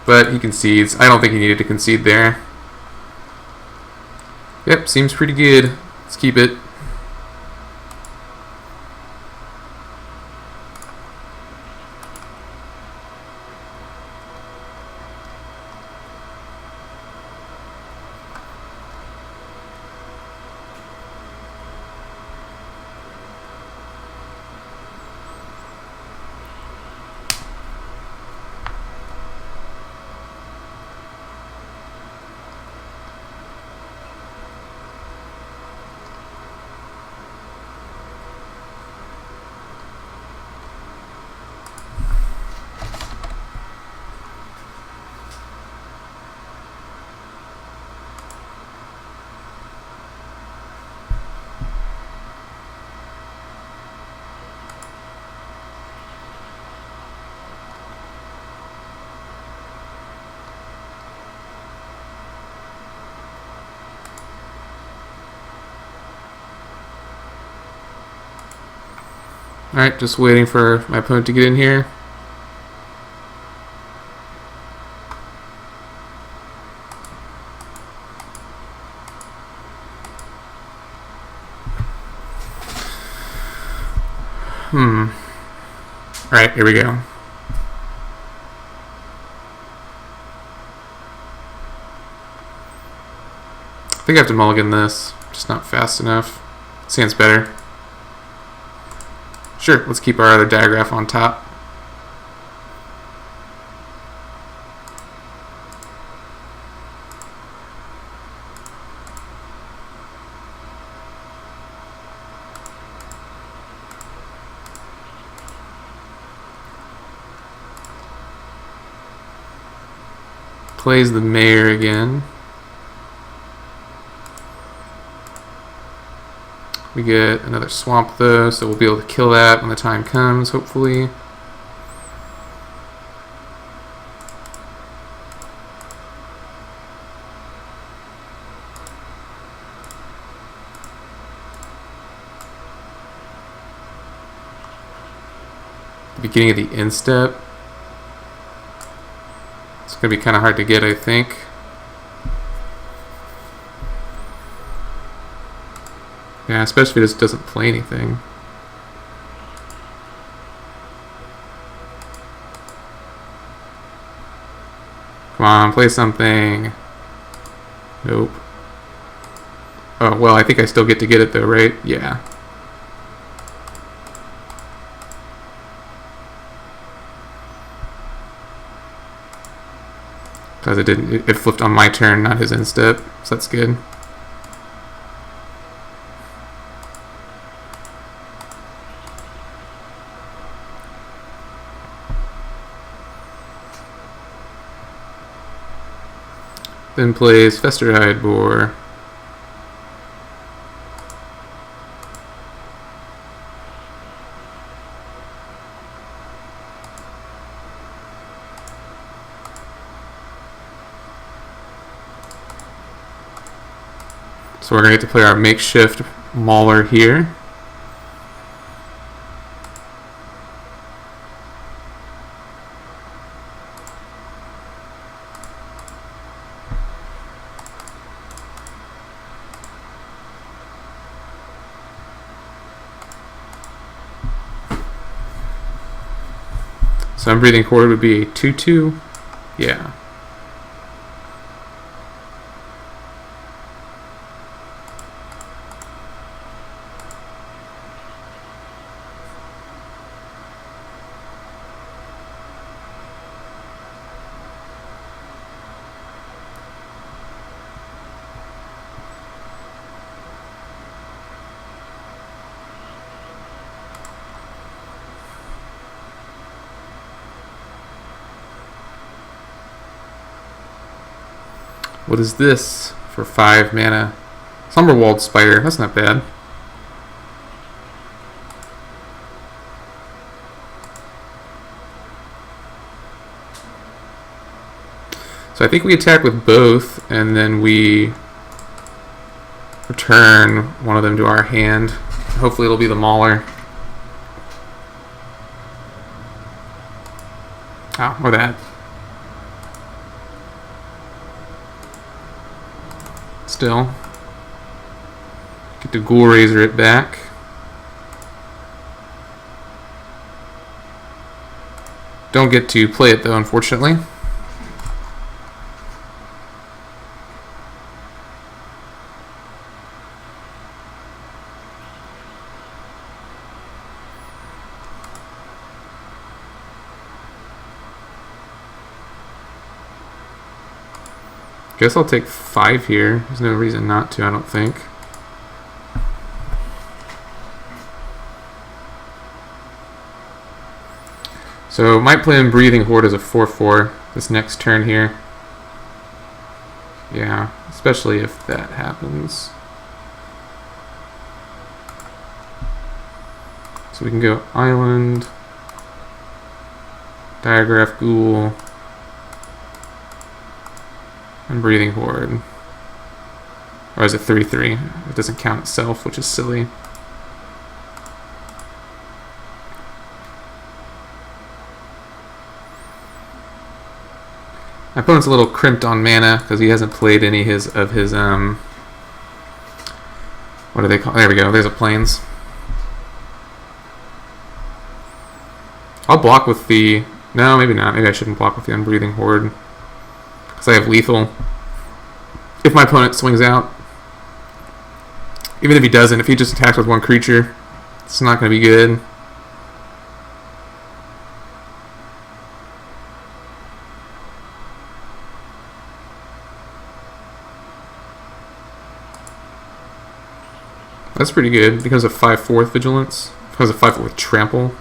But he concedes. I don't think he needed to concede there. Yep, seems pretty good. Let's keep it. Alright, just waiting for my opponent to get in here. Alright, here we go. I think I have to mulligan this. Just not fast enough. Sand's better. Sure, let's keep our other diagraph on top. Plays the mayor again. We get another swamp though, so we'll be able to kill that when the time comes, hopefully. The beginning of the end step. It's going to be kind of hard to get, I think. Yeah, especially if it just doesn't play anything. Come on, play something. Nope. Oh, well, I think I still get to get it though, right? Yeah. Because it flipped on my turn, not his end step, so that's good. Then plays Festerhide Boar. So we're going to get to play our makeshift mauler here. So Unbreathing Horde would be a 2/2. Yeah. What is this for 5 mana? Slumberwalled Spider, that's not bad. So I think we attack with both, and then we return one of them to our hand. Hopefully it'll be the Mauler. Oh, or that. Still. Get to Ghoul Razor it back. Don't get to play it though, unfortunately. Guess I'll take 5 here. There's no reason not to, I don't think. So might play in Breathing Horde as a 4/4 this next turn here. Yeah, especially if that happens. So we can go Island, Diagraph Ghoul, and Breathing Horde. Or is it 3/3? It doesn't count itself, which is silly. My opponent's a little crimped on mana because he hasn't played any of his what do they call? There we go. There's a Plains. I'll block with the. No, maybe not. Maybe I shouldn't block with the Unbreathing Horde. Because I have lethal. If my opponent swings out. Even if he doesn't, if he just attacks with one creature, it's not going to be good. That's pretty good because of 5/4 vigilance. Because of 5/4 trample.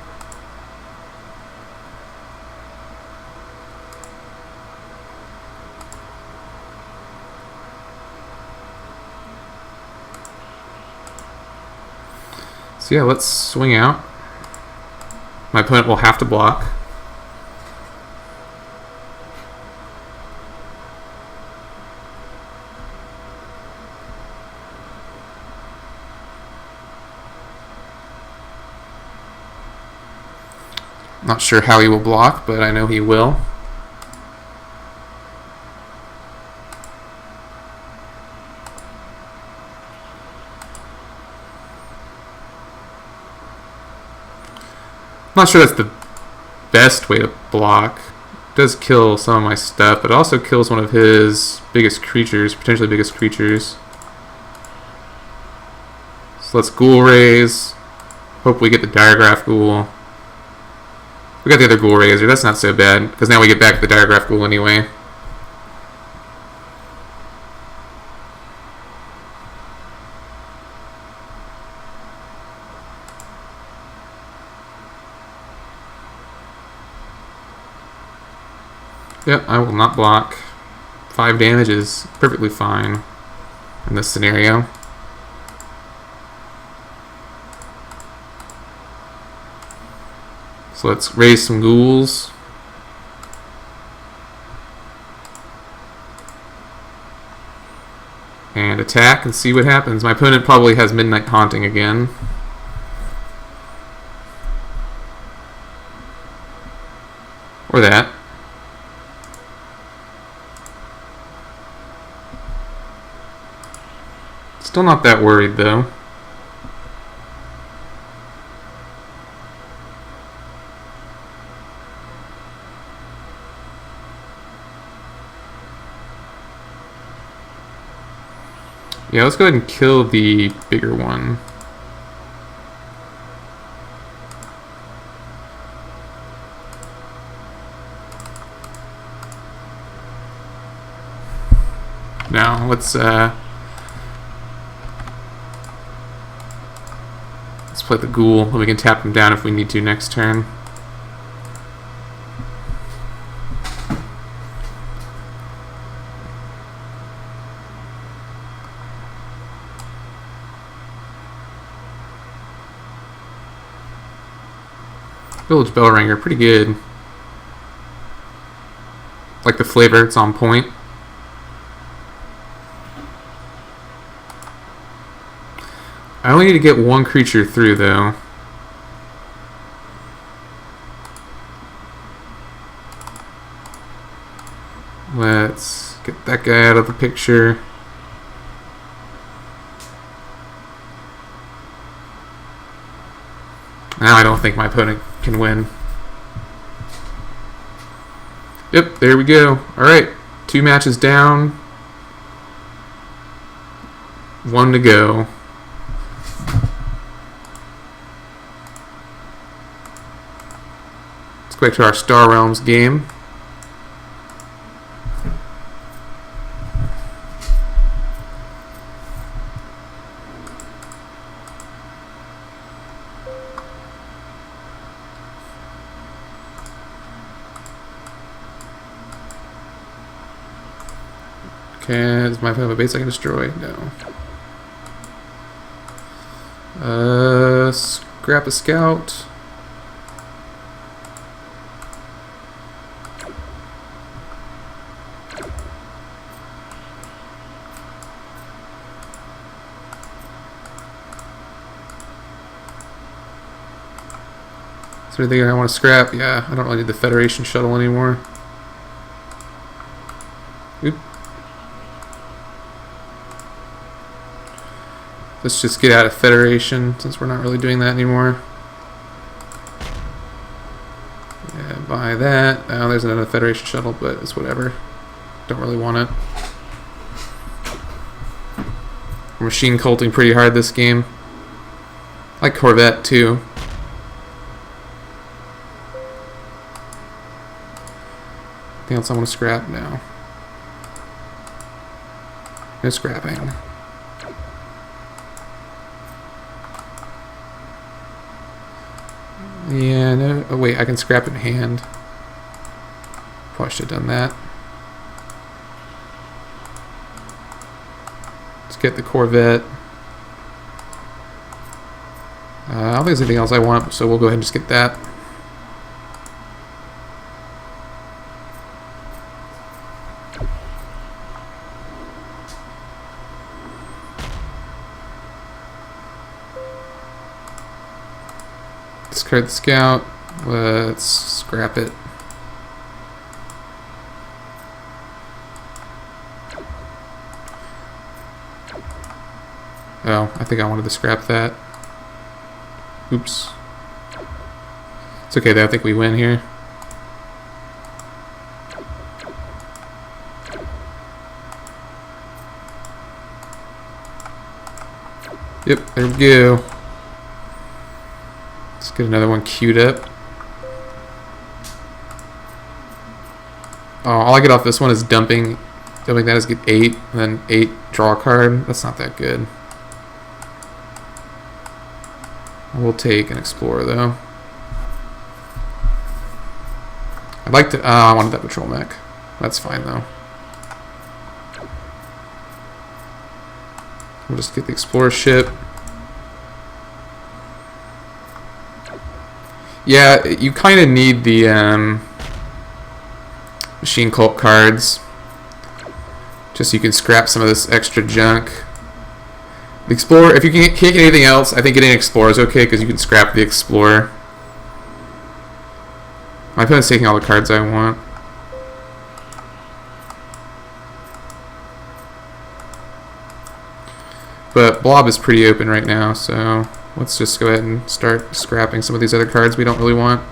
So yeah, let's swing out. My opponent will have to block. Not sure how he will block, but I know he will. I'm not sure that's the best way to block. It does kill some of my stuff, but it also kills one of his biggest creatures, potentially biggest creatures. So let's Ghoul Raise. Hope we get the Diregraph Ghoul. We got the other Ghoul Raiser. That's not so bad, because now we get back the Diregraph Ghoul anyway. Yep, I will not block. 5 damage is perfectly fine in this scenario. So let's raise some ghouls. And attack and see what happens. My opponent probably has Midnight Haunting again. Or that. Still not that worried though. Yeah, let's go ahead and kill the bigger one. Now, let's play the ghoul, and we can tap him down if we need to next turn. Village Bellringer, pretty good. Like the flavor, it's on point. I only need to get one creature through though. Let's get that guy out of the picture. Now I don't think my opponent can win. Yep, there we go. Alright, 2 matches down. 1 to go. Let's go back to our Star Realms game. Okay, does my opponent have a base I can destroy? No. Scrap a scout. Is there anything I want to scrap? Yeah, I don't really need the Federation shuttle anymore. Oop. Let's just get out of Federation since we're not really doing that anymore. Yeah, buy that. Oh, there's another Federation shuttle, but it's whatever. Don't really want it. We're machine culting pretty hard this game. I like Corvette too. Anything else I want to scrap? No. No scrapping. Yeah, no. Oh, wait, I can scrap it in hand. Probably should have done that. Let's get the Corvette. I don't think there's anything else I want, so we'll go ahead and just get that. Discard the scout. Let's scrap it. Oh, I think I wanted to scrap that. Oops. It's okay though, I think we win here. Yep, there we go. Let's get another one queued up. Oh, all I get off this one is dumping. Dumping that is get 8, and then 8 draw a card. That's not that good. We'll take an explorer though. I'd like to. I wanted that patrol mech. That's fine though. We'll just get the explorer ship. Yeah, you kind of need the machine cult cards, just so you can scrap some of this extra junk. The Explorer, if you can't get anything else, I think getting an Explorer is okay because you can scrap the Explorer. My opponent's taking all the cards I want. But Blob is pretty open right now, so let's just go ahead and start scrapping some of these other cards we don't really want.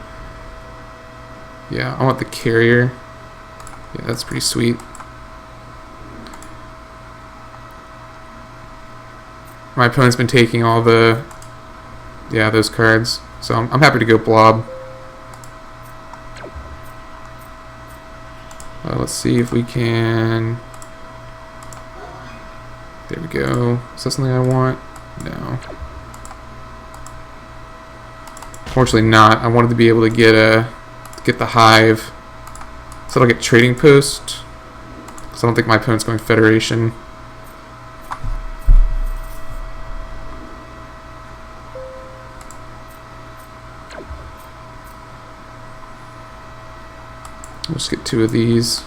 Yeah, I want the Carrier. Yeah, that's pretty sweet. My opponent's been taking all the, those cards. So I'm happy to go Blob. Let's see if we can. There we go. Is that something I want? No. Fortunately not. I wanted to be able to get the Hive. So I'll get Trading Post. Because I don't think my opponent's going Federation. Let's get 2 of these.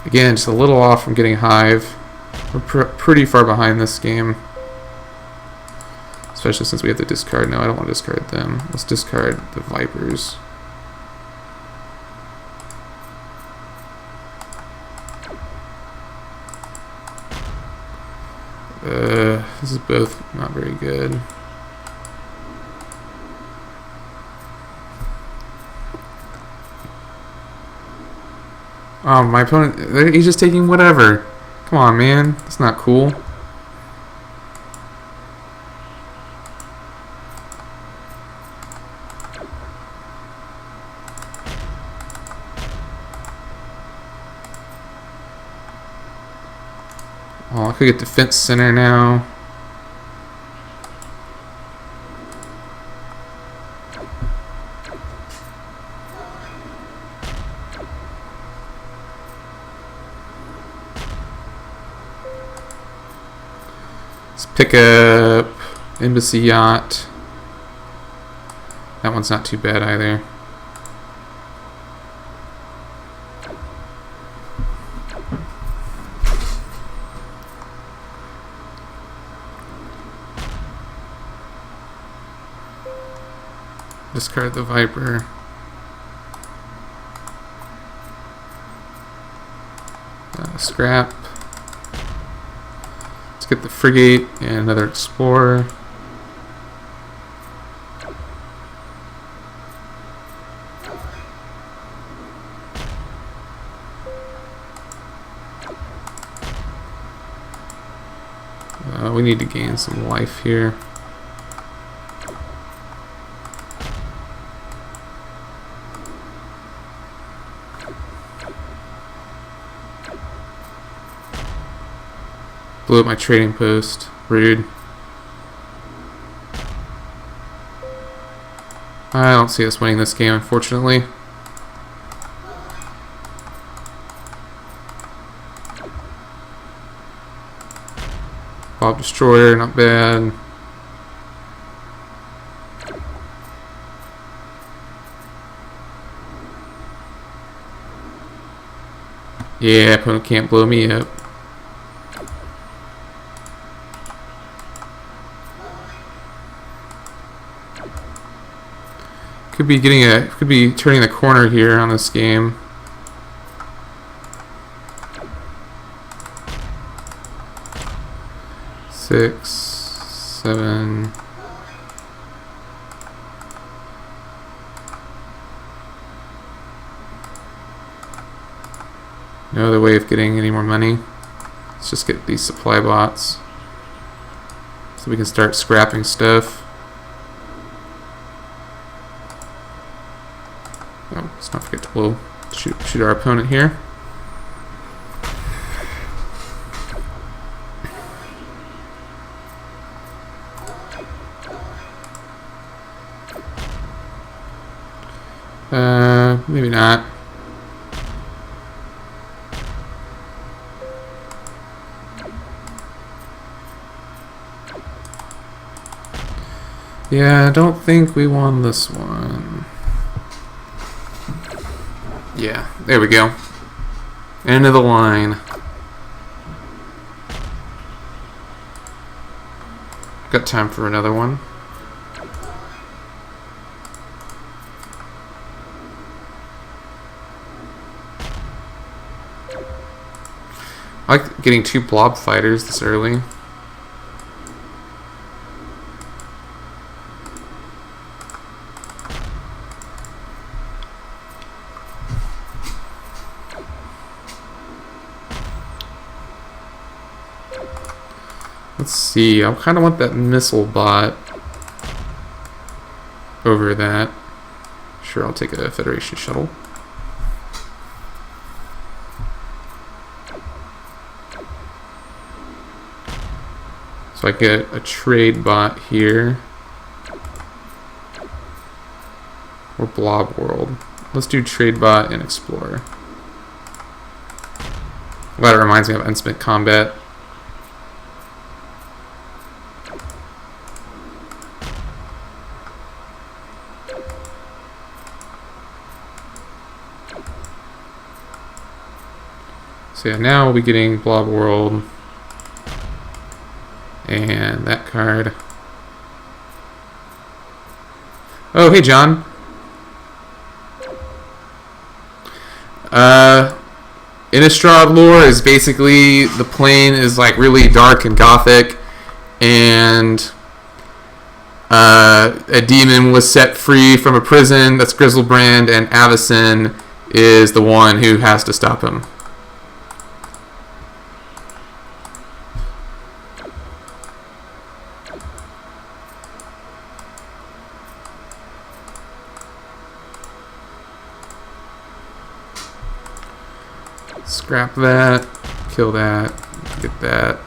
Again, just a little off from getting Hive. We're pretty far behind this game. Especially since we have to discard. No, I don't want to discard them. Let's discard the Vipers. This is both not very good. Oh, my opponent, he's just taking whatever. Come on, man. That's not cool. Oh, I could get Defense Center now. Let's pick up Embassy Yacht. That one's not too bad either. Discard the Viper. Scrap. Let's get the Frigate and another Explorer. We need to gain some life here. Blew up my trading post. Rude. I don't see us winning this game, unfortunately. Blob Destroyer, not bad. Yeah, opponent can't blow me up. Could be turning the corner here on this game. Six, 7. No other way of getting any more money. Let's just get these supply bots so we can start scrapping stuff. Oh, let's not forget to shoot our opponent here. Maybe not. Yeah, I don't think we won this one. Yeah, there we go. End of the line. Got time for another one. I like getting 2 blob fighters this early. Let's see, I kind of want that missile bot over that. Sure, I'll take a Federation shuttle. So I get a trade bot here. Or Blob World. Let's do trade bot and explorer. Well, that reminds me of Instant Combat. So yeah, now we'll be getting Blob World. And that card. Oh, hey, John. Innistrad lore is basically the plane is like really dark and gothic, and a demon was set free from a prison. That's Grizzlebrand, and Avacyn is the one who has to stop him. Scrap that, kill that, get that,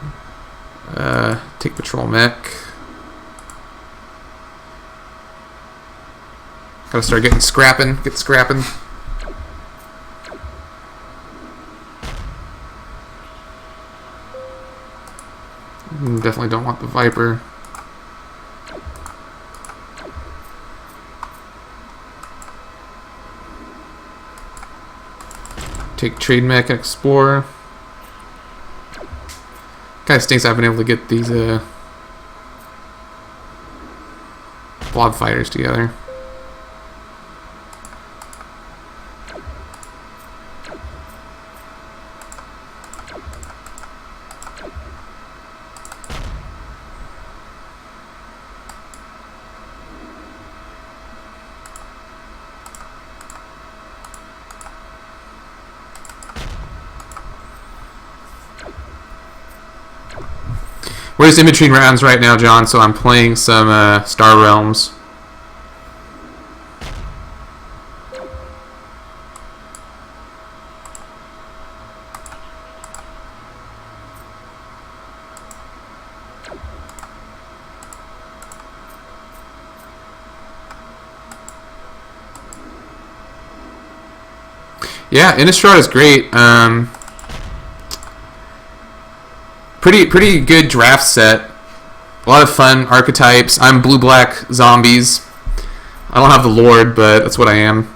take patrol mech. Gotta start getting scrapping, get scrapping. Definitely don't want the Viper. Take trade mech and explore. Kind of stinks I've been able to get these blob fighters together. We're just in between rounds right now, John, so I'm playing some Star Realms. Yeah, Innistrad is great. Pretty good draft set. A lot of fun archetypes. I'm blue-black zombies. I don't have the Lord, but that's what I am.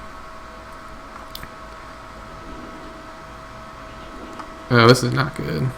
Oh, this is not good.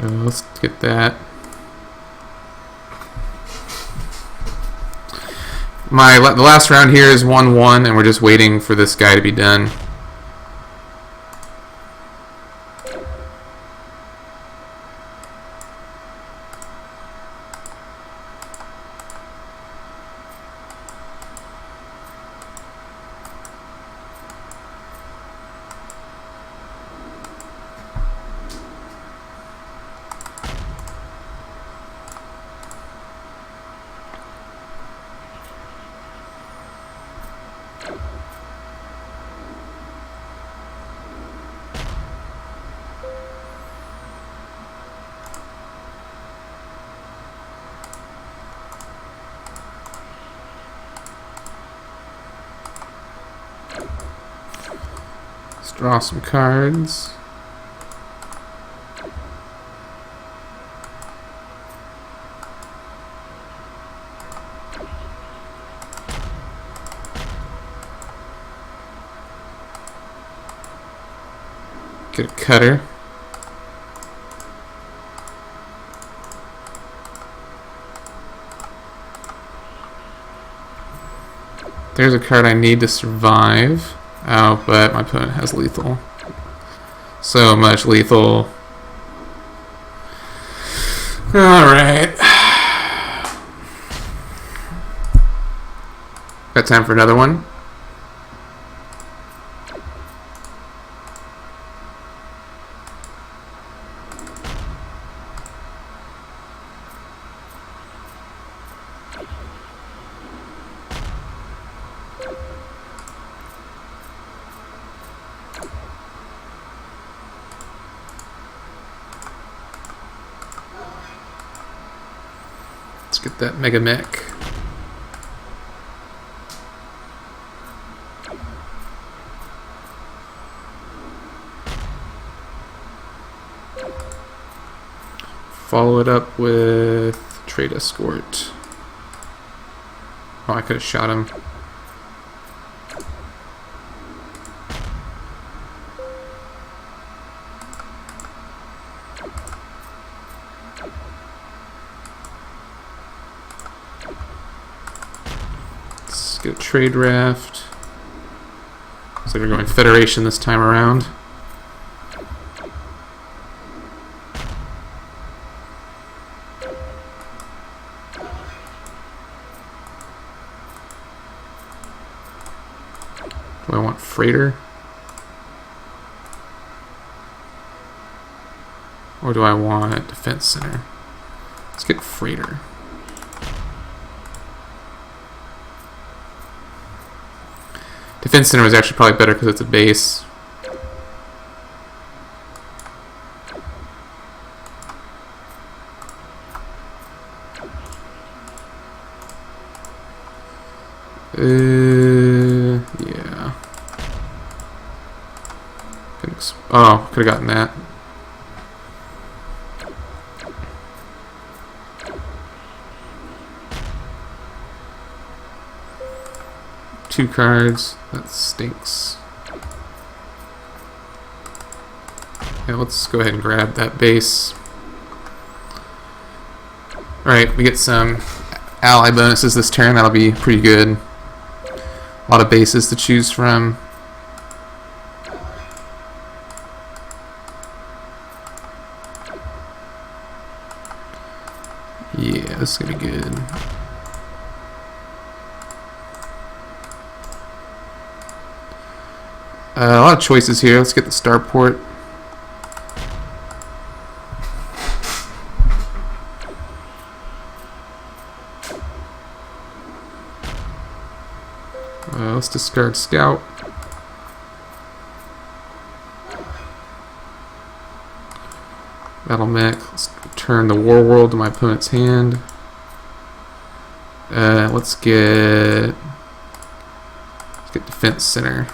Let's get that. The last round here is 1-1, and we're just waiting for this guy to be done. Let's draw some cards. Get a cutter. There's a card I need to survive. Oh, but my opponent has lethal. So much lethal. Alright. Got time for another one. Let's get that Mega Mech. Follow it up with Trade Escort. Oh, I could have shot him. Let's get a trade raft. Looks like we're going Federation this time around. Do I want Freighter? Or do I want Defense Center? Let's get Freighter. Defense Center was actually probably better because it's a base. Yeah. Oh, could have gotten that. Two cards. That stinks. Yeah, let's go ahead and grab that base. Alright, we get some ally bonuses this turn. That'll be pretty good. A lot of bases to choose from. Yeah, this is gonna be good. A lot of choices here. Let's get the starport. Let's discard Scout. Battle Mech. Let's turn the War World to my opponent's hand. Let's get Defense Center.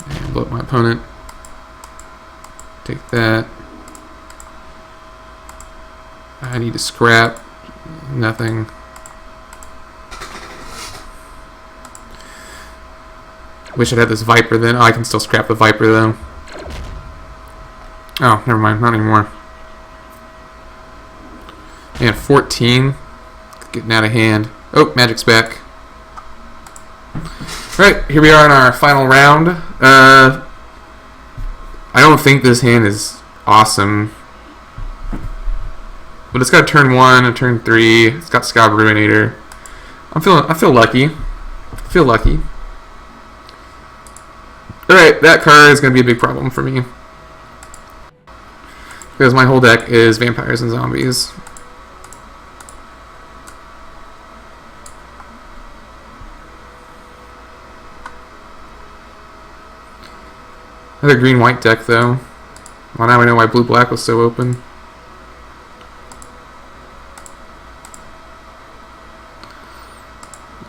And blow up my opponent. Take that. I need to scrap. Nothing. Wish I'd had this Viper then. Oh, I can still scrap the Viper though. Oh, never mind. Not anymore. And 14. Getting out of hand. Oh, Magic's back. Alright, here we are in our final round. I don't think this hand is awesome. But it's got turn 1 and turn 3. It's got Scout Ruinator. I feel lucky. I feel lucky. Alright, that card is going to be a big problem for me. Because my whole deck is vampires and zombies. Another green-white deck, though. Well, now we know why blue-black was so open.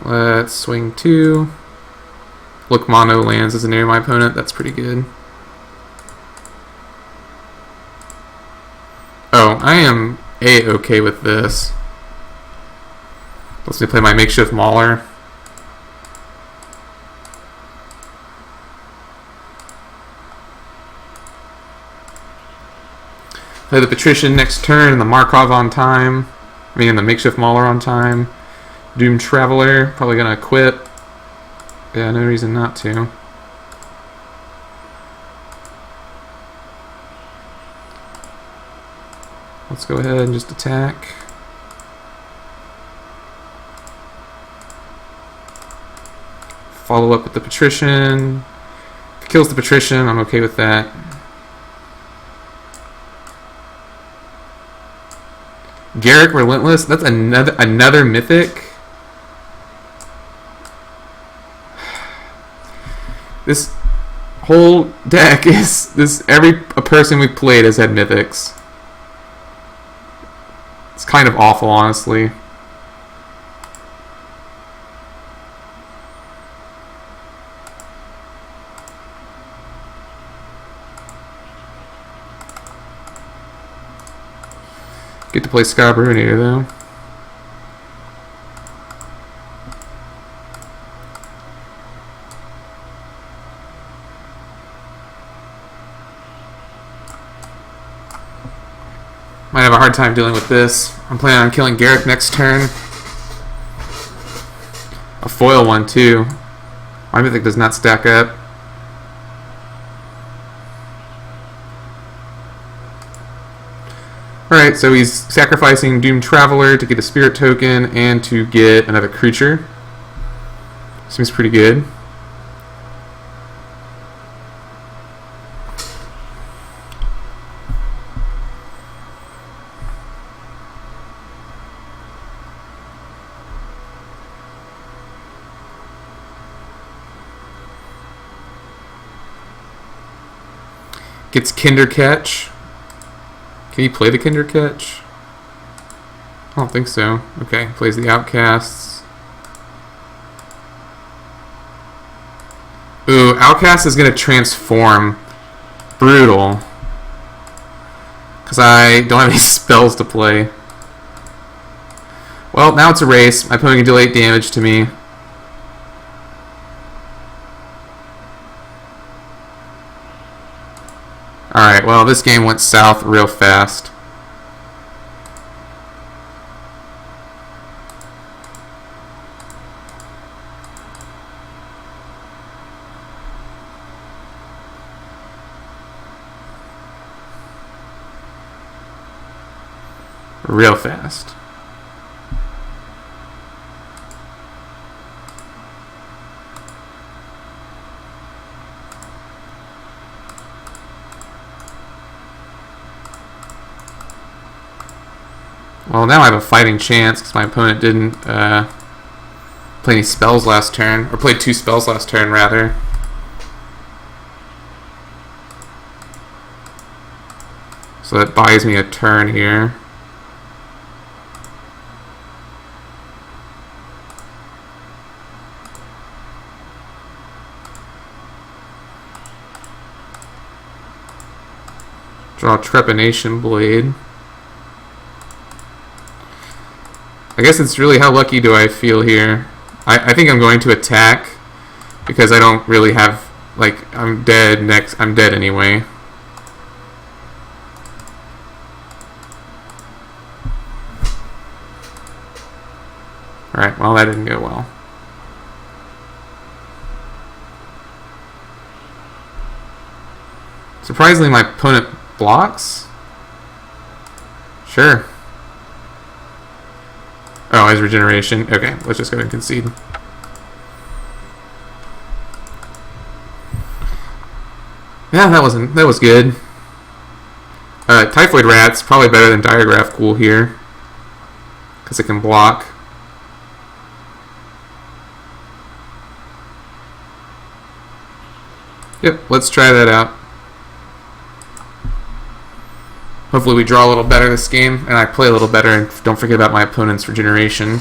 Let's swing 2. Look, mono lands as near my opponent. That's pretty good. Oh, I am A-okay with this. Let's play my makeshift Mauler. Play the Patrician next turn and the Markov on time. I mean, the makeshift Mauler on time. Doom Traveler, probably gonna quit. Yeah, no reason not to. Let's go ahead and just attack. Follow up with the Patrician. If it kills the Patrician, I'm okay with that. Garrick Relentless, that's another mythic. This whole deck is every person we've played has had mythics. It's kind of awful, honestly. Get to play Scout Ruinator though. Might have a hard time dealing with this. I'm planning on killing Garrick next turn. A foil one too. My mythic does not stack up. Alright, so he's sacrificing Doom Traveler to get a Spirit Token and to get another creature. Seems pretty good. Gets Kinder Catch. Can you play the Kinder Catch? I don't think so. Okay, plays the Outcasts. Ooh, Outcast is going to transform. Brutal. Because I don't have any spells to play. Well, now it's a race. My opponent can deal 8 damage to me. Alright, well, this game went south real fast. Real fast. Well, now I have a fighting chance because my opponent didn't play any spells last turn, or played 2 spells last turn, rather. So that buys me a turn here. Draw Trepanation Blade. I guess it's really how lucky do I feel here. I think I'm going to attack because I don't really have, like, I'm dead next. I'm dead anyway. Alright, well, that didn't go well. Surprisingly, my opponent blocks? Sure. Oh, his regeneration. Okay, let's just go ahead and concede. Yeah, that was good. Typhoid Rat's probably better than Diagraph Ghoul here, because it can block. Yep, let's try that out. Hopefully we draw a little better this game, and I play a little better, and don't forget about my opponent's regeneration.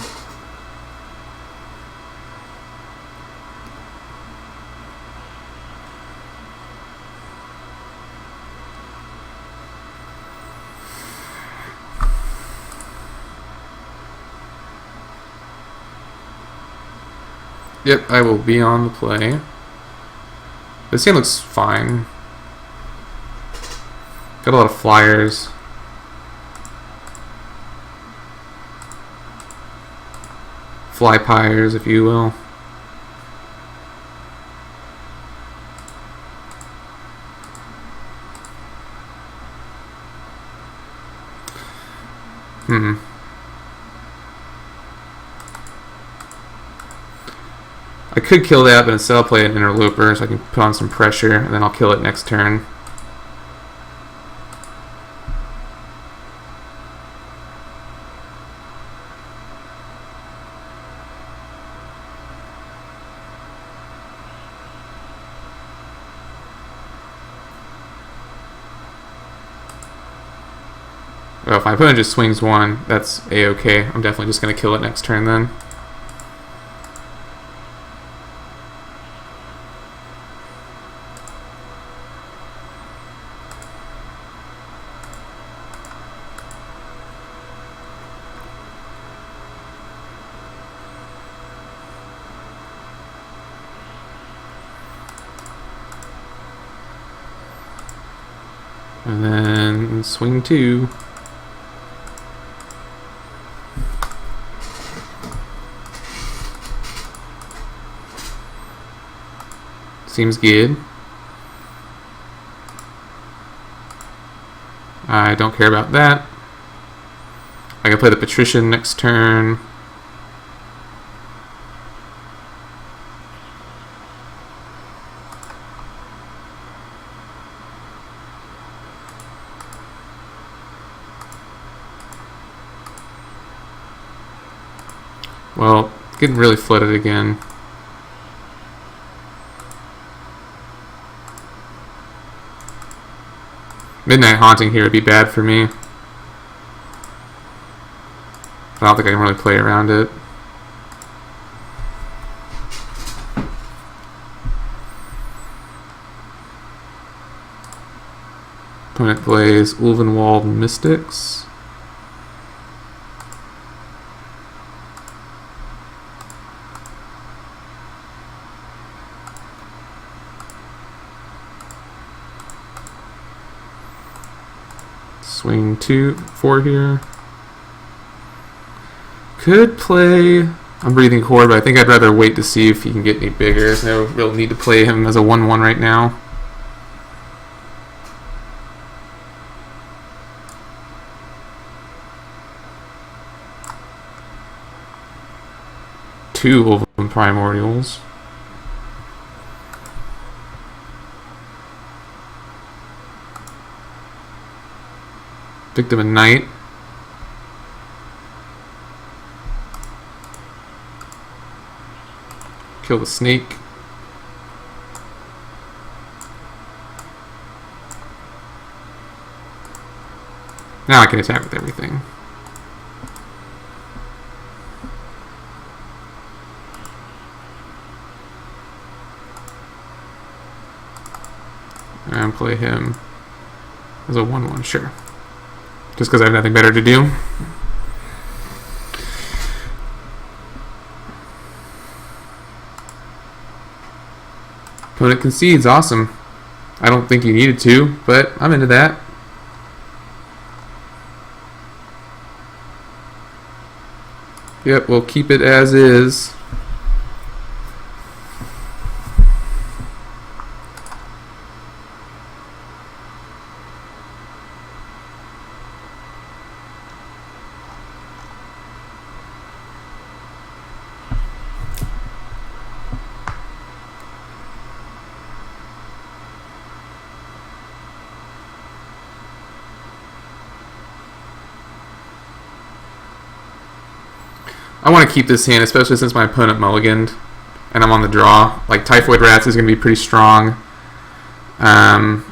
Yep, I will be on the play. This game looks fine. Got a lot of flyers. Fly pyres, if you will. I could kill that, but instead I'll play an Interloper so I can put on some pressure, and then I'll kill it next turn. Well, if my opponent just swings 1, that's a-okay. I'm definitely just going to kill it next turn then. And then swing 2. Seems good. I don't care about that. I can play the Patrician next turn. Well, getting really flooded again. Midnight Haunting here would be bad for me. I don't think I can really play around it. Opponent plays Ulvenwald Mystics. Swing 4 here. Could play Unbreathing Core, but I think I'd rather wait to see if he can get any bigger. There's no real need to play him as a 1/1 right now. Two Wolven Primordials. Victim of Night. Kill the snake. Now I can attack with everything. And play him as a 1/1, sure. Just because I have nothing better to do. Opponent concedes, awesome. I don't think he needed to, but I'm into that. Yep, we'll keep it as is. I want to keep this hand, especially since my opponent mulliganed and I'm on the draw. Like, Typhoid Rats is going to be pretty strong. Vampire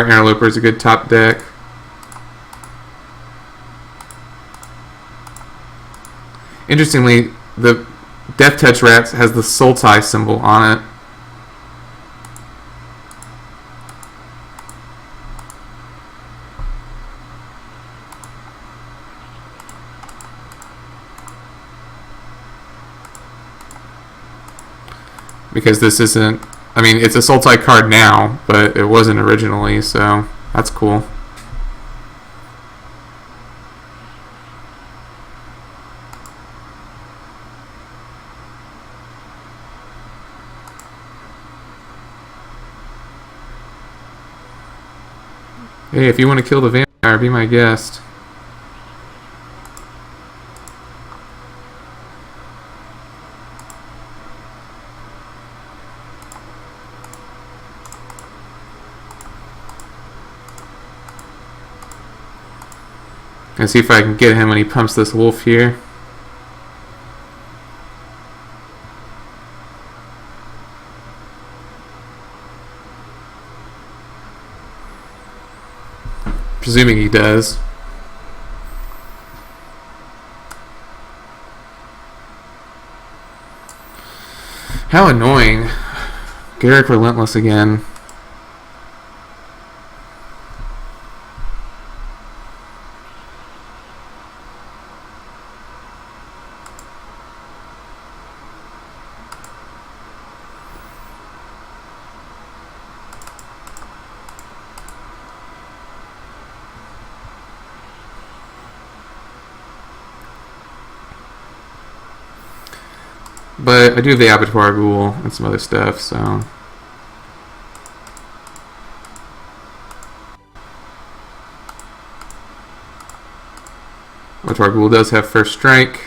Interloper is a good top deck. Interestingly, the Death Touch Rats has the Sultai symbol on it. Because this isn't, I mean, it's a Sultai card now, but it wasn't originally, so that's cool. Hey, if you want to kill the vampire, be my guest. And see if I can get him when he pumps this wolf here. Presuming he does. How annoying. Garrick Relentless again. But I do have the Abattoir Ghoul and some other stuff, so... Abattoir Ghoul does have first strike.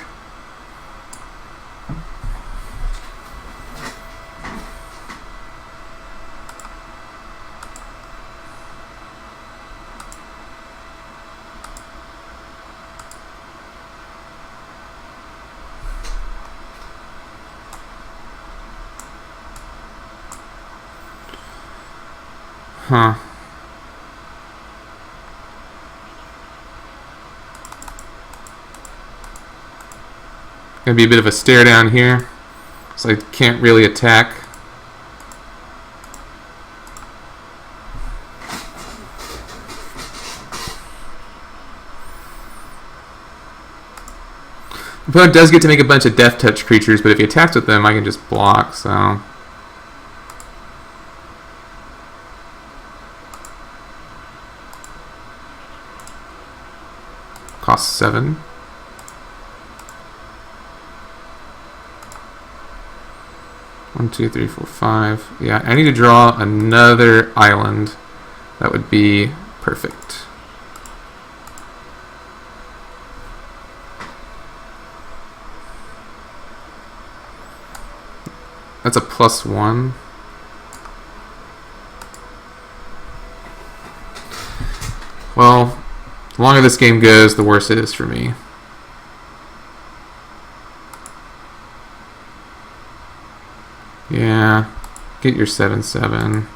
Huh. Gonna be a bit of a stare down here, so I can't really attack. The opponent does get to make a bunch of Death Touch creatures, but if he attacks with them, I can just block, so... cost 7. One, two, three, four, 5. Yeah, I need to draw another island. That would be perfect. That's a +1. Well, the longer this game goes, the worse it is for me. Yeah, get your 7/7.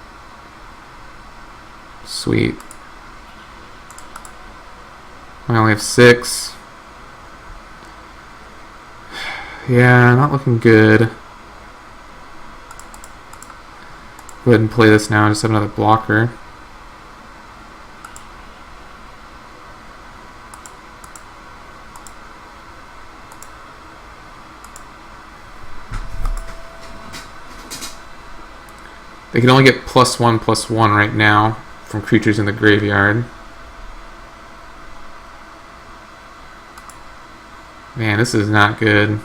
Sweet. I only have 6. Yeah, not looking good. Go ahead and play this now. I just have another blocker. They can only get +1/+1 right now from creatures in the graveyard. Man, this is not good.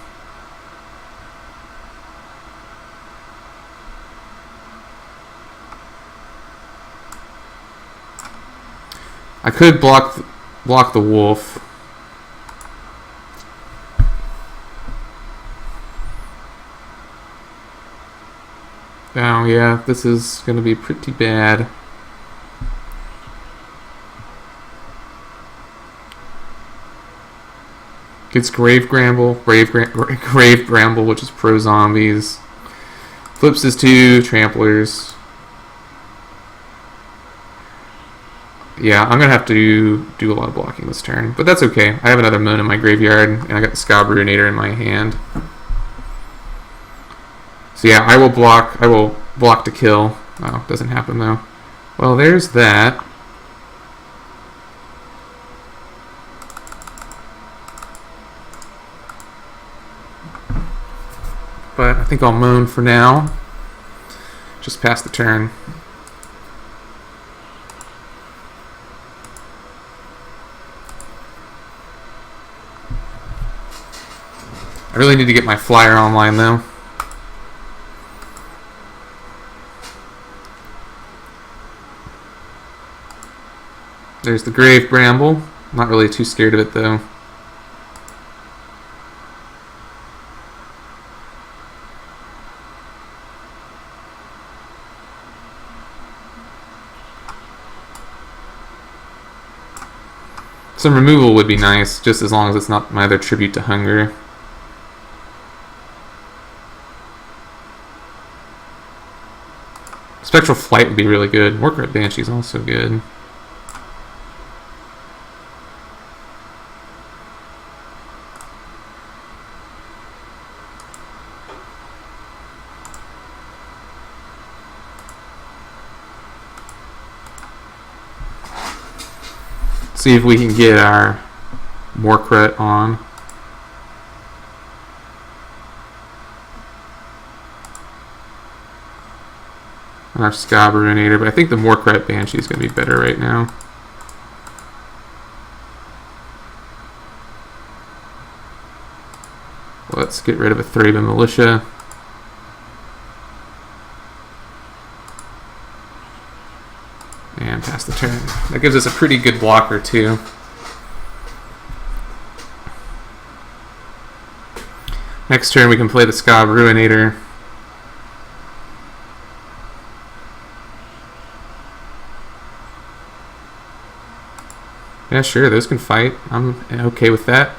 I could block the wolf. Oh yeah, this is going to be pretty bad. Gets Grave Bramble, Grave Bramble, which is pro zombies. Flips his 2 tramplers. Yeah, I'm going to have to do a lot of blocking this turn, but that's okay. I have another moon in my graveyard, and I got the Scabruinator in my hand. So yeah, I will block to kill. Oh, doesn't happen though. Well, there's that. But I think I'll moan for now. Just pass the turn. I really need to get my flyer online though. There's the Grave Bramble. Not really too scared of it though. Some removal would be nice, just as long as it's not my other Tribute to Hunger. Spectral Flight would be really good. Worker at Banshee is also good. See if we can get our Morkret on. And our Scabruinator, but I think the Morkret Banshee is going to be better right now. Let's get rid of a Thraben Militia. And pass the turn. That gives us a pretty good blocker too. Next turn we can play the Scabruinator. Yeah, sure, those can fight. I'm okay with that.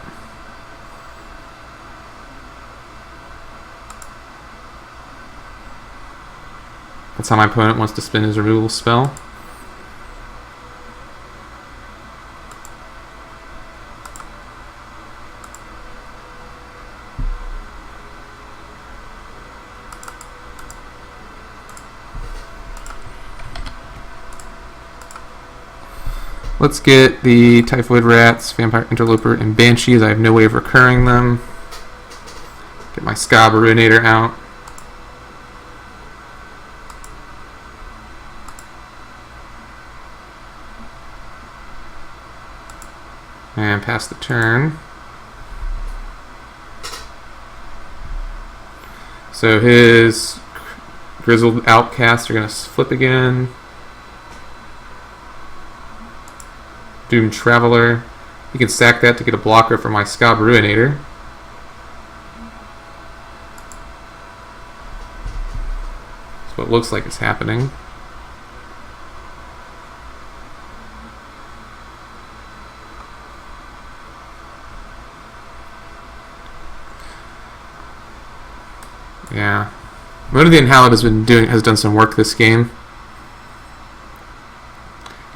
That's how my opponent wants to spin his removal spell. Let's get the Typhoid Rats, Vampire Interloper, and Banshees. I have no way of recurring them. Get my Scabruinator out. And pass the turn. So his Grizzled Outcasts are going to flip again. Doomed Traveler. You can sack that to get a blocker for my Scab Ruinator. That's what it looks like is happening. Yeah. Modidian Halid has done some work this game.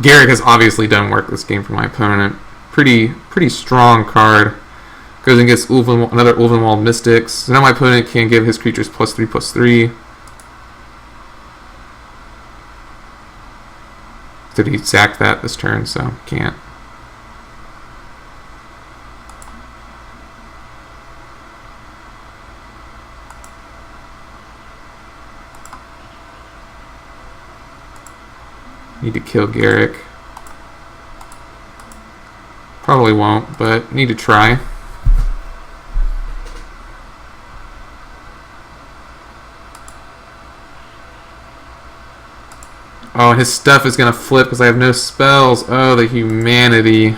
Garrick has obviously done work this game for my opponent. Pretty strong card. Goes and gets another Ulvenwald Mystics. So now my opponent can give his creatures +3/+3. Did he sack that this turn? So can't. Need to kill Garrick. Probably won't, but need to try. Oh, his stuff is going to flip because I have no spells. Oh, the humanity.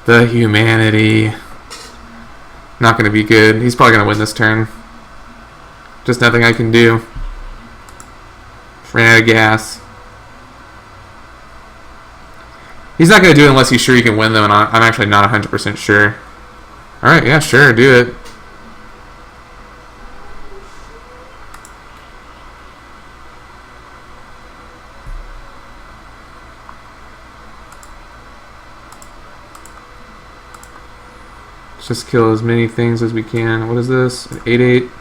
The humanity. Not going to be good. He's probably going to win this turn. Just nothing I can do. Ran out of gas. He's not going to do it unless he's sure he can win them, and I'm actually not 100% sure. Alright, yeah, sure, do it. Let's just kill as many things as we can. What is this? An 8/8.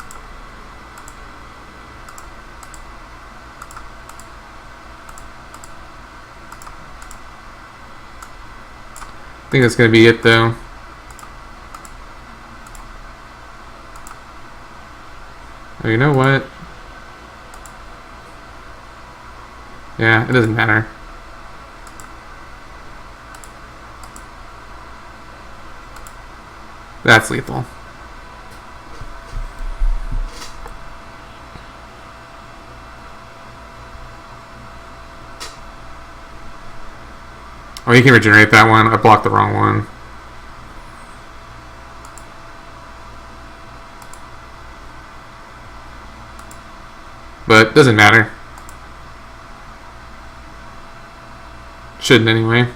I think that's going to be it, though. Oh, you know what? Yeah, it doesn't matter. That's lethal. Oh, you can regenerate that one. I blocked the wrong one. But doesn't matter. Shouldn't anyway.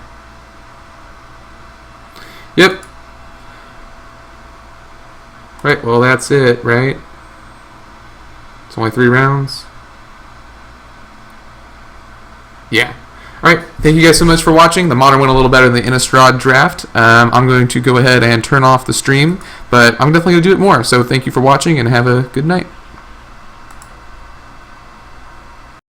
Yep. Right, well that's it, right? It's only 3 rounds. Yeah. Alright, thank you guys so much for watching. The Modern went a little better than the Innistrad draft. I'm going to go ahead and turn off the stream, but I'm definitely going to do it more. So thank you for watching and have a good night.